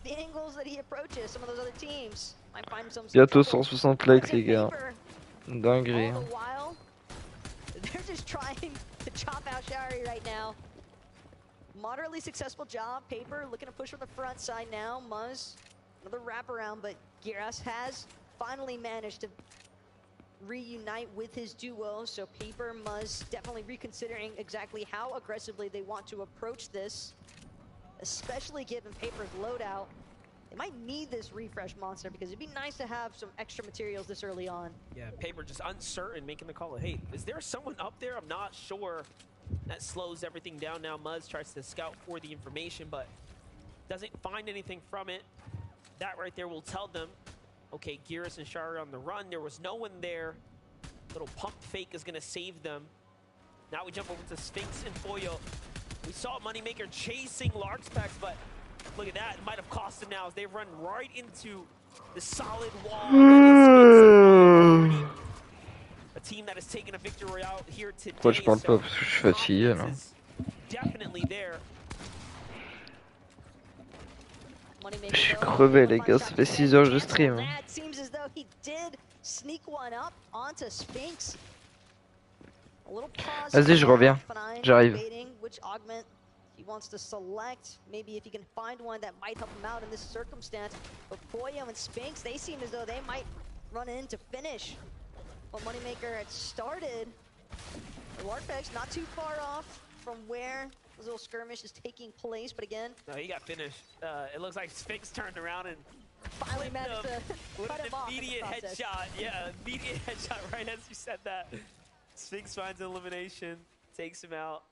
the angles that he approaches, some of those other teams might find some Bientôt trouble. 160 likes les gars. Dinguerie. All the while, they're just trying to chop out Shari right now. Moderately successful job. Paper looking to push from the front side now. Muzz, another wraparound, but Giras has finally managed to reunite with his duo, so Paper Muzz definitely reconsidering exactly how aggressively they want to approach this, especially given Paper's loadout. They might need this refresh monster because it'd be nice to have some extra materials this early on. Yeah, Paper just uncertain, making the call. Hey, is there someone up there? I'm not sure. That slows everything down now. Muzz tries to scout for the information, but doesn't find anything from it. That right there will tell them, okay, Geras and Shari on the run. There was no one there. Little pump fake is going to save them. Now we jump over to Sphinx and Foyo. We saw Moneymaker chasing large specs, but look at that. It might have cost them now as they run right into the solid wall. A team that has taken a victory royale here today. Pourquoi je parle pas? Parce que je suis fatigué là. Definitely there. Je suis crevé les gars, ça fait 6 heures de stream. Seems as though he did sneak one up onto Sphinx. Vas-y, je reviens. J'arrive. Which augment he wants to select. Maybe if he can find one that might help him out in this circumstance. But Foyo and Sphinx, they seem as though they might run in to finish. Well, Moneymaker had started. Warpex not too far off from where this little skirmish is taking place, but again... No, he got finished. It looks like Sphinx turned around and finally managed to cut him off. Immediate headshot. Yeah, immediate headshot right as you said that. Sphinx finds elimination, takes him out.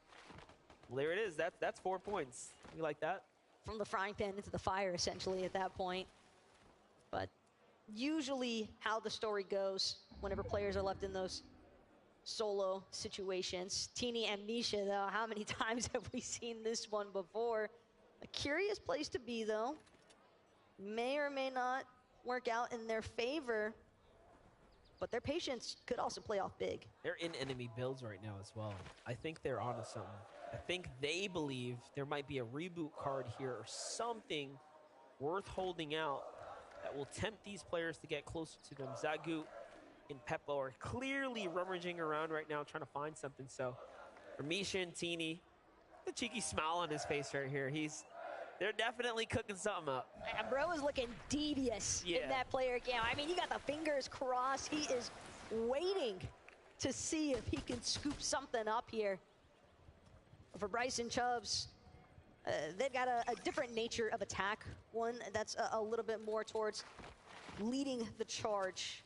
Well, there it is. That's 4 points. You like that? From the frying pan into the fire, essentially, at that point. But usually how the story goes whenever players are left in those solo situations. Teeny and Misha, though, how many times have we seen this one before? A curious place to be, though. May or may not work out in their favor, but their patience could also play off big. They're in enemy builds right now as well. I think they're onto something. I think they believe there might be a reboot card here or something worth holding out that will tempt these players to get closer to them. Zagu and Peppo are clearly rummaging around right now trying to find something. So for Misha and Teeny, the cheeky smile on his face right here. They're definitely cooking something up. And bro is looking devious in that player cam. I mean, you got the fingers crossed. He is waiting to see if he can scoop something up here. For Bryson Chubbs, they've got a different nature of attack. One that's a little bit more towards leading the charge,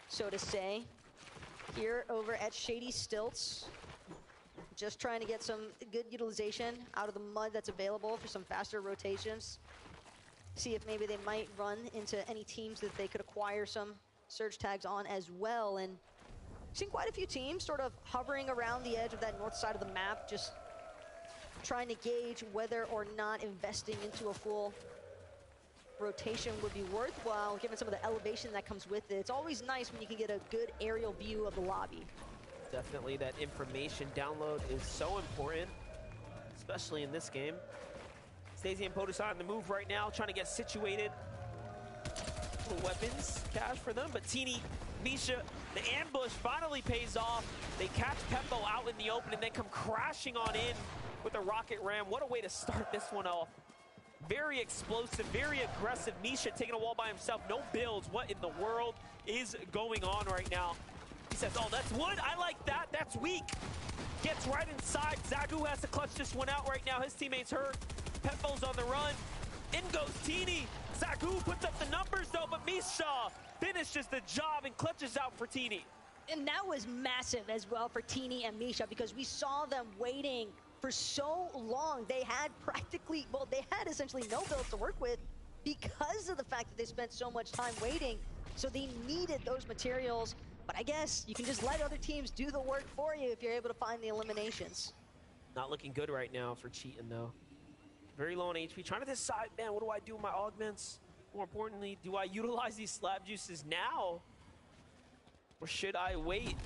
so to say. Here over at Shady Stilts, just trying to get some good utilization out of the mud that's available for some faster rotations. See if maybe they might run into any teams that they could acquire some surge tags on as well. And seen quite a few teams sort of hovering around the edge of that north side of the map, just trying to gauge whether or not investing into a full rotation would be worthwhile, given some of the elevation that comes with it. It's always nice when you can get a good aerial view of the lobby. Definitely that information download is so important, especially in this game. Stacey and Potus on the move right now, trying to get situated. Little weapons cache for them, but Teeny, Misha, the ambush finally pays off. They catch Peppo out in the open and then come crashing on in with a rocket ram. What a way to start this one off. Very explosive, very aggressive. Misha taking a wall by himself, no builds. What in the world is going on right now? He says, oh, that's wood. I like that. That's weak. Gets right inside. Zagu has to clutch this one out right now. His teammate's hurt. Peppo's on the run. In goes Teeny. Zagu puts up the numbers, though, but Misha finishes the job and clutches out for Teeny. And that was massive as well for Teeny and Misha, because we saw them waiting for so long. They had practically, well, they had essentially no builds to work with because of the fact that they spent so much time waiting. So they needed those materials. But I guess you can just let other teams do the work for you if you're able to find the eliminations. Not looking good right now for Cheatin', though. Very low on HP. Trying to decide, man, what do I do with my augments? More importantly, do I utilize these slab juices now? Or should I wait?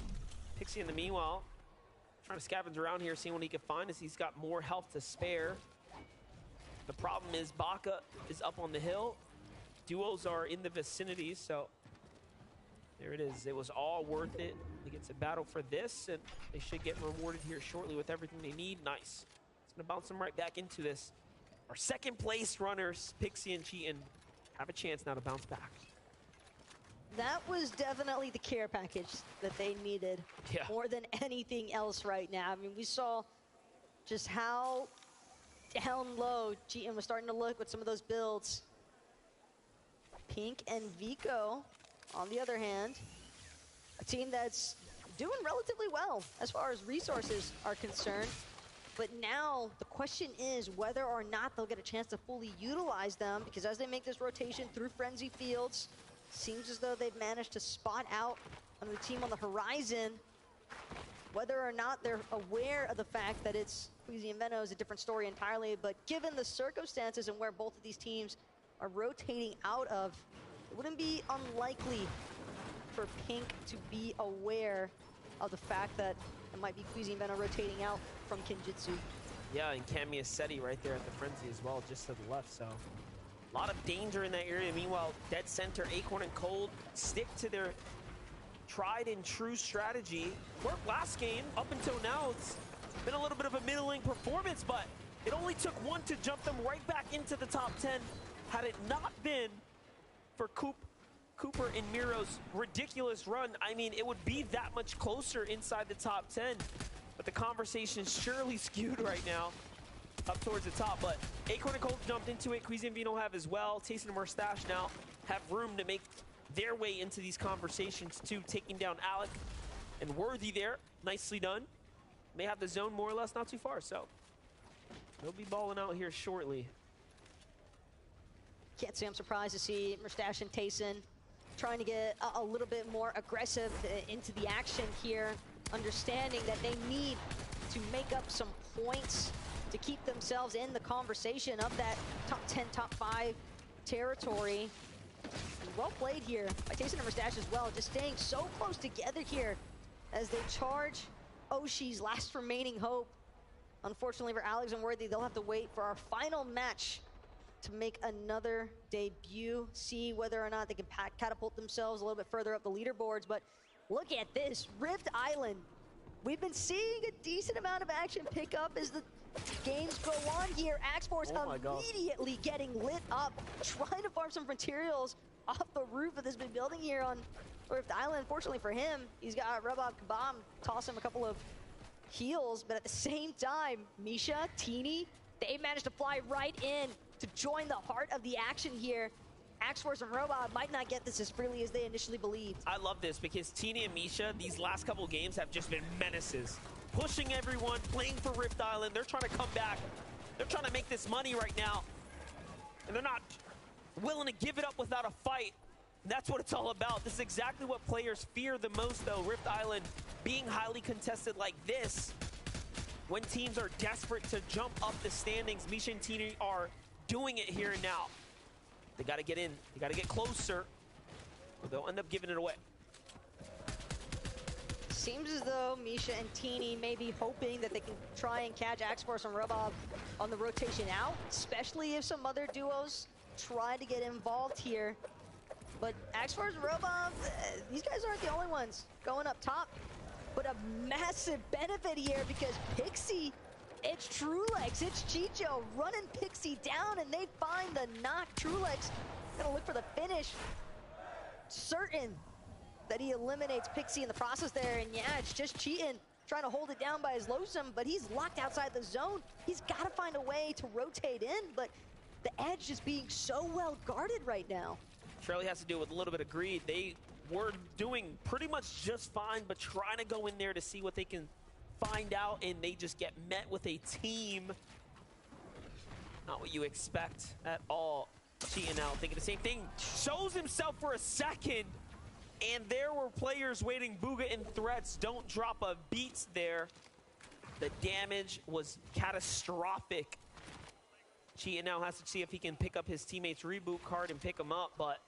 Pixie in the meanwhile, trying to scavenge around here, seeing what he can find as he's got more health to spare. The problem is Baka is up on the hill. Duos are in the vicinity, so there it is. It was all worth it. They get to battle for this, and they should get rewarded here shortly with everything they need. Nice. It's going to bounce them right back into this. Our second place runners, Pixie and Cheatin', have a chance now to bounce back. that was definitely the care package that they needed more than anything else right now. I mean, we saw just how down low Cheatin was starting to look with some of those builds. Pink and Vico, on the other hand, a team that's doing relatively well as far as resources are concerned. But now the question is whether or not they'll get a chance to fully utilize them, because as they make this rotation through Frenzy Fields, seems as though they've managed to spot out another team on the horizon. Whether or not they're aware of the fact that it's Queasy and Veno is a different story entirely, but given the circumstances and where both of these teams are rotating out of, it wouldn't be unlikely for Pink to be aware of the fact that it might be Queasy and Veno rotating out from Kinjitsu. Yeah, and Cammy Seti right there at the Frenzy as well, just to the left, so. A lot of danger in that area. Meanwhile, dead center, Acorn and Cold stick to their tried and true strategy. Worked last game. Up until now, it's been a little bit of a middling performance, but it only took one to jump them right back into the top 10. Had it not been for Cooper and Miro's ridiculous run, I mean, it would be that much closer inside the top 10. But the conversation's surely skewed right now up towards the top. But Acorn and Cold jumped into it. Queasy and Vino have as well. Tayson and Mustache now have room to make their way into these conversations too, taking down Alec and Worthy there. Nicely done. They have the zone more or less not too far, so they'll be balling out here shortly. Can't say I'm surprised to see Mustache and Tayson trying to get a little bit more aggressive into the action here, understanding that they need to make up some points to keep themselves in the conversation of that top 10, top 5 territory. And well played here by Tayson and Mustache as well, just staying so close together here as they charge Oshi's last remaining hope. Unfortunately for Alex and Worthy, they'll have to wait for our final match to make another debut, see whether or not they can catapult themselves a little bit further up the leaderboards. But look at this, Rift Island. We've been seeing a decent amount of action pick up as the games go on here. Axforce immediately getting lit up, trying to farm some materials off the roof of this big building here on Rift Island. Fortunately for him, he's got Rubab Kabam toss him a couple of heals, but at the same time, Misha, Teeny, they managed to fly right in to join the heart of the action here. Axforce and Robot might not get this as freely as they initially believed. I love this because Teeny and Misha, these last couple of games have just been menaces. Pushing everyone, playing for Rift Island. They're trying to come back. They're trying to make this money right now. And they're not willing to give it up without a fight. That's what it's all about. This is exactly what players fear the most, though. Rift Island being highly contested like this. When teams are desperate to jump up the standings, Misha and Teeny are doing it here and now. They got to get in. They got to get closer, or they'll end up giving it away. Seems as though Misha and Teeny may be hoping that they can try and catch Axforce and Robob on the rotation out, especially if some other duos try to get involved here. But Axforce and Robob, these guys aren't the only ones going up top. But a massive benefit here because Pixie, it's Trulex, it's Chicho running Pixie down, and they find the knock. Trulex gonna look for the finish. Certain that he eliminates Pixie in the process there, and yeah, it's just Cheatin trying to hold it down by his Losum, but he's locked outside the zone. He's got to find a way to rotate in, but the edge is being so well guarded right now. Surely has to do with a little bit of greed. They were doing pretty much just fine, but trying to go in there to see what they can find out, and they just get met with a team. Not what you expect at all. Cheating now, thinking the same thing. Shows himself for a second, and there were players waiting. Booga and Threats don't drop a beat there. The damage was catastrophic. Cheating now has to see if he can pick up his teammate's reboot card and pick him up, but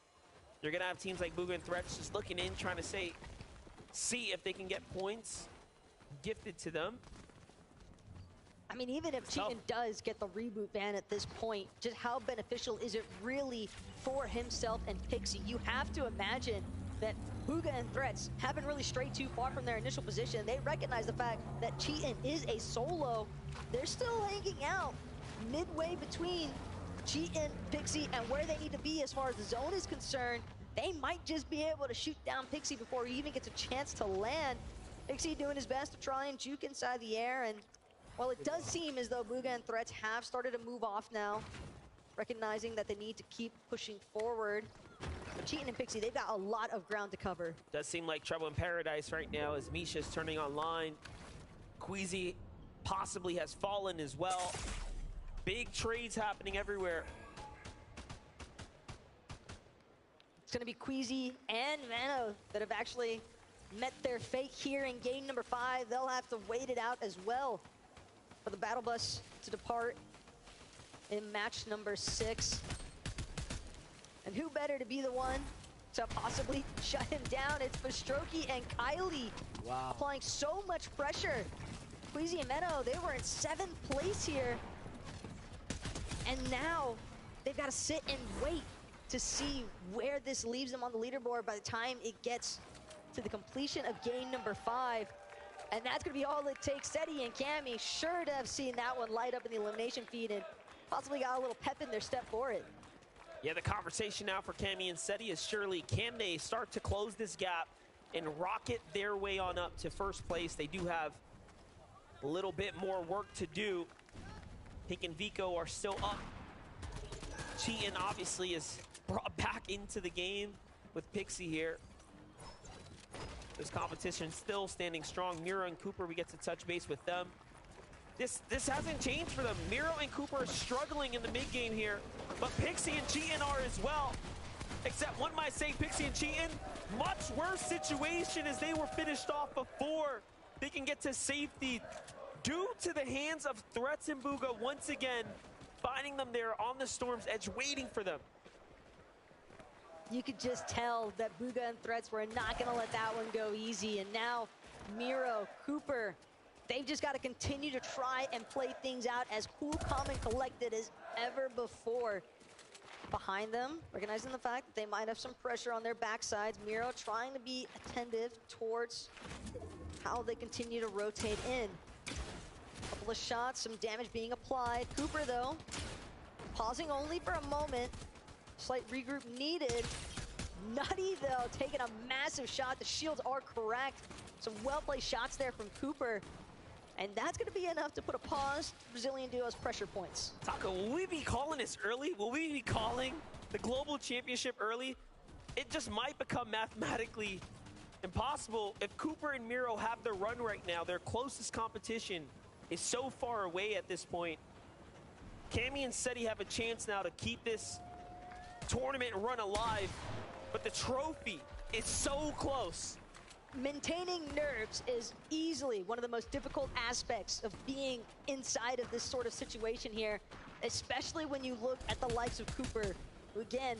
you're gonna have teams like Booga and Threats just looking in, trying to see if they can get points gifted to them. I mean, even if Cheatin does get the reboot ban at this point, just how beneficial is it really for himself and Pixie? You have to imagine that Booga and Threats haven't really strayed too far from their initial position. They recognize the fact that Cheatin is a solo. They're still hanging out midway between Cheatin, Pixie, and where they need to be as far as the zone is concerned. they might just be able to shoot down Pixie before he even gets a chance to land. Pixie doing his best to try and juke inside the air, and well, it does seem as though Bugha and Threats have started to move off now, recognizing that they need to keep pushing forward. But Cheatin' and Pixie, they've got a lot of ground to cover. Does seem like trouble in paradise right now as Misha's turning online. Queasy possibly has fallen as well. Big trades happening everywhere. It's going to be Queasy and Mano that have actually met their fate here in game number 5. They'll have to wait it out as well for the battle bus to depart in match number 6. And who better to be the one to possibly shut him down? It's Bastroki and Kylie. Wow. Applying so much pressure. Queasy and Meno, they were in 7th place here. And now they've got to sit and wait to see where this leaves them on the leaderboard by the time it gets to the completion of game number 5. And that's going to be all it takes. Seti and Cammy sure to have seen that one light up in the elimination feed and possibly got a little pep in their step for it. Yeah, the conversation now for Cammy and Seti is surely, can they start to close this gap and rocket their way on up to first place? They do have a little bit more work to do. Pink and Vico are still up. Cheatin' obviously is brought back into the game with Pixie here. This competition still standing strong. Miro and Cooper, we get to touch base with them. This hasn't changed for them. Miro and Cooper are struggling in the mid game here, but Pixie and Cheatin' are as well. Except one might say Pixie and Cheatin', much worse situation as they were finished off before they can get to safety due to the hands of Threats and Bugha once again, finding them there on the Storm's edge, waiting for them. You could just tell that Bugha and Threats were not going to let that one go easy. And now Miro, Cooper, they've just got to continue to try and play things out as cool, calm, and collected as ever before. Behind them, recognizing the fact that they might have some pressure on their backsides, Miro trying to be attentive towards how they continue to rotate in. A couple of shots, some damage being applied. Cooper, though, pausing only for a moment. Slight regroup needed. Nutty, though, taking a massive shot. The shields are correct. Some well-placed shots there from Cooper. And that's going to be enough to put a pause to Brazilian duo's pressure points. Taco, will we be calling this early? Will we be calling the Global Championship early? It just might become mathematically impossible if Cooper and Miro have their run right now. Their closest competition is so far away at this point. Cammy and Seti have a chance now to keep this tournament run alive, but the trophy is so close. Maintaining nerves is easily one of the most difficult aspects of being inside of this sort of situation here, especially when you look at the likes of Cooper, who again,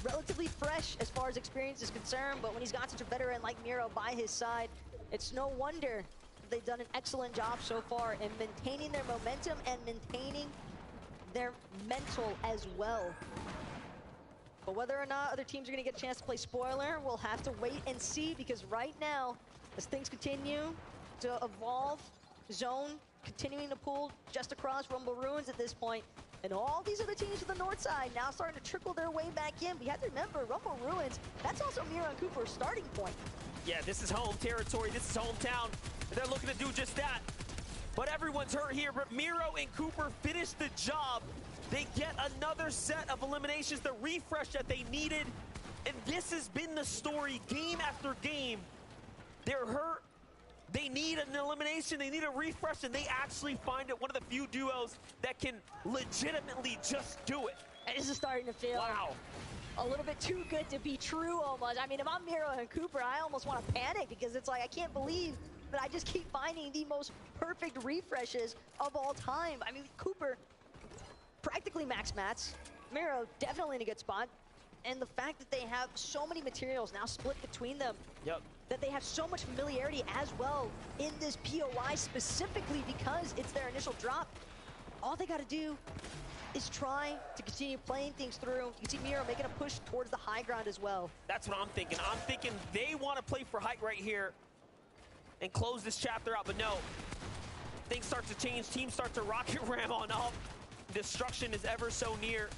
relatively fresh as far as experience is concerned, but when he's got such a veteran like Miro by his side, it's no wonder they've done an excellent job so far in maintaining their momentum and maintaining their mental as well. But whether or not other teams are going to get a chance to play spoiler, we'll have to wait and see, because right now, as things continue to evolve, Zone continuing to pull just across Rumble Ruins at this point, and all these other teams to the north side now starting to trickle their way back in. We have to remember, Rumble Ruins, that's also Miro and Cooper's starting point. Yeah, this is home territory, this is hometown, and they're looking to do just that. But everyone's hurt here, but Miro and Cooper finish the job. They get another set of eliminations, the refresh that they needed. And this has been the story game after game. They're hurt. They need an elimination. They need a refresh, and they actually find it. One of the few duos that can legitimately just do it. And this is starting to feel a little bit too good to be true almost. I mean, if I'm Miro and Cooper, I almost want to panic, because it's like, I can't believe that I just keep finding the most perfect refreshes of all time. I mean, Cooper, practically max mats. Miro definitely in a good spot. And the fact that they have so many materials now split between them. Yep. That they have so much familiarity as well in this POI, specifically because it's their initial drop. All they got to do is try to continue playing things through. You can see Miro making a push towards the high ground as well. That's what I'm thinking. I'm thinking they want to play for height right here and close this chapter out, but no. Things start to change. Teams start to rocket ram on up. Destruction is ever so near.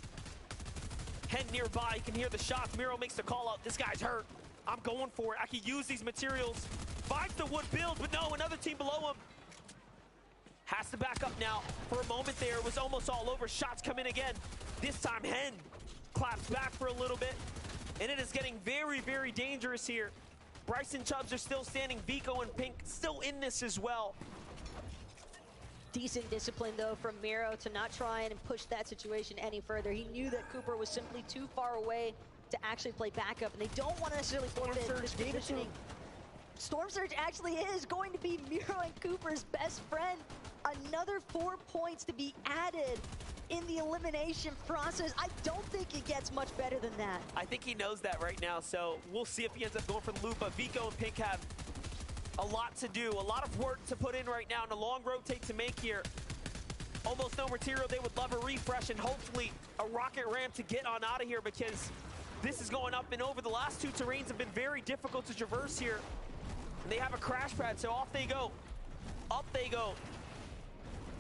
Hen nearby, you can hear the shots. Miro makes the call out. This guy's hurt. I'm going for it. I can use these materials. Finds the wood build, but no, another team below him. Has to back up now. For a moment there, it was almost all over. Shots come in again. This time, Hen claps back for a little bit. And it is getting very, very dangerous here. Bryce and Chubbs are still standing. Vico and Pink still in this as well. Decent discipline, though, from Miro to not try and push that situation any further. He knew that Cooper was simply too far away to actually play backup, and they don't want to necessarily forfeit this positioning. Storm Surge actually is going to be Miro and Cooper's best friend. Another 4 points to be added in the elimination process. I don't think it gets much better than that. I think he knows that right now, so we'll see if he ends up going for the loop. But Vico and Pink have a lot to do, a lot of work to put in right now, and a long rotate to make here. Almost no material. They would love a refresh and hopefully a rocket ramp to get on out of here, because this is going up and over. The last two terrains have been very difficult to traverse here. And they have a crash pad, so off they go. Up they go.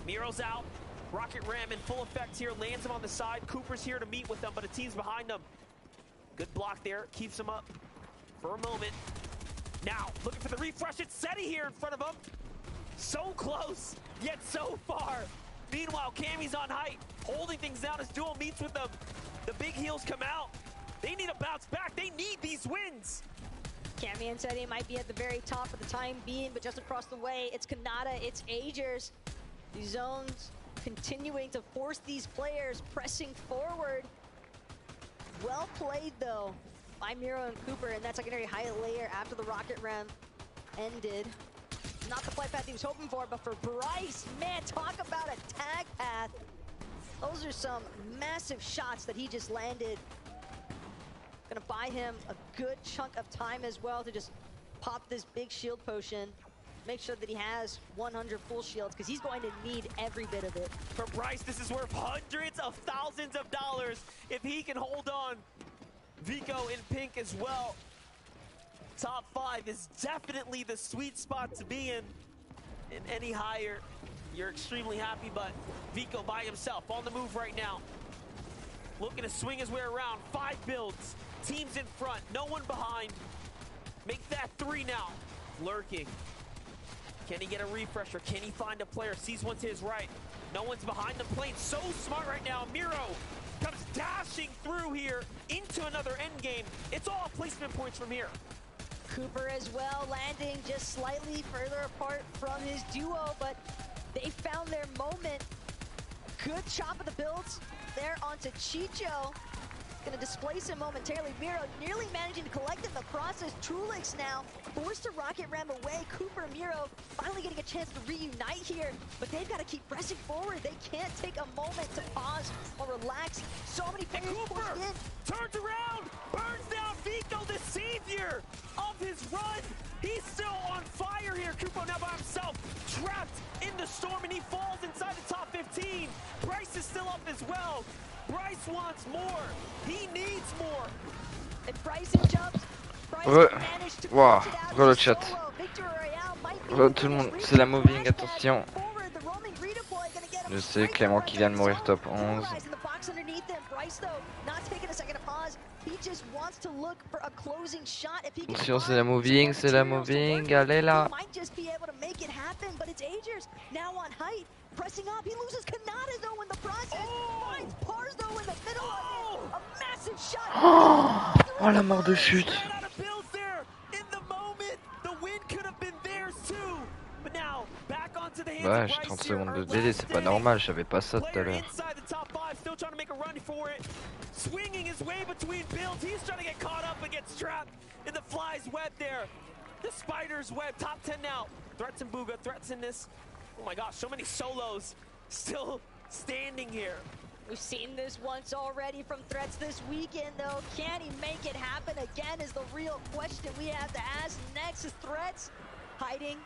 Miro's out. Rocket ram in full effect here. Lands him on the side. Cooper's here to meet with them, but a team's behind them. Good block there. Keeps him up for a moment. Now, looking for the refresh. It's Seti here in front of him. So close, yet so far. Meanwhile, Cammy's on height, holding things down as Duo meets with them. The big heels come out. They need a bounce back. They need these wins. Cammy and Seti might be at the very top for the time being, but just across the way, it's Kanata, it's Agers. These zones continuing to force these players pressing forward. Well played, though, by Miro and Cooper, and that secondary high layer after the rocket ramp ended. Not the flight path he was hoping for, but for Bryce, man, talk about a tag path. Those are some massive shots that he just landed. Gonna buy him a good chunk of time as well to just pop this big shield potion. Make sure that he has 100 full shields, because he's going to need every bit of it. For Bryce, this is worth hundreds of thousands of dollars if he can hold on. Vico in Pink as well. Top 5 is definitely the sweet spot to be in. And any higher, you're extremely happy, but Vico by himself on the move right now. Looking to swing his way around. 5 builds, teams in front, no one behind. Make that 3 now. Lurking. Can he get a refresher? Can he find a player? Sees one to his right. No one's behind them, playing so smart right now. Miro comes dashing through here into another end game. It's all placement points from here. Cooper as well, landing just slightly further apart from his duo, but they found their moment. Good chop of the builds there onto Chicho. Gonna displace him momentarily. Miro nearly managing to collect in the process. Trulix now forced to rocket ram away. Cooper and Miro finally getting a chance to reunite here, but they've got to keep pressing forward. They can't take a moment to pause or relax. So many players pushed in. Turns around, burns down Vico, the savior of his run. He's still on fire here. Cooper now by himself, trapped in the storm, and he falls inside the top 15. Bryce is still up as well. Bryce wants more. He needs more. And Bryce and Chubbs. Wow, re le chat. Tout le monde, c'est la moving, attention. Je sais, Clément qui vient de mourir top 11. Attention, c'est la moving, allez là. Pressing up, he loses Kanata though in the process. Finds Pars though in the middle of it. A massive shot. Oh la mort de chute. Ouais, j'ai 30 secondes de délai, c'est pas normal, j'avais pas ça tout à l'heure. Swinging his way between builds, he's trying to get caught up and get trapped in the fly's web there. The spider's web, top 10 now. Threats in Booga, threats in this. Oh my gosh, so many solos still standing here. We've seen this once already from Threats this weekend, though. Can he make it happen again is the real question we have to ask. Next is Threats hiding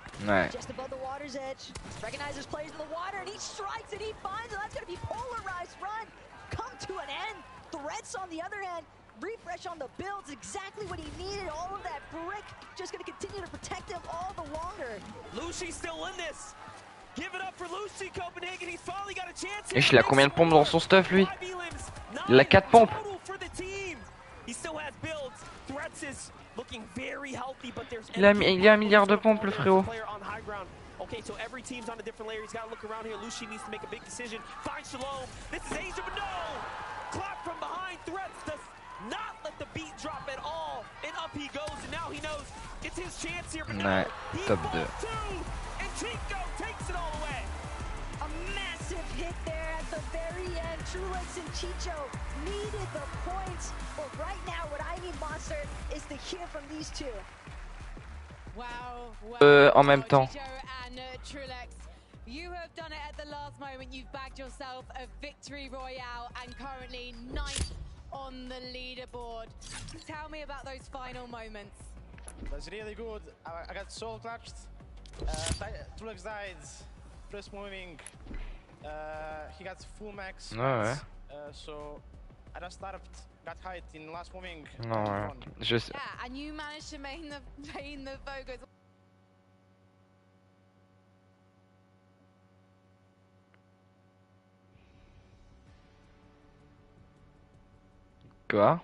just above the water's edge. Recognizes players in the water, and he strikes and he finds it. That's going to be polarized run. Come to an end. Threats on the other hand. Refresh on the builds, exactly what he needed. All of that brick just going to continue to protect him all the longer. Lucy's still in this. Give it up for Lucy, Copenhagen. He's finally got a chance. Et il a combien de pompes dans son stuff lui? Il a 4 pompes. Il a 1 milliard de pompes, le frérot. Okay, so every team's on a different layer. He's got to look around here. Lucy needs to make a big decision. Find Shalom. This is Asia, but no! Clap from behind. Threats does not let the beat drop at all. And up he goes, and now he knows it's his chance here. But no, he top 2. And Chico takes it all away. A massive hit there at the very end. Trulex and Chicho needed the points. But right now, what I need, Monster, is to hear from these two. En même temps. You have done it at the last moment. You've bagged yourself a victory royale and currently 9th on the leaderboard. Tell me about those final moments. That's really good. I got soul clutched. Trulex died. First moving. He got full max. Ouais. So I just started. Got height in last moving. Non, ouais. Je sais. Yeah, and you managed to main the Vogos. Quoi?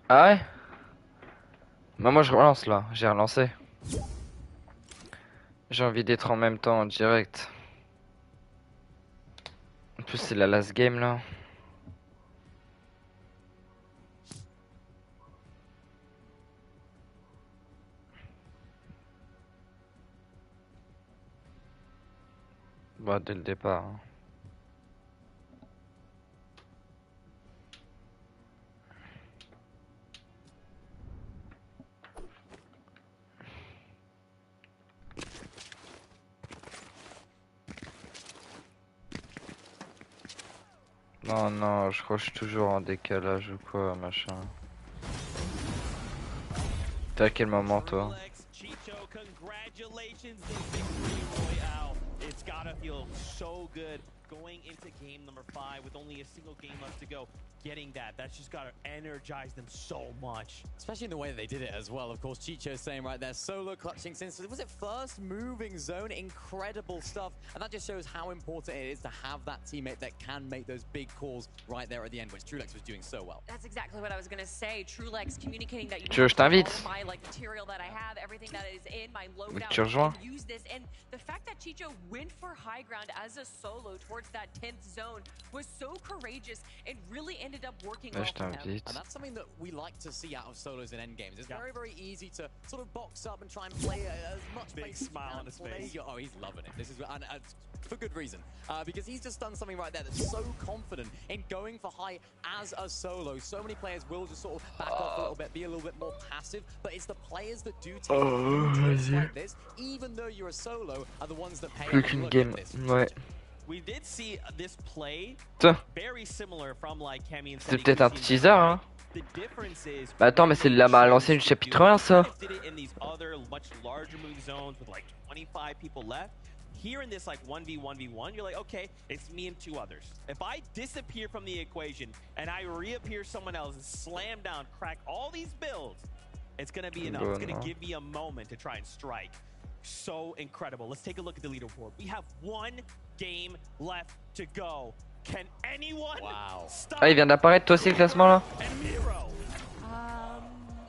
Ah ouais? Bah moi je relance là, j'ai relancé. J'ai envie d'être en même temps en direct. En plus c'est la last game là. Bah dès le départ. Hein. Non, non, je crois que je suis toujours en décalage ou quoi, machin. T'es à quel moment, toi? It's gotta feel so good going into game number 5 with only a single game left to go. Getting that's just gotta energize them so much. Especially in the way that they did it as well. Of course, Chicho's saying right there, solo clutching since, was it first moving zone? Incredible stuff. And that just shows how important it is to have that teammate that can make those big calls right there at the end, which Trulex was doing so well. That's exactly what I was gonna say. Trulex communicating that Tu veux, je t'invite. my material that I have, everything that is in my loadout, tu rejoins? use this. And the fact that Chicho went for high ground as a solo towards that 10th zone was so courageous and really ended up working well for him. And that's something that we like to see out of solos in endgames. It's very, very easy to sort of box up and try and play as much big smile on his face. Oh, he's loving it. This is for good reason, because he's just done something right there that's so confident in going for high as a solo. So many players will just sort of back off a little bit, be a little bit more passive, but it's the players that do take risks like this, even though you're a solo, are the ones that pay off. Look at this. Ouais. We did see this play very similar from like Cammy and C'est peut-être un teaser, hein. Bah attends, mais c'est la l'ancienne du chapitre 1, ça. Here in this like 1v1v1, you're like, okay, it's me and 2 others. If I disappear from the equation and I reappear someone else and slam down, crack all these builds, it's gonna be enough. It's gonna give me a moment to try and strike. So incredible. Let's take a look at the leaderboard. We have 1 game left to go. Can anyone stop? Ah, il vient d'apparaître toi aussi le classement là?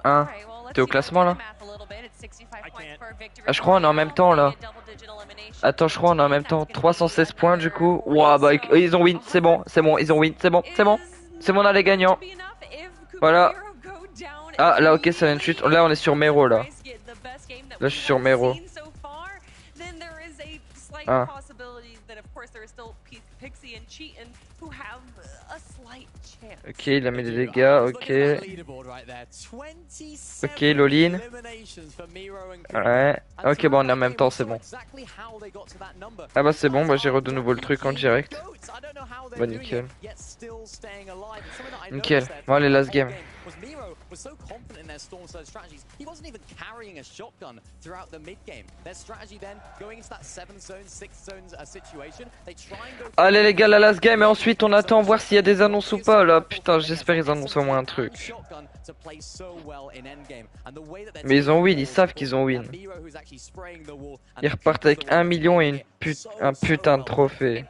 Hein? T'es au classement là? Ah, je crois on est en même temps là. Attends, je crois on est en même temps. 316 points du coup. Ouah, bah ils ont win, c'est bon, ils ont win, c'est bon. C'est bon, on a les gagnants. Voilà. Ah là, ok, ça vient de chute. Là, on est sur Mero là. Là, je suis sur Mero. Ah. Ok, il a mis des dégâts, ok. Ok, Loline. Ouais. Ok, bon, on est en même temps, c'est bon. Ah bah c'est bon, bah j'ai de nouveau le truc en direct. Bah nickel. Nickel. Bon allez, last game. was so confident in their Storm Surge strategies, he wasn't even carrying a shotgun throughout the mid game. Their strategy then, going into that 7 zone, 6 zones situation, they try and go... Allez les gars, la last game et ensuite on attend voir s'il y a des annonces ou pas là. Putain, j'espère ils annoncent au moins un truc. Mais ils ont win, ils savent qu'ils ont win. Ils repartent avec 1 million et un putain de trophée.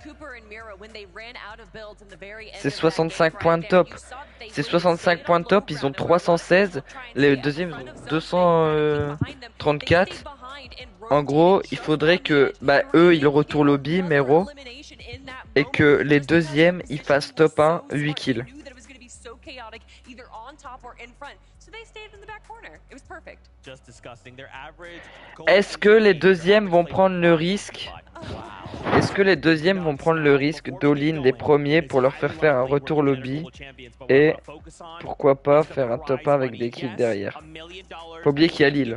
C'est 65 points de top. C'est 65 points de top, ils ont 316. Les deuxièmes ont 234. En gros, il faudrait que eux ils retournent au B, Mero, et que les deuxièmes ils fassent top 1, 8 kills. Est-ce que les deuxièmes vont prendre le risque? Est-ce que les deuxièmes vont prendre le risque d'all-in les premiers pour leur faire un retour lobby et pourquoi pas faire un top 1 avec des kills derrière? Faut oublier qu'il y a Lille.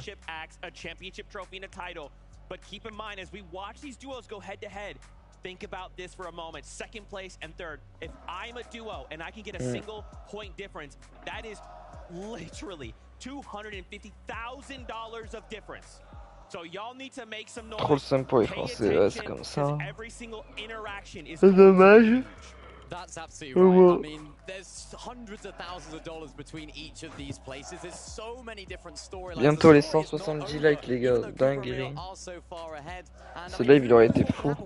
Think about this for a moment. Second place and third. If I'm a duo and I can get a single point difference, that is literally $250,000 of difference. So y'all need to make some noise. Trop simple pour les Français, c'est comme ça. C'est dommage. That's absolutely right. I mean, there's hundreds of thousands of dollars between each of these places. There's so many different storylines. Bientôt les 170 likes les gars, dinguerie. Ce live il aurait été fou.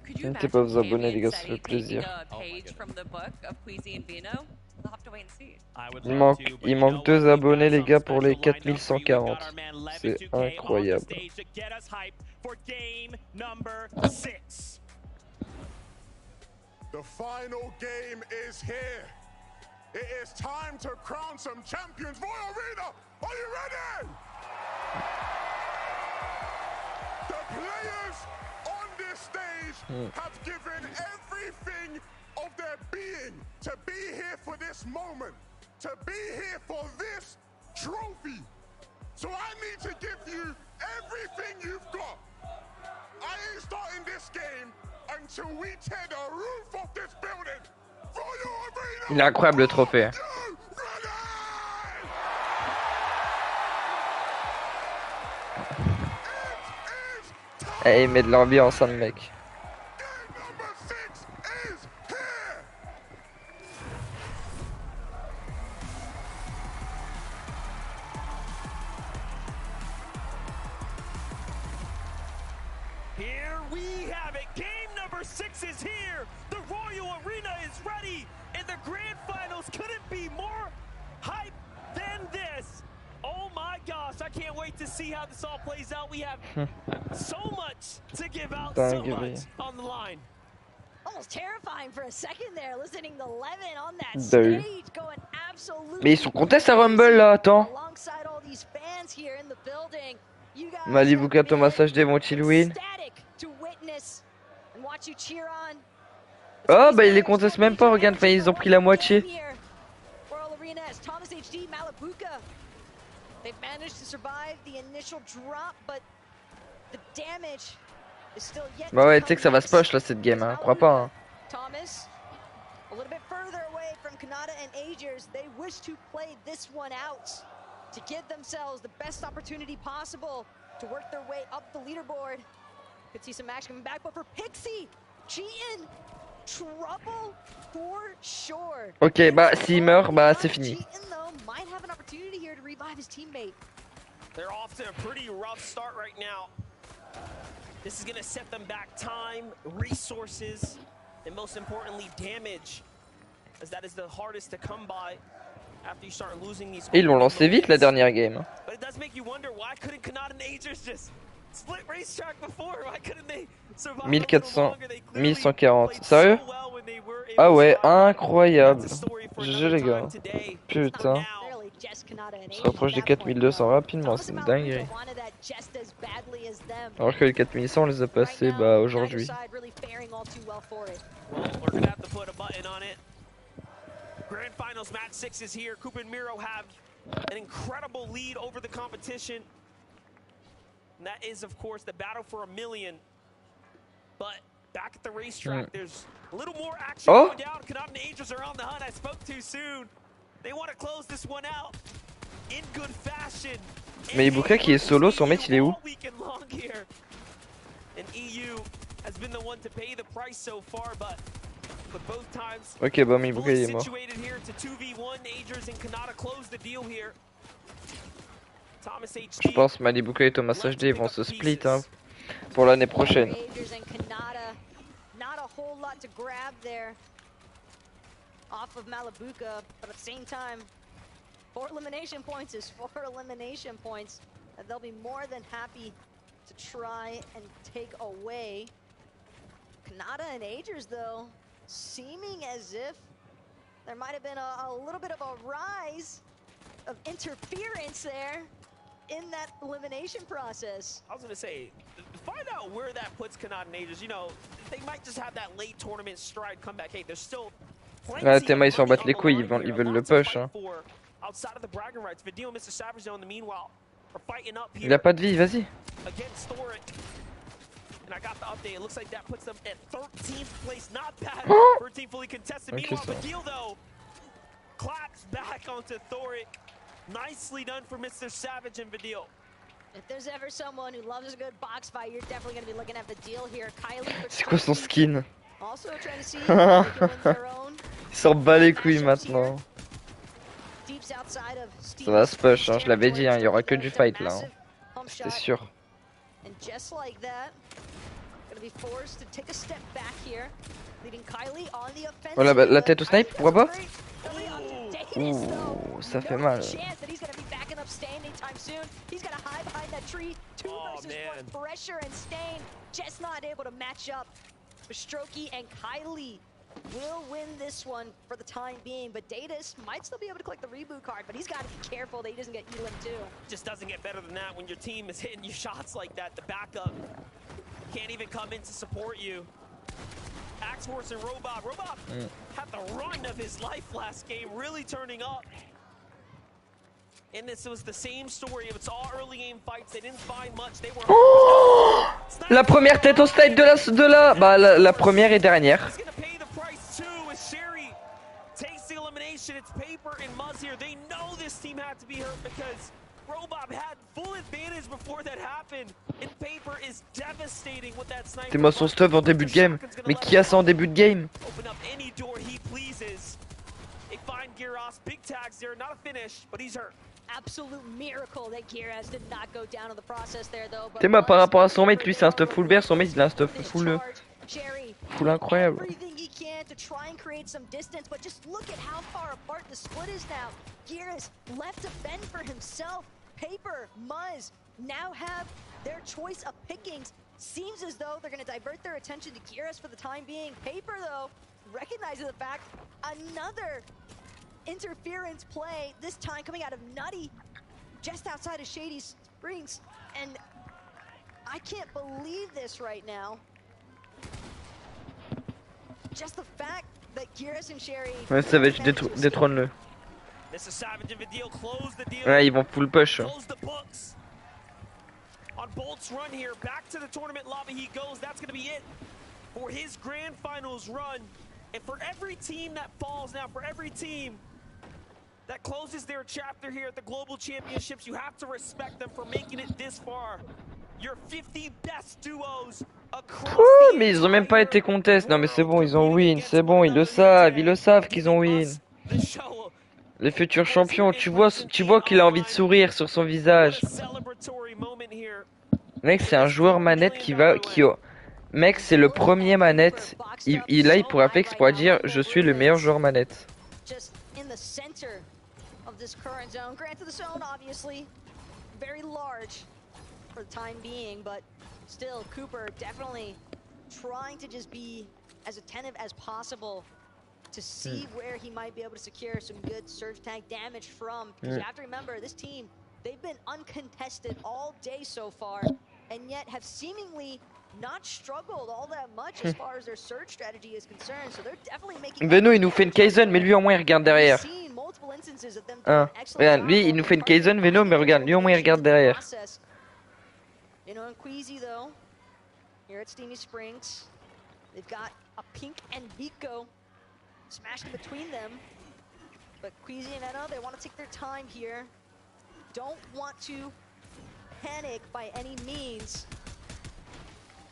N'hésitez pas à vous abonner les gars, ça fait plaisir. Il manque 2 abonnés les gars pour les 4140. C'est incroyable. The final game is here. It is time to crown some champions. Royal Arena, are you ready? The players on this stage have given everything of their being to be here for this moment, to be here for this trophy. So I need to give you everything you've got. I ain't starting this game until we tear the roof off this building. Royal Arena. Il est incroyable le trophée. Et il met de l'ambiance hein, le mec. Here we have it. Game number 6 is here. The Royal Arena is ready. And the grand finals couldn't be more hype than this. Oh my gosh, I can't wait to see how this all plays out. We have so much to give out, so much on the line. Almost terrifying for a second there, listening to Levin on that stage, going absolutely. Mais ils sont contestés à Rumble là, attends. Alongside all these fans here in the building. You guys Malibuka Thomas HD vont-ils win? to witness and watch you cheer on. Oh bah ils les contestent même pas, regarde, enfin, ils ont pris la moitié. Royal Arena as Thomas HD, Malibuka. They've managed to survive the initial drop, but the damage is still yet. Bah ouais, tu sais que ça va se push là cette game, hein, crois pas. Hein. Thomas, a little bit further away from Kanata and Agers, they wish to play this one out to give themselves the best opportunity possible to work their way up the leaderboard. Could see some action coming back, but for Pixie, cheating, trouble for sure. Ok, bah s'il meurt, bah c'est fini. Might have an opportunity here to revive his teammate. They're off to a pretty rough start right now. This is going to set them back time, resources, and most importantly, damage, as that is the hardest to come by after you start losing these. Et ils l'ont lancé vite la dernière game. But it does make you wonder why couldn't Kanata and Agers just split racetrack before? Why couldn't they survive? 1400, 1140. Sérieux? Ah ouais, incroyable. GG les gars. Putain. On se rapproche des 4200 rapidement, c'est une dinguerie. Alors que les 4100 on les a passés bah aujourd'hui. Grand Finals match 6 is here. Cooper and Miro have an incredible lead over the competition. And that is, of course, the battle for $1 million. But back at the racetrack, Mm. there's a little more action Oh. going down. Canada and Angels are on the hunt. I spoke too soon. They want to close this one out in good fashion. Mais Ibuka qui est solo, son mate il est où? Weekend long here. And EU has been the one to pay the price so far, but both times, Ok, bah mais Ibuka il est mort. situated here to 2v1. Angels and Canada close the deal here. Thomas Je pense Malibuka et Thomas HD vont se split hein, pour l'année prochaine. Rangers and Kanata, not a whole lot to grab there off of Malibuka, but at the same time, 4 elimination points is 4 elimination points that they'll be more than happy to try and take away. Kanata and Agers, though, seeming as if there might have been a little bit of a rise of interference there in that elimination process. I was going to say, find out where that puts Canada and Angels. You know, they might just have that late tournament stride comeback. Hey, there's still Ah, Théma ils s'en battent les couilles, ils veulent le push hein. outside of the bragging rights. Video Mr. Savage though in the meanwhile are fighting up here. Il a pas de vie, vas-y. Against Thoric. And I got the update. It looks like that puts them at 13th place. Not bad for a team fully contested. Okay, Meanwhile, so. Video though claps back onto Thoric. Nicely done for Mr. Savage and Video. If there's ever someone who loves a good box fight, you're definitely going to be looking at the deal here. Kylie, C'est quoi son skin? also trying to see if they can win their own. Il s'en bat les couilles maintenant. Deeps outside of Ça va se push, hein, je l'avais dit, hein, il y aura que du fight là. Hein. C'était sûr. And just like that, gonna be forced to take a step back here, leading Kylie on the offensive. Voilà, bah, la tête au snipe, pourquoi pas? Ouh, ça fait mal. Chance that he's gonna be backing up Stain anytime soon. He's gonna hide behind that tree. 2 versus 1 pressure, and Stain just not able to match up. But Strokey and Kylie will win this one for the time being, but Datus might still be able to collect the reboot card, but he's got to be careful that he doesn't get Elam too. Just doesn't get better than that when your team is hitting you shots like that. The backup can't even come in to support you. Axe Force and Robot. Robot had the run of his life last game, really turning up. And this was the same story. It's all early game fights. They didn't find much. They were. Oh, la première tête au snipe de la bah la première et dernière. Takes the elimination. It's Paper and Muzz here. They know this team had to be hurt because Robot had full advantage before that happened. And Paper is devastating with that sniper. C'est moi son stuff en début de game. Mais qui a ça en début de game? Open up any door he pleases. They find Gyros. Big tags there. Not a finish, but he's hurt. Absolute miracle that Gyros did not go down in the process there though. Théma par rapport à son mate, lui c'est un stuff full vert, son mate il a un stuff full incroyable. Everything he can to try and create some distance, but just look at how far apart the split is now. Gyros left to fend for himself. Paper, Muzz now have their choice of pickings. Seems as though they're going to divert their attention to Gyros for the time being. Paper though, recognizing the fact, another interference play, this time coming out of Nutty, just outside of Shady Springs, and I can't believe this right now. Just the fact that Gyros and Sherry. Ouais, Savage, détrône-le. Ouais, ils vont full push. On Bolt's run here, back to the tournament lobby he goes. That's going to be it for his grand finals run. And for every team that falls now, for every team that closes their chapter here at the Global Championships, you have to respect them for making it this far. Your 50 best duos across Oh, mais ils ont même pas été contest. Non mais c'est bon, ils ont win, c'est bon, ils le savent qu'ils ont win. Les futurs champions, tu vois qu'il a envie de sourire sur son visage. Mec, c'est un joueur manette Mec, c'est le premier manette. Là, il pourra flex pour dire je suis le meilleur joueur manette. For the time being, but still Cooper definitely trying to just be as attentive as possible to see where he might be able to secure some good surge tank damage from, because you have to remember this team, they've been uncontested all day so far and yet have seemingly not struggled all that much as far as their surge strategy is concerned, so they're definitely making. Veno il nous fait une Kaizen, mais lui au moins il regarde derrière. Regarde, lui il nous fait une Kaizen, Veno, mais regarde, lui au moins il regarde derrière. You know, and Queasy though, here at Steamy Springs, They've got a Pink and Vico smashing between them. But Queasy and Etta, they want to take their time here. Don't want to panic by any means.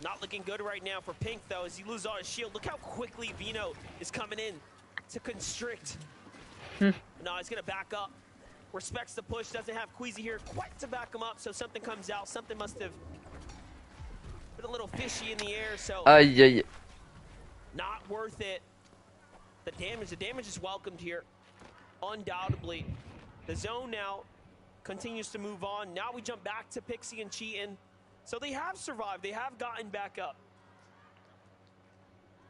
Not looking good right now for Pink, though, as he loses all his shield. Look how quickly Vino is coming in to constrict. No, he's going to back up. Respects the push, doesn't have Queasy here quite to back him up, so something comes out. Something must have been a little fishy in the air, so Aïe aïe. not worth it. The damage is welcomed here, undoubtedly. The zone now continues to move on. Now we jump back to Pixie and Cheatin'. So they have survived, they have gotten back up.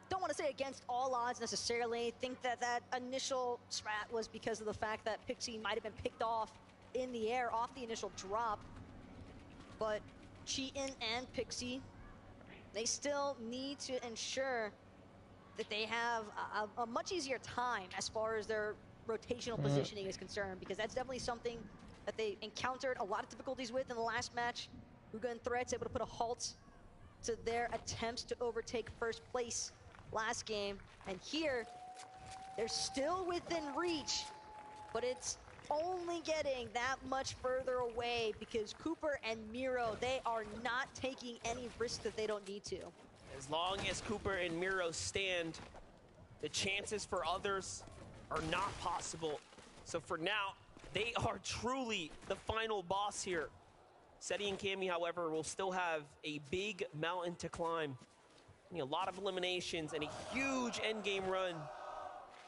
Don't want to say against all odds necessarily. Think that that initial strat was because of the fact that Pixie might have been picked off in the air off the initial drop. But Cheatin' and Pixie, they still need to ensure that they have a much easier time as far as their rotational positioning is concerned, because that's definitely something that they encountered a lot of difficulties with in the last match. Huga and Threats able to put a halt to their attempts to overtake first place last game. And here, they're still within reach, but it's only getting that much further away because Cooper and Miro, they are not taking any risks that they don't need to. As long as Cooper and Miro stand, the chances for others are not possible. So for now, they are truly the final boss here. Seti and Cammy, however, will still have a big mountain to climb. A lot of eliminations and a huge endgame run,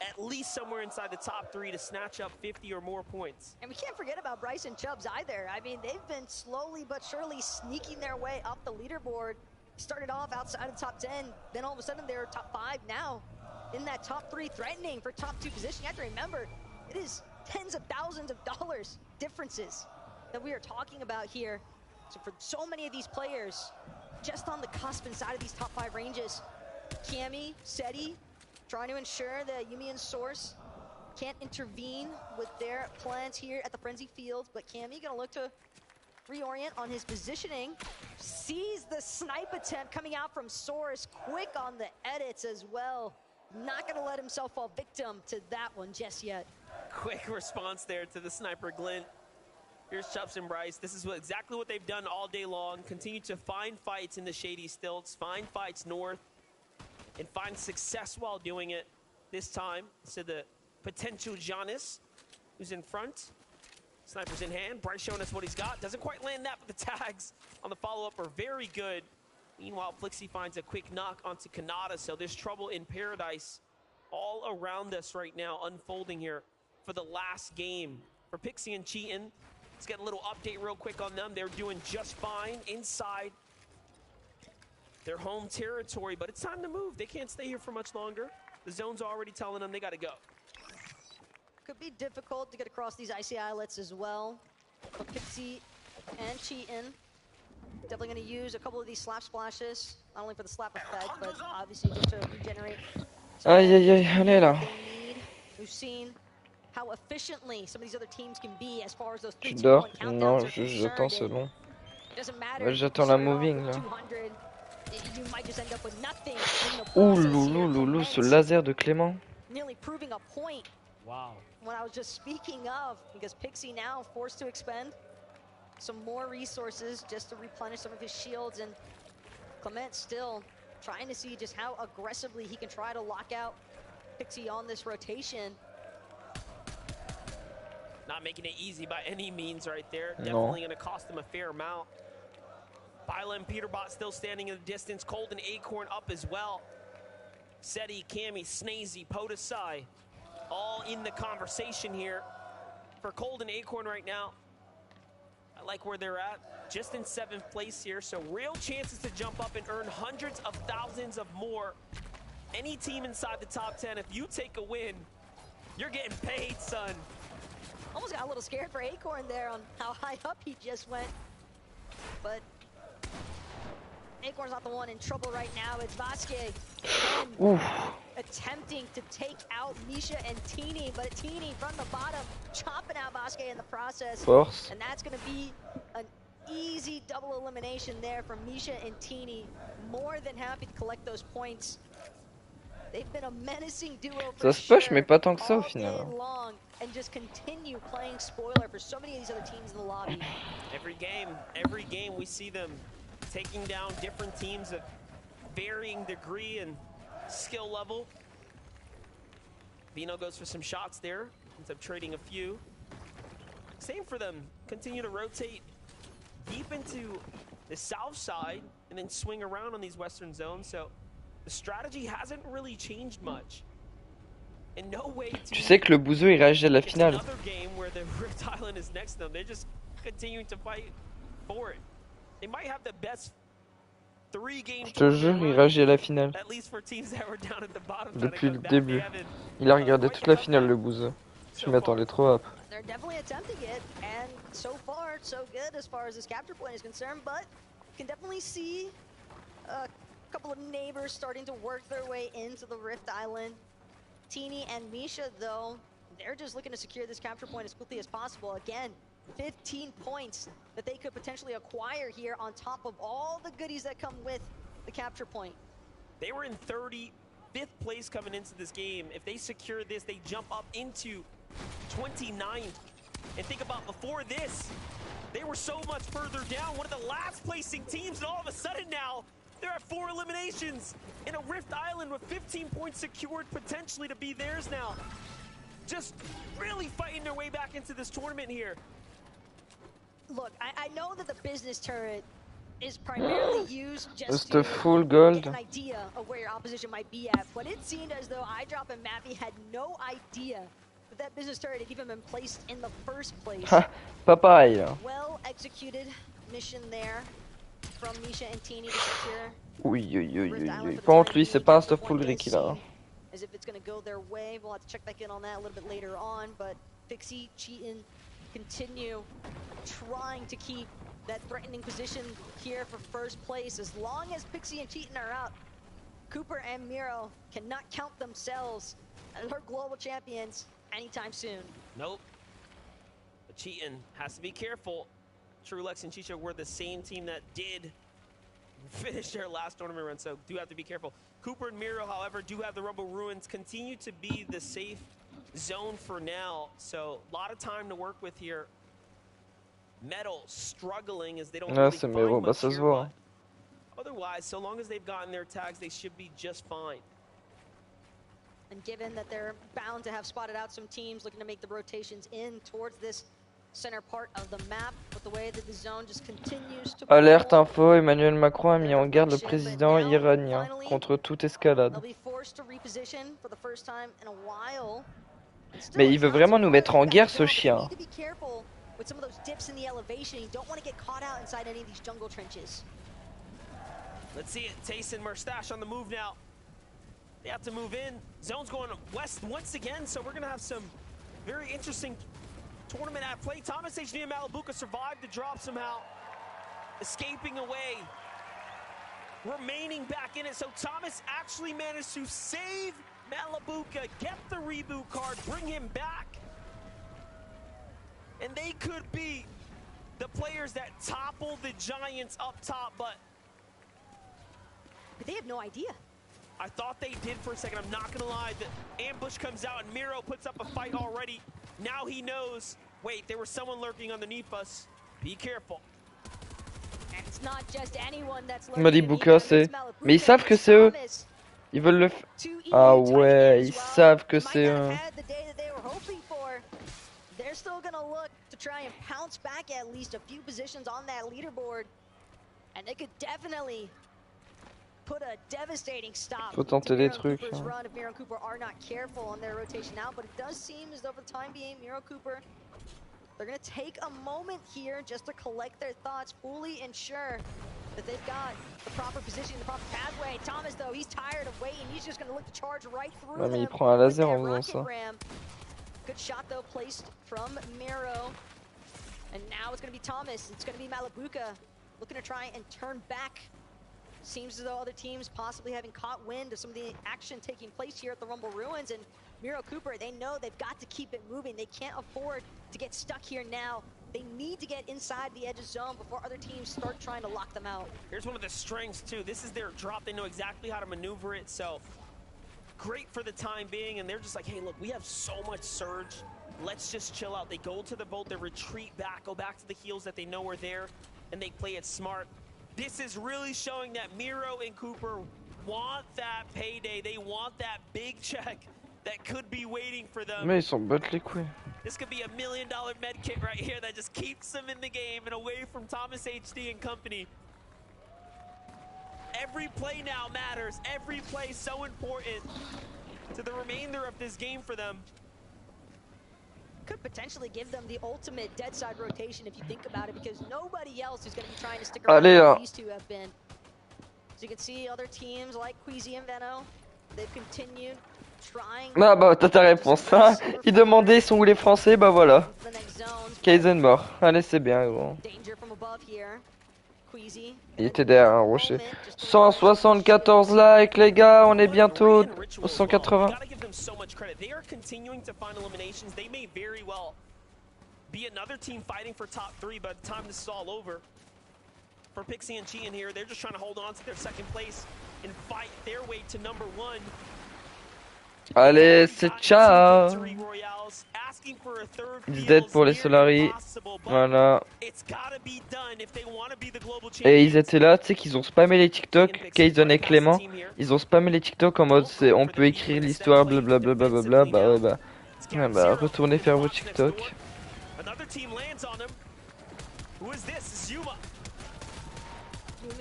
at least somewhere inside the top 3 to snatch up 50 or more points. And we can't forget about Bryce and Chubbs either. I mean, they've been slowly but surely sneaking their way up the leaderboard. Started off outside of top 10, then all of a sudden they're top 5 now. In that top 3, threatening for top 2 position. You have to remember, it is tens of thousands of dollars differences that we are talking about here. So for so many of these players, just on the cusp inside of these top 5 ranges, Cammy, Seti, trying to ensure that Yumi and Source can't intervene with their plans here at the Frenzy Field, but Cammy gonna look to reorient on his positioning. Sees the snipe attempt coming out from Source, quick on the edits as well. Not gonna let himself fall victim to that one just yet. Quick response there to the sniper glint. Here's Chubbs and Bryce. This is exactly what they've done all day long. Continue to find fights in the shady stilts, find fights north, and find success while doing it. This time, to the potential Giannis, who's in front. Sniper's in hand. Bryce showing us what he's got. Doesn't quite land that, but the tags on the follow-up are very good. Meanwhile, Flixie finds a quick knock onto Kanata, so there's trouble in paradise all around us right now, unfolding here for the last game. For Pixie and Cheatin', let's get a little update real quick on them. They're doing just fine inside their home territory, but it's time to move. They can't stay here for much longer. The zone's already telling them they got to go. Could be difficult to get across these icy islets as well. But Pixie and Cheatin' definitely going to use a couple of these slap splashes, not only for the slap effect, but obviously just to regenerate. Aïe aïe aïe, allez là. We've seen how efficiently some of these other teams can be as far as those Tu 3, 2, dors? 1 countdowns Non, are j'attends concerned. selon. It doesn't matter. Ouais, j'attends la moving là. 200, you might just end up with nothing in the Ouh process loulou here. loulou, ce laser de Clément. Nearly proving a point. Wow. What I was just speaking of, because Pixie now forced to expend some more resources just to replenish some of his shields, and Clement still trying to see just how aggressively he can try to lock out Pixie on this rotation. Not making it easy by any means right there. Definitely going to cost them a fair amount. Bila and Peterbot still standing in the distance. Cold and Acorn up as well. Seti, Cammy, Snazy, Podesai, all in the conversation here. For Cold and Acorn right now, I like where they're at. Just in 7th place here, so real chances to jump up and earn hundreds of thousands of more. Any team inside the top 10, if you take a win, you're getting paid, son. Almost got a little scared for Acorn there on how high up he just went. But Acorn's not the one in trouble right now. It's Vasquez attempting to take out Misha and Teeny, but Teeny from the bottom chopping out Vasquez in the process. Force. And that's going to be an easy double elimination there from Misha and Teeny. More than happy to collect those points. They've been a menacing duo Ça for se push, mais sure, pas tant que ça au all final. day long, and just continue playing spoiler for so many of these other teams in the lobby. Every game we see them taking down different teams of varying degree and skill level. Vino goes for some shots there, ends up trading a few. Same for them, continue to rotate deep into the south side and then swing around on these western zones. So the strategy hasn't really changed much. In no way to Tu sais que le bouseux il réagit à la finale. another game where the Rift Island is next to them. They're just continuing to fight for it. They might have the best 3-game Je te jure, il réagit à la finale. at least for teams that were down at the bottom. Depuis le début. Il a regardé toute la finale, le bouseux. Je m'attendais trop à. They're definitely attempting it, and so far, so good as far as this capture point is concerned, but you can definitely see a couple of neighbors starting to work their way into the Rift Island. Teeny and Misha, though, they're just looking to secure this capture point as quickly as possible. Again, 15 points that they could potentially acquire here on top of all the goodies that come with the capture point. They were in 35th place coming into this game. If they secure this, they jump up into 29th. And think about before this, they were so much further down, one of the last placing teams, and all of a sudden now, they're at 4 eliminations in a Rift Island with 15 points secured potentially to be theirs now. Just really fighting their way back into this tournament here. Look, I know that the business turret is primarily used just The to full gold. get an idea of where your opposition might be at, but it seemed as though iDrop and Mappy had no idea that business turret had even been placed in the first place. Ha, pas pareil là. Well executed mission there from Misha and Teeny to secure. Oui, oui, oui, oui, oui. Par contre, lui, c'est pas un stuff full gris qu'il a. As if it's going to go their way. We'll have to check back in on that a little bit later on, but Fixie, Cheatin continue trying to keep that threatening position here for first place. As long as Pixie and Cheatin are out, Cooper and Miro cannot count themselves as our global champions anytime soon. Nope. But Cheatin has to be careful. Truelex and Chicha were the same team that did finish their last tournament run, so do have to be careful. Cooper and Miro, however, do have the Rumble Ruins, continue to be the safe zone for now, so a lot of time to work with here. Metal struggling as they don't really find much here, but otherwise, so long as they've gotten their tags, they should be just fine. And given that they're bound to have spotted out some teams looking to make the rotations in towards this center part of the map, with the way that the zone just continues to Alerte info, Emmanuel Macron a mis en garde le président iranien contre toute escalade. they'll be forced to reposition for the first time in a while. Mais il veut vraiment nous mettre en guerre, ce chien. Need to be careful with some of those dips in the elevation. You don't want to get caught out inside any of these jungle trenches. Let's see it. Tayson Murstache on the move now. They have to move in. Zone's going west once again, so we're going to have some very interesting tournament at play. Thomas HD and Malabuka survived the drop somehow, escaping away, remaining back in it. So Thomas actually managed to save Malabuka, get the reboot card, bring him back. And they could be the players that topple the Giants up top, but they have no idea. I thought they did for a second. I'm not gonna lie. The ambush comes out and Miro puts up a fight already. Now he knows, wait, there was someone lurking underneath us. Be careful. And it's not just anyone that's Malabuka, c'est... Mais ils savent que c'est eux. Ils veulent le... Ah ouais, ils savent que c'est eux. They're still gonna look to try and pounce back at least a few positions on that leaderboard. And they could definitely put a devastating stop Faut tenter des trucs. Cooper's run if Miro and Cooper are not careful on their rotation out, but it does seem as though for the time being, Miro Cooper, they're gonna take a moment here just to collect their thoughts, fully ensure that they've got the proper position, the proper pathway. Thomas, though, he's tired of waiting. He's just gonna look to charge right through Ouais, mais il them prend un with laser that en faisant rocket ça. ram. Good shot, though, placed from Miro. And now it's gonna be Thomas. It's gonna be Malabuka looking to try and turn back. Seems as though other teams possibly having caught wind of some of the action taking place here at the Rumble Ruins, and Miro Cooper, they know they've got to keep it moving. They can't afford to get stuck here now. They need to get inside the edge of zone before other teams start trying to lock them out. Here's one of the strengths too. This is their drop. They know exactly how to maneuver it, so great for the time being, and they're just like, hey, look, we have so much surge. Let's just chill out. They go to the boat, they retreat back, go back to the heals that they know are there, and they play it smart. This is really showing that Miro and Cooper want that payday. They want that big check that could be waiting for them. Mais ils s'en battent les couilles. This could be $1 million med kit right here that just keeps them in the game and away from Thomas HD and company. Every play now matters. Every play so important to the remainder of this game for them. Could potentially give them the ultimate dead side rotation if you think about it, because nobody else is going to be trying to stick around. Allez, These two have been. As you can see, other teams like Queasy and Veno, they've continued trying. Ah bah t'as ta réponse, hein. Il demandait sont où les Français, bah voilà. Kaizen mort. Allez c'est bien gros. Il était derrière un rocher. 174 likes les gars, on est bientôt au 180. For Pixie and Chi in here, they're just trying to hold on to their second place and fight their way to number 1. Allez, c'est ciao. Ils dead pour les Solari. Voilà. Et ils étaient là, tu sais qu'ils ont spammé les TikTok, Kaizen et Clément. Ils ont spammé les TikTok en mode on peut écrire l'histoire blablabla. Bah retournez faire vos TikTok. De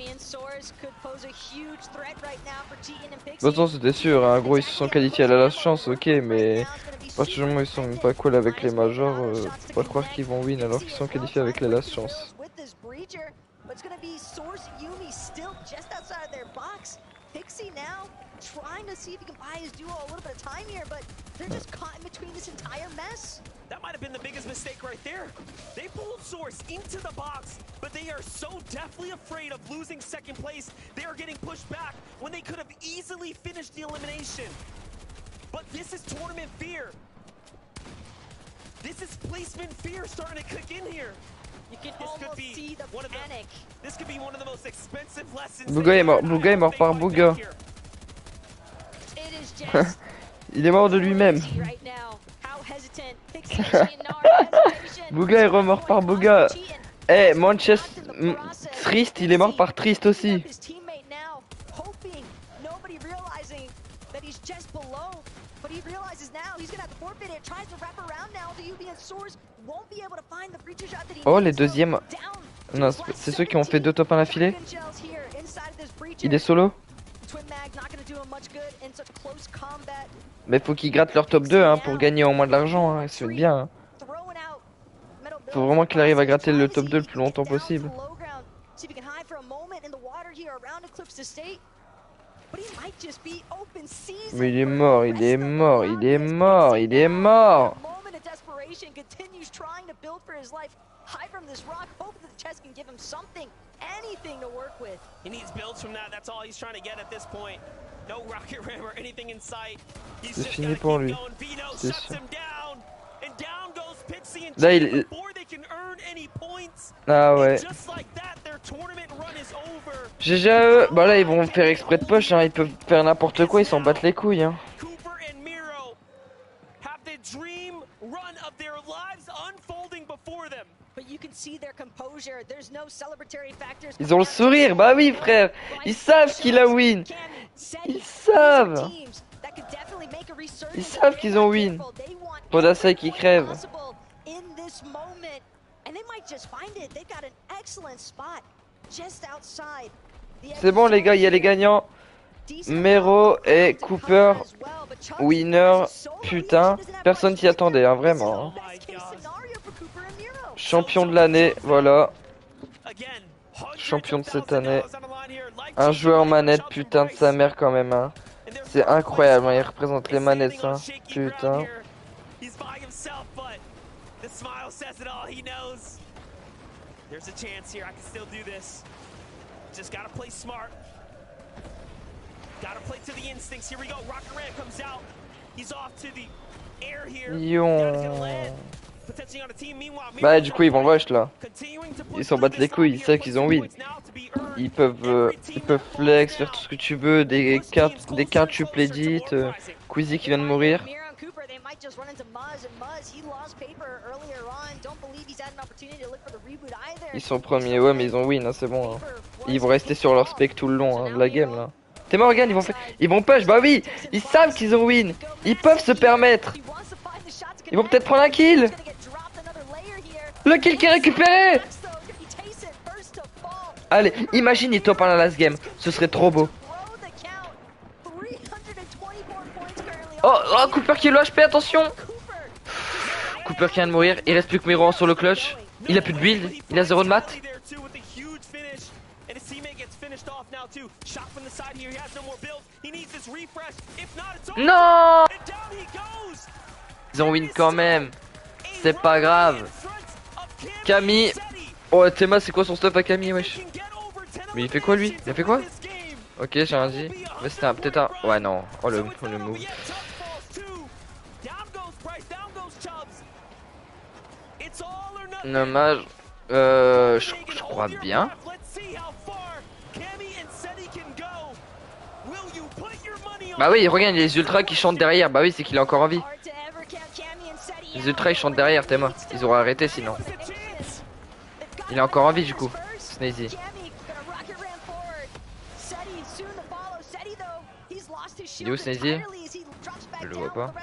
toute façon c'était sûr, hein. Gros ils se sont qualifiés à la last chance, ok, mais franchement ils sont pas cool avec les majors, faut pas croire qu'ils vont win alors qu'ils sont qualifiés avec la last chance. Pixie now trying to see if he can buy his duo a little bit of time here, but they're just caught in between this entire mess. That might have been the biggest mistake right there. They pulled Source into the box, but they are so deathly afraid of losing second place. They are getting pushed back when they could have easily finished the elimination. But this is tournament fear. This is placement fear starting to kick in here. You can almost see the panic. This could be one of the most expensive lessons. Bouga est mort par Bouga. Il est mort de lui-même. Bouga est remort par Bouga. Eh, Manchester Triste, il est mort par Triste aussi. Oh, les deuxièmes. Non, c'est ceux qui ont fait 2 top 1 d'affilée. Il est solo. Mais faut qu'ils grattent leur top 2 hein, pour gagner au moins de l'argent, hein. C'est bien. Hein. Faut vraiment qu'il arrive à gratter le top 2 le plus longtemps possible. Mais il est mort, il est mort, il est mort, il est mort. High from this rock, hoping that the chest can give him something, anything to work with. He needs builds from that. That's all he's trying to get at this point. No rocket ram or anything in sight. He's C'est just fini gonna pour keep lui. going. Vino C'est shuts sûr. him down, and down goes Pixie and Là, Chi il... before they can earn any points. Ah ouais. And just like that, their tournament run is over. GG à eux. Bah là ils vont faire exprès de push, hein. Ils peuvent faire n'importe quoi, ils s'en battent les couilles. Hein. Cooper and Miro have the dream run of their lives unfolding before them. But you can see their composure. There's no celebratory factors. Ils ont le sourire, bah oui frère. Ils savent qu'il a win. Ils savent. Ils savent qu'ils ont win. Podasai qui crève. C'est bon les gars, il y a les gagnants. Mero et Cooper, winner, putain, personne s'y attendait, hein, vraiment. Hein. Champion de l'année, voilà. Champion de cette année. Un joueur manette, putain de sa mère quand même, hein. C'est incroyable, hein, il représente les manettes, hein. Putain. Bah du coup ils vont rush là. Ils s'en battent les couilles, ils savent qu'ils ont win. ils peuvent flex, faire tout ce que tu veux, des quintuples edit, Quizzy qui vient de mourir. Ils sont premiers, ouais, mais ils ont win, hein, c'est bon. Hein. Ils vont rester sur leur spec tout le long hein, de la game là. T'es Morgan, ils vont push, bah oui, ils savent qu'ils ont win, ils peuvent se permettre. Ils vont peut-être prendre un kill. Le kill qui est récupéré. Allez, imagine ils top 1 la last game, ce serait trop beau. Oh, Cooper qui est le HP, attention. Cooper qui vient de mourir, il reste plus que Miro sur le clutch. Il a plus de build, il a 0 de mat. Non. Ils ont win quand même. C'est pas grave. Camille. Oh Théma c'est quoi son stuff à Camille wesh. Mais il fait quoi lui? Il a fait quoi? Ok j'ai rien dit. Mais c'était peut-être un... Ouais non. Oh le move. Dommage. Je crois bien. Bah oui regarde les ultras qui chantent derrière. Bah oui c'est qu'il est encore en vie. Les ultras ils chantent derrière Théma. Ils auraient arrêté sinon. Il est encore en vie du coup, Snazy. Il est où Snazy? Je le vois pas.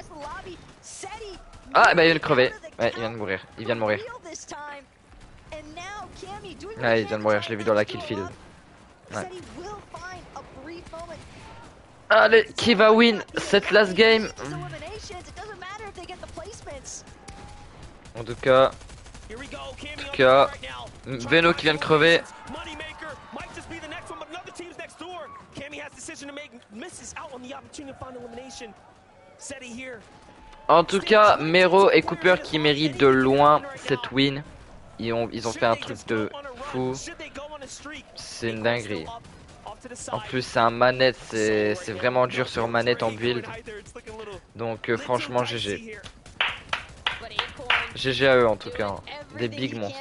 Ah bah il vient de crever. Ouais il vient de mourir. Il vient de mourir. Ouais il vient de mourir, je l'ai vu dans la kill field. Ouais. Allez, qui va win cette last game? En tout cas, Veno qui vient de crever. En tout cas, Mero et Cooper qui méritent de loin cette win. Ils ont fait un truc de fou. C'est une dinguerie. En plus, c'est un manette, c'est vraiment dur sur manette en build. Donc, franchement, GG. GG à eux en tout cas, hein. Des big monstres.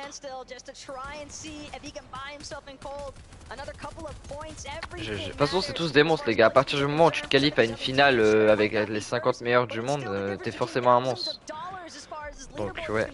GG. De toute façon c'est tous des monstres les gars, à partir du moment où tu te qualifies à une finale avec les 50 meilleurs du monde, t'es forcément un monstre. Donc ouais.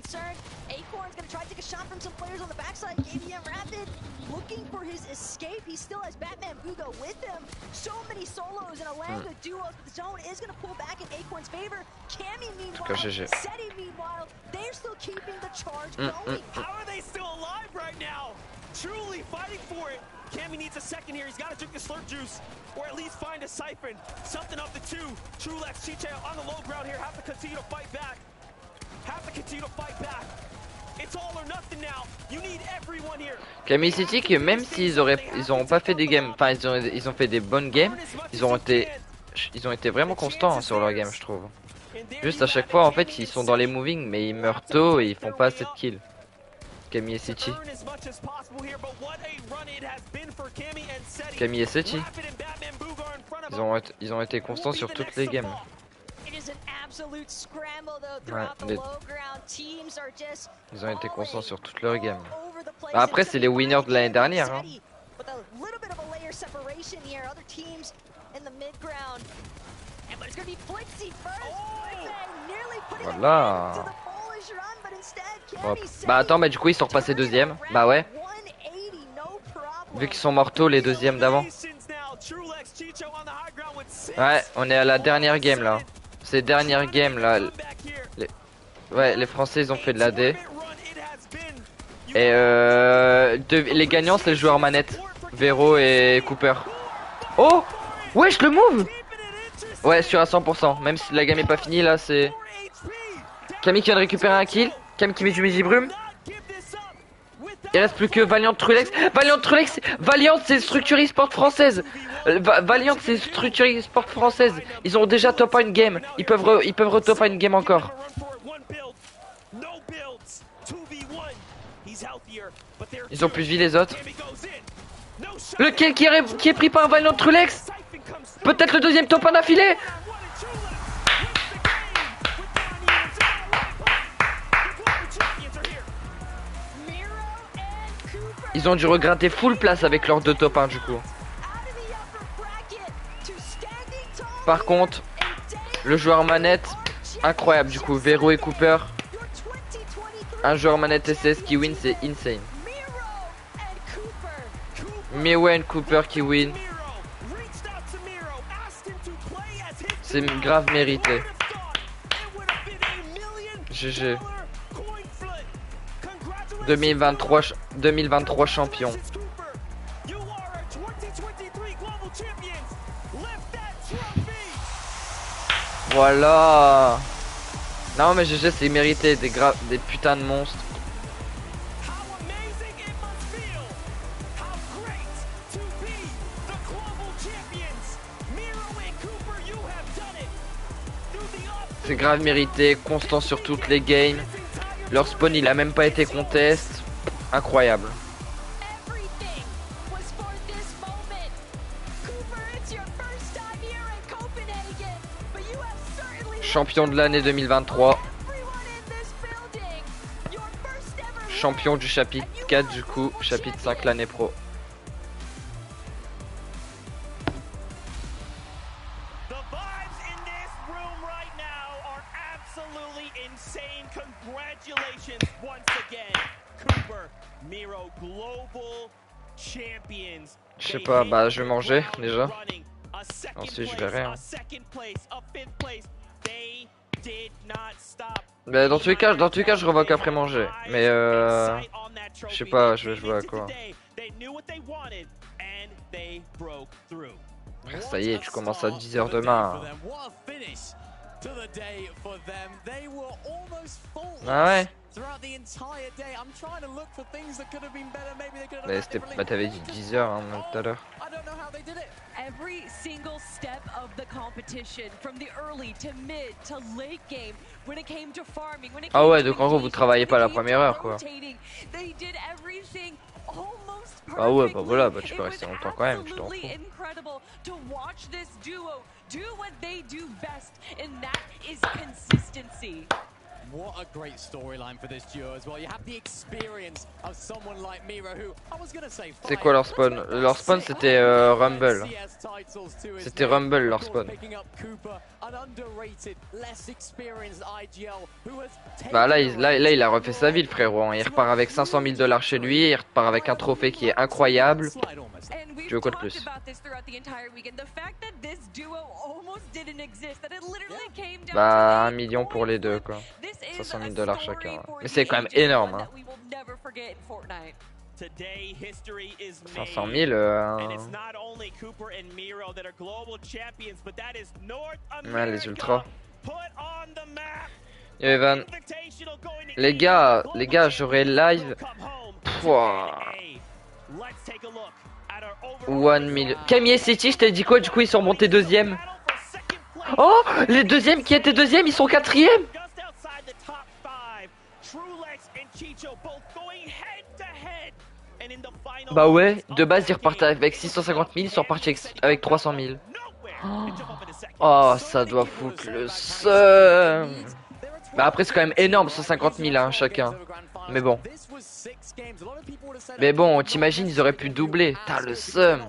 Looking for his escape, he still has Batman Bugo with him. So many solos and a land of duos, but the zone is going to pull back in Acorn's favor. Cammy meanwhile, Seti meanwhile, they're still keeping the charge going. How are they still alive right now? Truly fighting for it. Cammy needs a second here. He's got to drink the slurp juice, or at least find a siphon. Something of the two. Trulex, Chiche on the low ground here. Have to continue to fight back. Camille City que même s'ils auront pas fait des games, enfin ils ont fait des bonnes games, ils ont été vraiment constants hein, sur leur game je trouve. Juste à chaque fois en fait ils sont dans les moving mais ils meurent tôt et ils font pas assez de kills. Camille et City. Camille et City. Ils ont été constants sur toutes les games. Ouais, ils ont été constants sur toute leur game. Après c'est les winners de l'année dernière hein. Voilà. Hop. Bah attends mais du coup ils sont repassés deuxième. Bah ouais. Vu qu'ils sont mortaux les deuxièmes d'avant. Ouais on est à la dernière game là. Ces dernières games là, les Français ils ont fait de la D. Et les gagnants c'est le joueur manette, Vero et Cooper. Oh, wesh le move. Ouais sûr à 100%, même si la game est pas finie là c'est... Camille qui vient de récupérer un kill, Camille qui met du Mizibrume. Il reste plus que Valiant Trulex. Valiant c'est structure e-sport française. Valiant c'est structure e-sport française. Ils ont déjà top 1 game. Ils peuvent retop 1 game encore. Ils ont plus de vie les autres. Le kill qui est pris par Valiant Trulex. Peut-être le deuxième top 1 d'affilée. Ils ont dû regretter full place avec leurs 2 top 1 du coup. Par contre, le joueur manette, incroyable du coup. Vero et Cooper. Un joueur manette SS qui win, c'est insane. Miro et Cooper qui win. C'est grave mérité. GG. 2023 champion. Voilà. Non mais GG c'est mérité, des putains de monstres. C'est grave mérité, constant sur toutes les games. Leur spawn il a même pas été contest. Incroyable. Champion de l'année 2023. Champion du chapitre 4 du coup, chapitre 5 l'année pro. Je sais pas, bah je vais manger déjà. Ensuite je verrai. Hein. Mais dans tous les cas je revoque après manger. Mais je sais pas, je vais jouer à quoi. Ça y est, tu commences à 10 h demain. Ah ouais. Mais c'était, bah t'avais dit 10 h hein, tout à l'heure. Every single step of the competition, from the early to mid to late game, when it came to farming, when it came ah ouais, donc en gros vous travaillez pas la première heure quoi. Ah ouais, bah voilà, bah tu peux rester longtemps quand même, tu t'en fous. What a great storyline for this duo as well. You have the experience of someone like Miro who I was gonna say. C'est quoi leur spawn? Leur spawn c'était Rumble. C'était Rumble leur spawn. Bah là il a refait sa vie le frérot. Il repart avec 500 000 $ chez lui. Il repart avec un trophée qui est incroyable. Tu veux quoi de plus? Bah 1 million pour les deux quoi. 500 000 $ chacun. Mais c'est quand même énorme. Hein. 500 000 ouais, les ultras. Yo Evan. Les gars, j'aurai live. Pouah. 1 million. Camille City, je t'ai dit quoi? Du coup ils sont montés deuxième. Oh, les deuxièmes qui étaient deuxième, ils sont quatrième. Bah ouais, de base ils repartaient avec 650 000, ils sont repartis avec 300 000. Oh, ça doit foutre le seum. Bah après c'est quand même énorme, 150 000 hein, chacun. Mais bon. Mais bon, t'imagines ils auraient pu doubler. T'as le seum.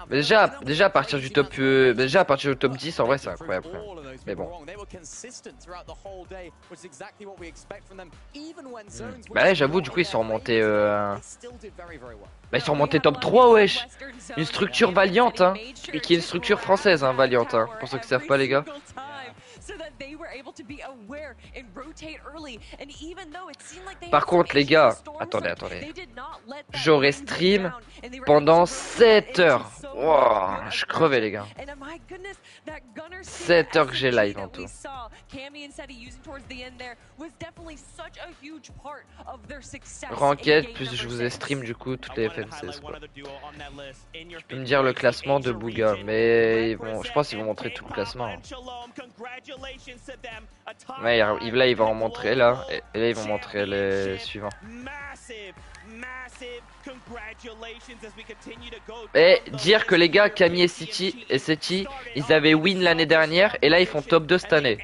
Mais déjà à partir du top déjà à partir du top 10 en vrai c'est incroyable. Mais bon. Bah là j'avoue du coup ils sont remontés bah ils sont remontés top 3 wesh. Une structure Valiant hein. Et qui est une structure française hein, Valiant hein. Pour ceux qui savent pas les gars. Par contre les gars, attendez. J'aurai stream pendant 7 heures. Wow, je crevais les gars. 7 heures que j'ai live en tout. Ranked plus je vous ai stream du coup toutes les FN16 quoi. Je peux me dire le classement de Bouga, mais bon, je pense qu'ils vont montrer tout le classement. Ouais, là ils vont en montrer là, et là ils vont montrer les suivants. Et dire que les gars Camille et Seti ils avaient win l'année dernière et là ils font top 2 cette année.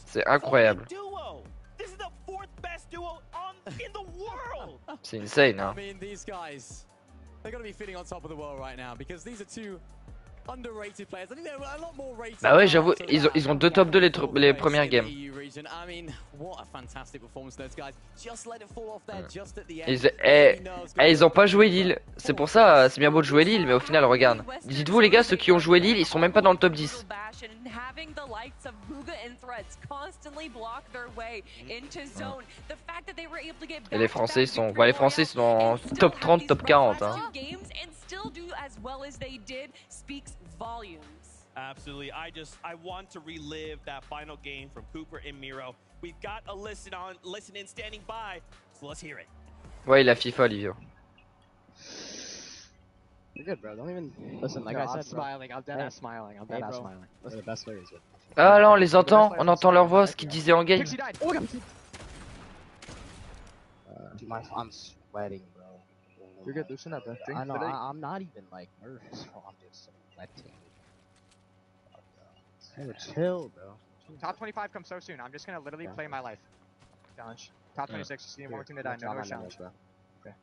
C'est incroyable. C'est insane, hein. I mean, these guys, they're going to be feeling on top of the world right now because these are two underrated players. I think they're a lot more rated. Bah ouais, j'avoue, ils ont 2 top 2 les premières games. I mean, what a fantastic performance those guys. Just let it fall off there just at the end. Ils ont pas joué Lille. C'est pour ça, c'est bien beau de jouer Lille, mais au final, regarde. Dites-vous les gars, ceux qui ont joué Lille, ils sont même pas dans le top 10. Et les Français, ils sont, bah, les Français ils sont en top 30, top 40. Hein. Absolutely. I want to relive that final game from Cooper and Miro. We've got a listen in standing by, so let's hear it. Ouais, il a FIFA, Olivier. You're good, bro. Don't even listen. Like I said, smiling. I'm dead ass smiling. I'm dead ass smiling. Those are the best players. Ah là, on les entend. On entend leur voix, ce qu'ils disaient en game. I'm sweating, bro. You're good. Loosen up, bro. I know. I'm not even like nervous, bro. I'm just sweating. Chill, bro. Top 25 comes so soon. I'm just gonna literally play my life. Challenge. Top 26. See one more team to die. No challenge. Okay.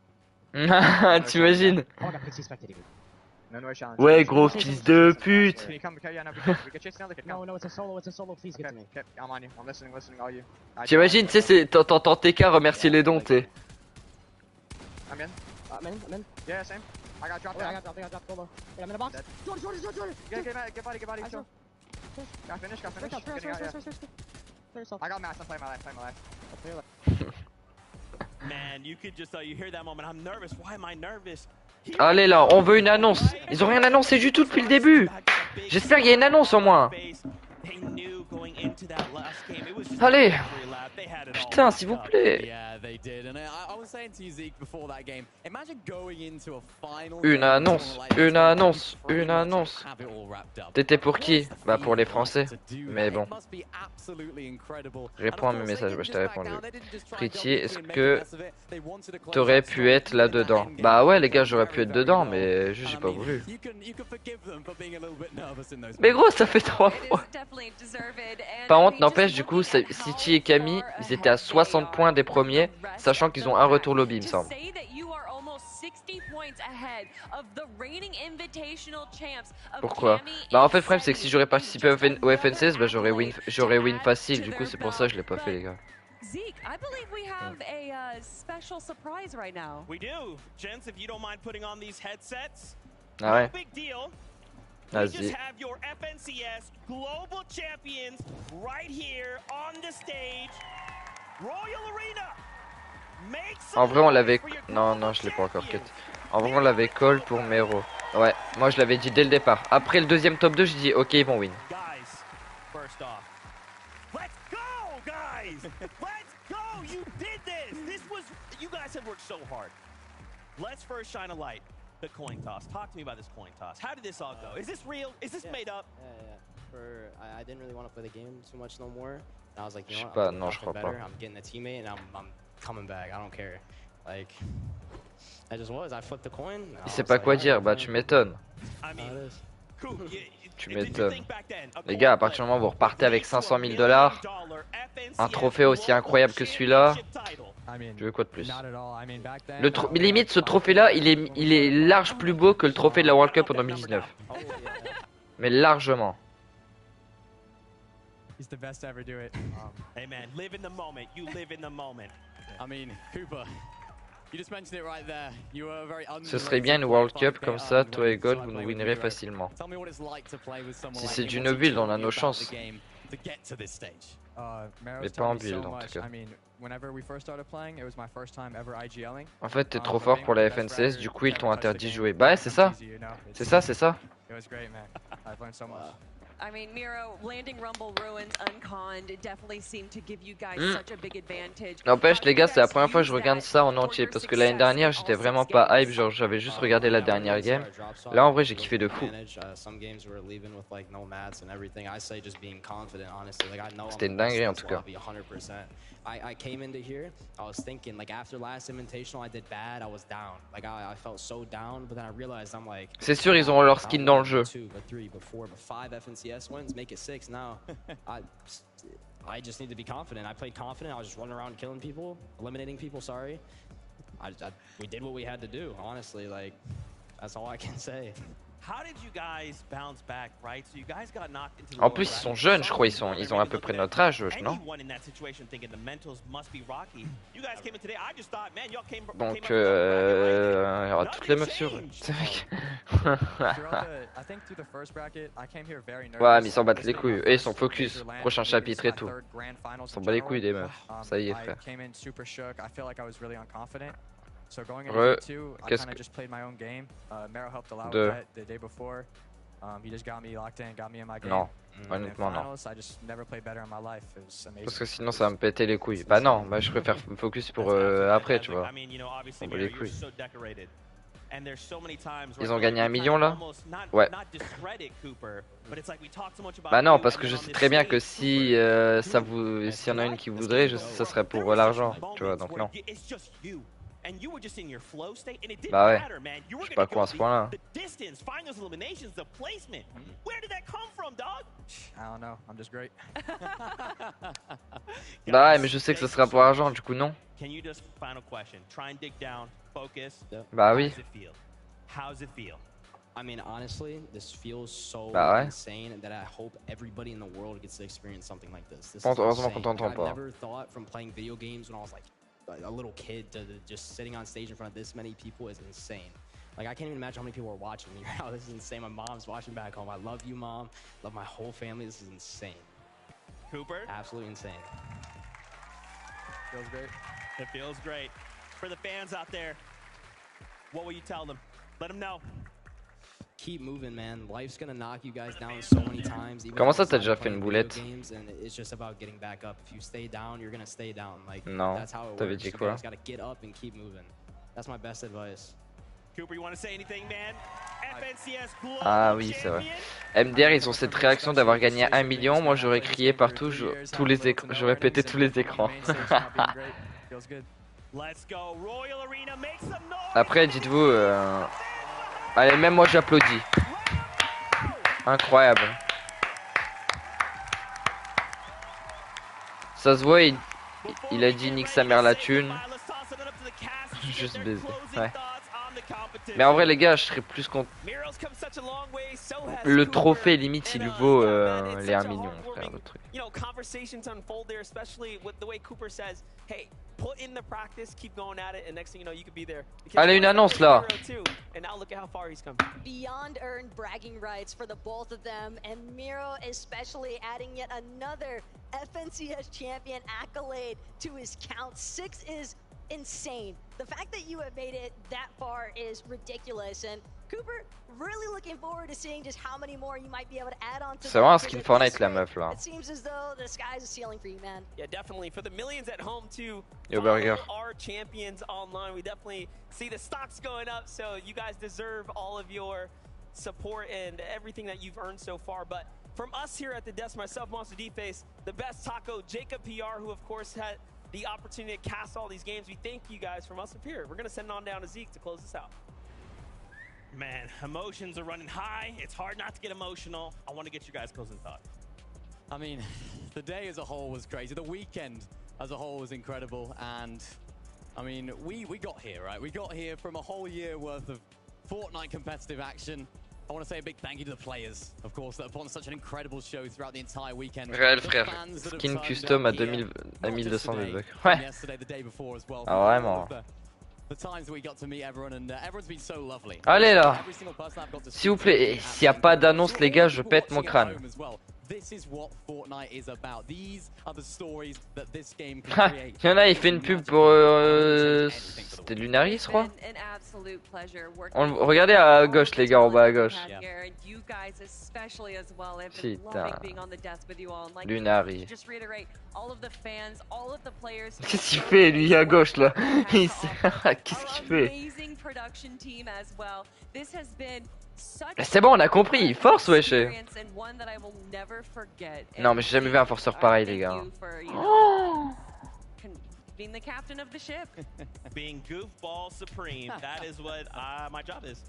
T'imagines? No challenge. Ouais, gros fils de pute. Can you come? Yeah, no, we can chase another kid. No, it's a solo. It's a solo. Please get to me. Okay, I'm on you. I'm listening, all you. T'imagines, tu sais, t'entends TK remercier les dons, t'es. I'm in. I'm in. Yeah, same. I got dropped down. I got dropped solo. Wait, I'm in a box. Jordan. Get body. Chill. Got finished. I got mass. I'm playing my life. Man, you could just you hear that moment. I'm nervous. Why am I nervous? Allez là, on veut une annonce. Ils ont rien annoncé du tout depuis le début. J'espère qu'il y a une annonce au moins. Allez. Putain, s'il vous plaît. Une annonce. T'étais pour qui? Bah pour les Français. Mais bon. Réponds à mes messages, bah, je t'ai répondu. Pretty, est-ce que t'aurais pu être là-dedans? Bah ouais les gars, j'aurais pu être dedans, mais juste j'ai pas voulu. Mais gros, ça fait 3 fois. Par contre, n'empêche, du coup, City et Camille, ils étaient à 60 points des premiers, sachant qu'ils ont un retour lobby, il me semble. Pourquoi? Bah en fait, le problème, c'est que si j'aurais participé au FNCS, bah j'aurais win facile, du coup, c'est pour ça que je l'ai pas fait, les gars. Zeke, I believe we have a special surprise right now. We do. Gents, if you don't mind putting on these headsets. Ah ouais. No big deal. Vas-y. We just have your FNCS global champions right here on the stage. Royal Arena. En vrai, on l'avait. Non, je l'ai pas encore cut. En vrai, on l'avait call pour Mero. Ouais, moi je l'avais dit dès le départ. Après le deuxième top 2, j'ai dit ok, ils vont win. Guys, first off. Let's go, guys. Let's go. You did this. You guys have worked so hard. Let's first shine a light. The coin toss. Talk to me about this coin toss. How did this all go? Is this real? Is this made up? Yeah. I didn't really want to play the game too much no more. And I was like, you know what? Non, je crois pas. I'm getting a teammate and I'm coming back. I don't care. Like, I just was. I flipped the coin. Il sait pas quoi dire. Bah tu m'étonnes. Tu m'étonnes. Les gars, à partir du moment où vous repartez avec 500 000 $, un trophée aussi incroyable que celui-là, tu veux quoi de plus? Limite, ce trophée-là, il est large plus beau que le trophée de la World Cup en 2019. Mais largement. He's the best to ever do it. Hey man, live in the moment. You live in the moment. I mean, Cooper. You just mentioned it right there. You were very Ce serait bien une World Cup comme ça, toi et God, vous nous winnerez facilement. Si c'est du no build, on a nos chances. Mais pas en build en tout cas. En fait, t'es trop fort pour la FNCS, du coup ils t'ont interdit de jouer. Bah ouais, c'est ça. C'est ça. I mean, Miro, landing Rumble Ruins unconned definitely seemed to give you guys such a big advantage. N'empêche les gars, c'est la première fois que je regarde ça en entier parce que l'année dernière j'étais vraiment pas hype, genre j'avais juste regardé la dernière game. Là en vrai j'ai kiffé de fou. C'était une dinguerie en tout cas. I came into here, I was thinking like after last invitational I did bad, I was down. Like I felt so down, but then I realized I'm like c'est sûr ils auront leur skin dans le jeu. 2, but 3, but 4, but 5 FNCS wins, make it 6 now. I just need to be confident. I played confident. I was just running around killing people, eliminating people, sorry. we did what we had to do. Honestly, like that's all I can say. How did you guys bounce back, right? So you guys got knocked into the En plus, ils sont jeunes, je crois. Ils ont à peu près notre âge, non? Donc, il y aura toutes les meufs sur eux. Ouais, mais ils s'en battent les couilles. Eux, ils sont focus. Prochain chapitre et tout. Ils s'en battent les couilles des meufs. Ça y est, frère. So going into Ouais, two, I qu'est-ce kind of que... just played my own game. Mero helped a lot De... with that the day before. He just got me locked in, got me in my game. Non, And honnêtement in non. finals, I just never played better in my life. It was amazing. Parce que sinon ça va me péter les couilles. Bah non, bah je préfère me focus pour après, tu vois. On bat les couilles. Ils ont gagné 1 million là? Ouais. Bah non, parce que je sais très bien que si s'il y en a une qui voudrait, ça serait pour l'argent, tu vois, donc non. Bah ouais, je suis pas con à ce point là. I don't know, I'm just great. Bah ouais, mais je sais que ce sera pour l'argent, du coup non. Bah oui. I mean, honestly, this feels so Bah ouais. insane that I hope everybody in the world gets to experience something like this. This is Heureusement insane. qu'on t'entend Like, pas. I've never thought from playing video games when I was like a little kid to just sitting on stage in front of this many people is insane. Like I can't even imagine how many people are watching me right now. This is insane. My mom's watching back home. I love you, Mom. Love my whole family. This is insane. Cooper? Absolutely insane. Feels great. It feels great. For the fans out there, what will you tell them? Let them know. Keep moving, man. Life's gonna knock you guys down so many times. Comment ça, t'as déjà fait une boulette? And it's just about getting back up. If you stay down, you're gonna stay down. Like Non, that's how it t'avais works. dit You quoi? guys gotta get up and keep moving. That's my best advice. Cooper, you want to say anything, man? FNCS Global Ah oui, c'est vrai. MDR, ils ont cette réaction d'avoir gagné 1 million. Moi, j'aurais crié partout, tous les écrans, j'aurais pété tous les écrans. Après, dites-vous, allez, même moi, j'applaudis. Incroyable. Ça se voit, il a dit nique sa mère la thune. Juste baiser. Ouais. Mais en vrai les gars, je serais plus content. Le trophée limite il vaut les 1 million, frère, le truc. Allez, une annonce là. Beyond earned bragging rights for the both of them, and Miro especially adding yet another FNCS champion accolade to his count. 6 is insane. The fact that you have made it that far is ridiculous, and Cooper, really looking forward to seeing just how many more you might be able to add on to. C'est vraiment un skin Fortnite la meuf là. It seems as though the sky's a ceiling for you, man. Yeah, definitely. For the millions at home too. Yo, burger. Our champions online, we definitely see the stocks going up. So you guys deserve all of your support and everything that you've earned so far. But from us here at the desk, myself, Monster D-Face, the best taco, Jacob PR, who of course had the opportunity to cast all these games. We thank you guys from us up here. We're gonna send it on down to Zeke to close this out. Man, emotions are running high. It's hard not to get emotional. I want to get you guys closing thoughts. I mean, the day as a whole was crazy. The weekend as a whole was incredible. And I mean, we got here, right? We got here from a whole year worth of Fortnite competitive action. I want to say a big thank you to the players, of course, that have put on such an incredible show throughout the entire weekend. Réel frère, skin custom à 1200 de bucks. Ouais. Ah vraiment. Allez là. S'il vous plaît, s'il n'y a pas d'annonce les gars, je pète mon crâne. Il y en a, il fait une pub pour... C'était Lunari, je crois. Regardez à gauche les gars, en bas à gauche. Putain. Lunari. Qu'est-ce qu'il fait lui à gauche là? Qu'est-ce qu'il fait? C'est bon, on a compris, il force wesh. Non mais j'ai jamais vu un forceur pareil les gars. Oh, being the captain of the ship. Being goofball supreme, that is what my job is.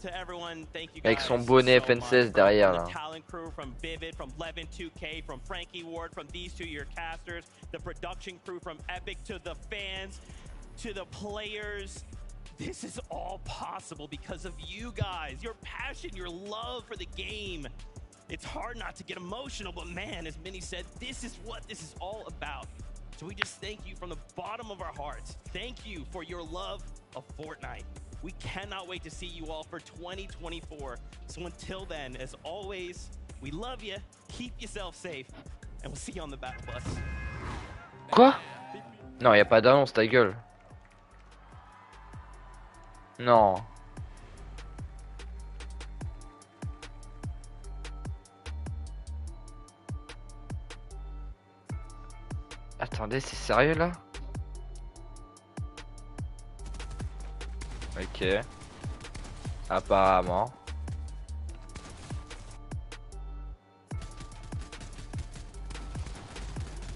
To everyone, thank you guys. Avec son bonnet FNCS derrière là. Talent crew from Vivid, from Levin 2K, from Frankie Ward, from these two your casters, the production crew from Epic to the fans, to the players. This is all possible because of you guys, your passion, your love for the game. It's hard not to get emotional, but man, as Minnie said, this is what this is all about. So we just thank you from the bottom of our hearts. Thank you for your love of Fortnite. We cannot wait to see you all for 2024. So until then, as always, we love you, keep yourself safe, and we'll see you on the battle bus. Quoi? Non, y a pas d'annonce, ta gueule. Non. Attendez, c'est sérieux là? Ok. Apparemment.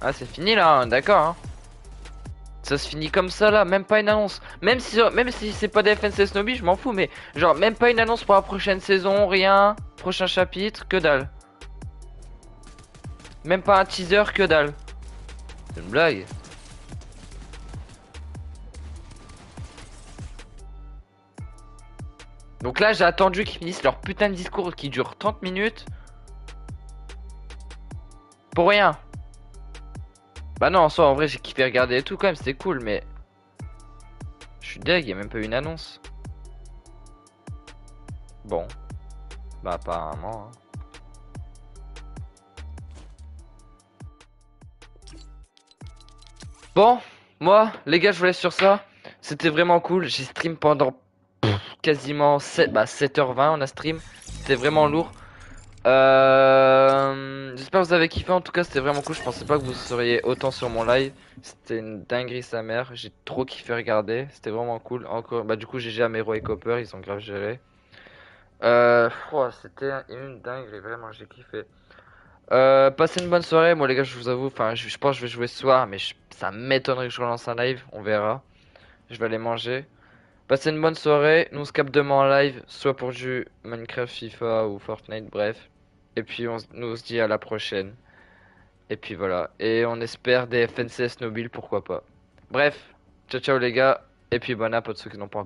Ah, c'est fini là, hein, d'accord. Hein. Ça se finit comme ça là, même pas une annonce. Même si c'est pas des FNC Snobby, je m'en fous, mais genre même pas une annonce pour la prochaine saison, rien. Prochain chapitre, que dalle. Même pas un teaser, que dalle. C'est une blague. Donc là, j'ai attendu qu'ils finissent leur putain de discours qui dure 30 minutes. Pour rien. Bah non, en soi, en vrai, j'ai kiffé regarder et tout quand même, c'était cool, mais... Je suis deg, y a même pas eu une annonce. Bon. Bah apparemment... Hein. Bon, moi, les gars, je vous laisse sur ça. C'était vraiment cool, j'ai stream pendant quasiment 7h20, on a stream. C'était vraiment lourd. J'espère que vous avez kiffé, en tout cas c'était vraiment cool, je pensais pas que vous seriez autant sur mon live. C'était une dinguerie sa mère, j'ai trop kiffé regarder, c'était vraiment cool. Encore, bah du coup j'ai jamais Hero et Copper, ils ont grave géré. C'était une dinguerie, vraiment j'ai kiffé. Passez une bonne soirée, moi les gars je vous avoue, enfin je pense que je vais jouer ce soir, mais ça m'étonnerait que je relance un live, on verra. Je vais aller manger. Passez une bonne soirée, nous on se capte demain en live, soit pour du Minecraft, FIFA ou Fortnite, bref. Et puis nous on se dit à la prochaine. Et puis voilà, et on espère des FNCS Nobile, pourquoi pas. Bref, ciao ciao les gars, et puis bon app à ceux qui n'ont pas encore.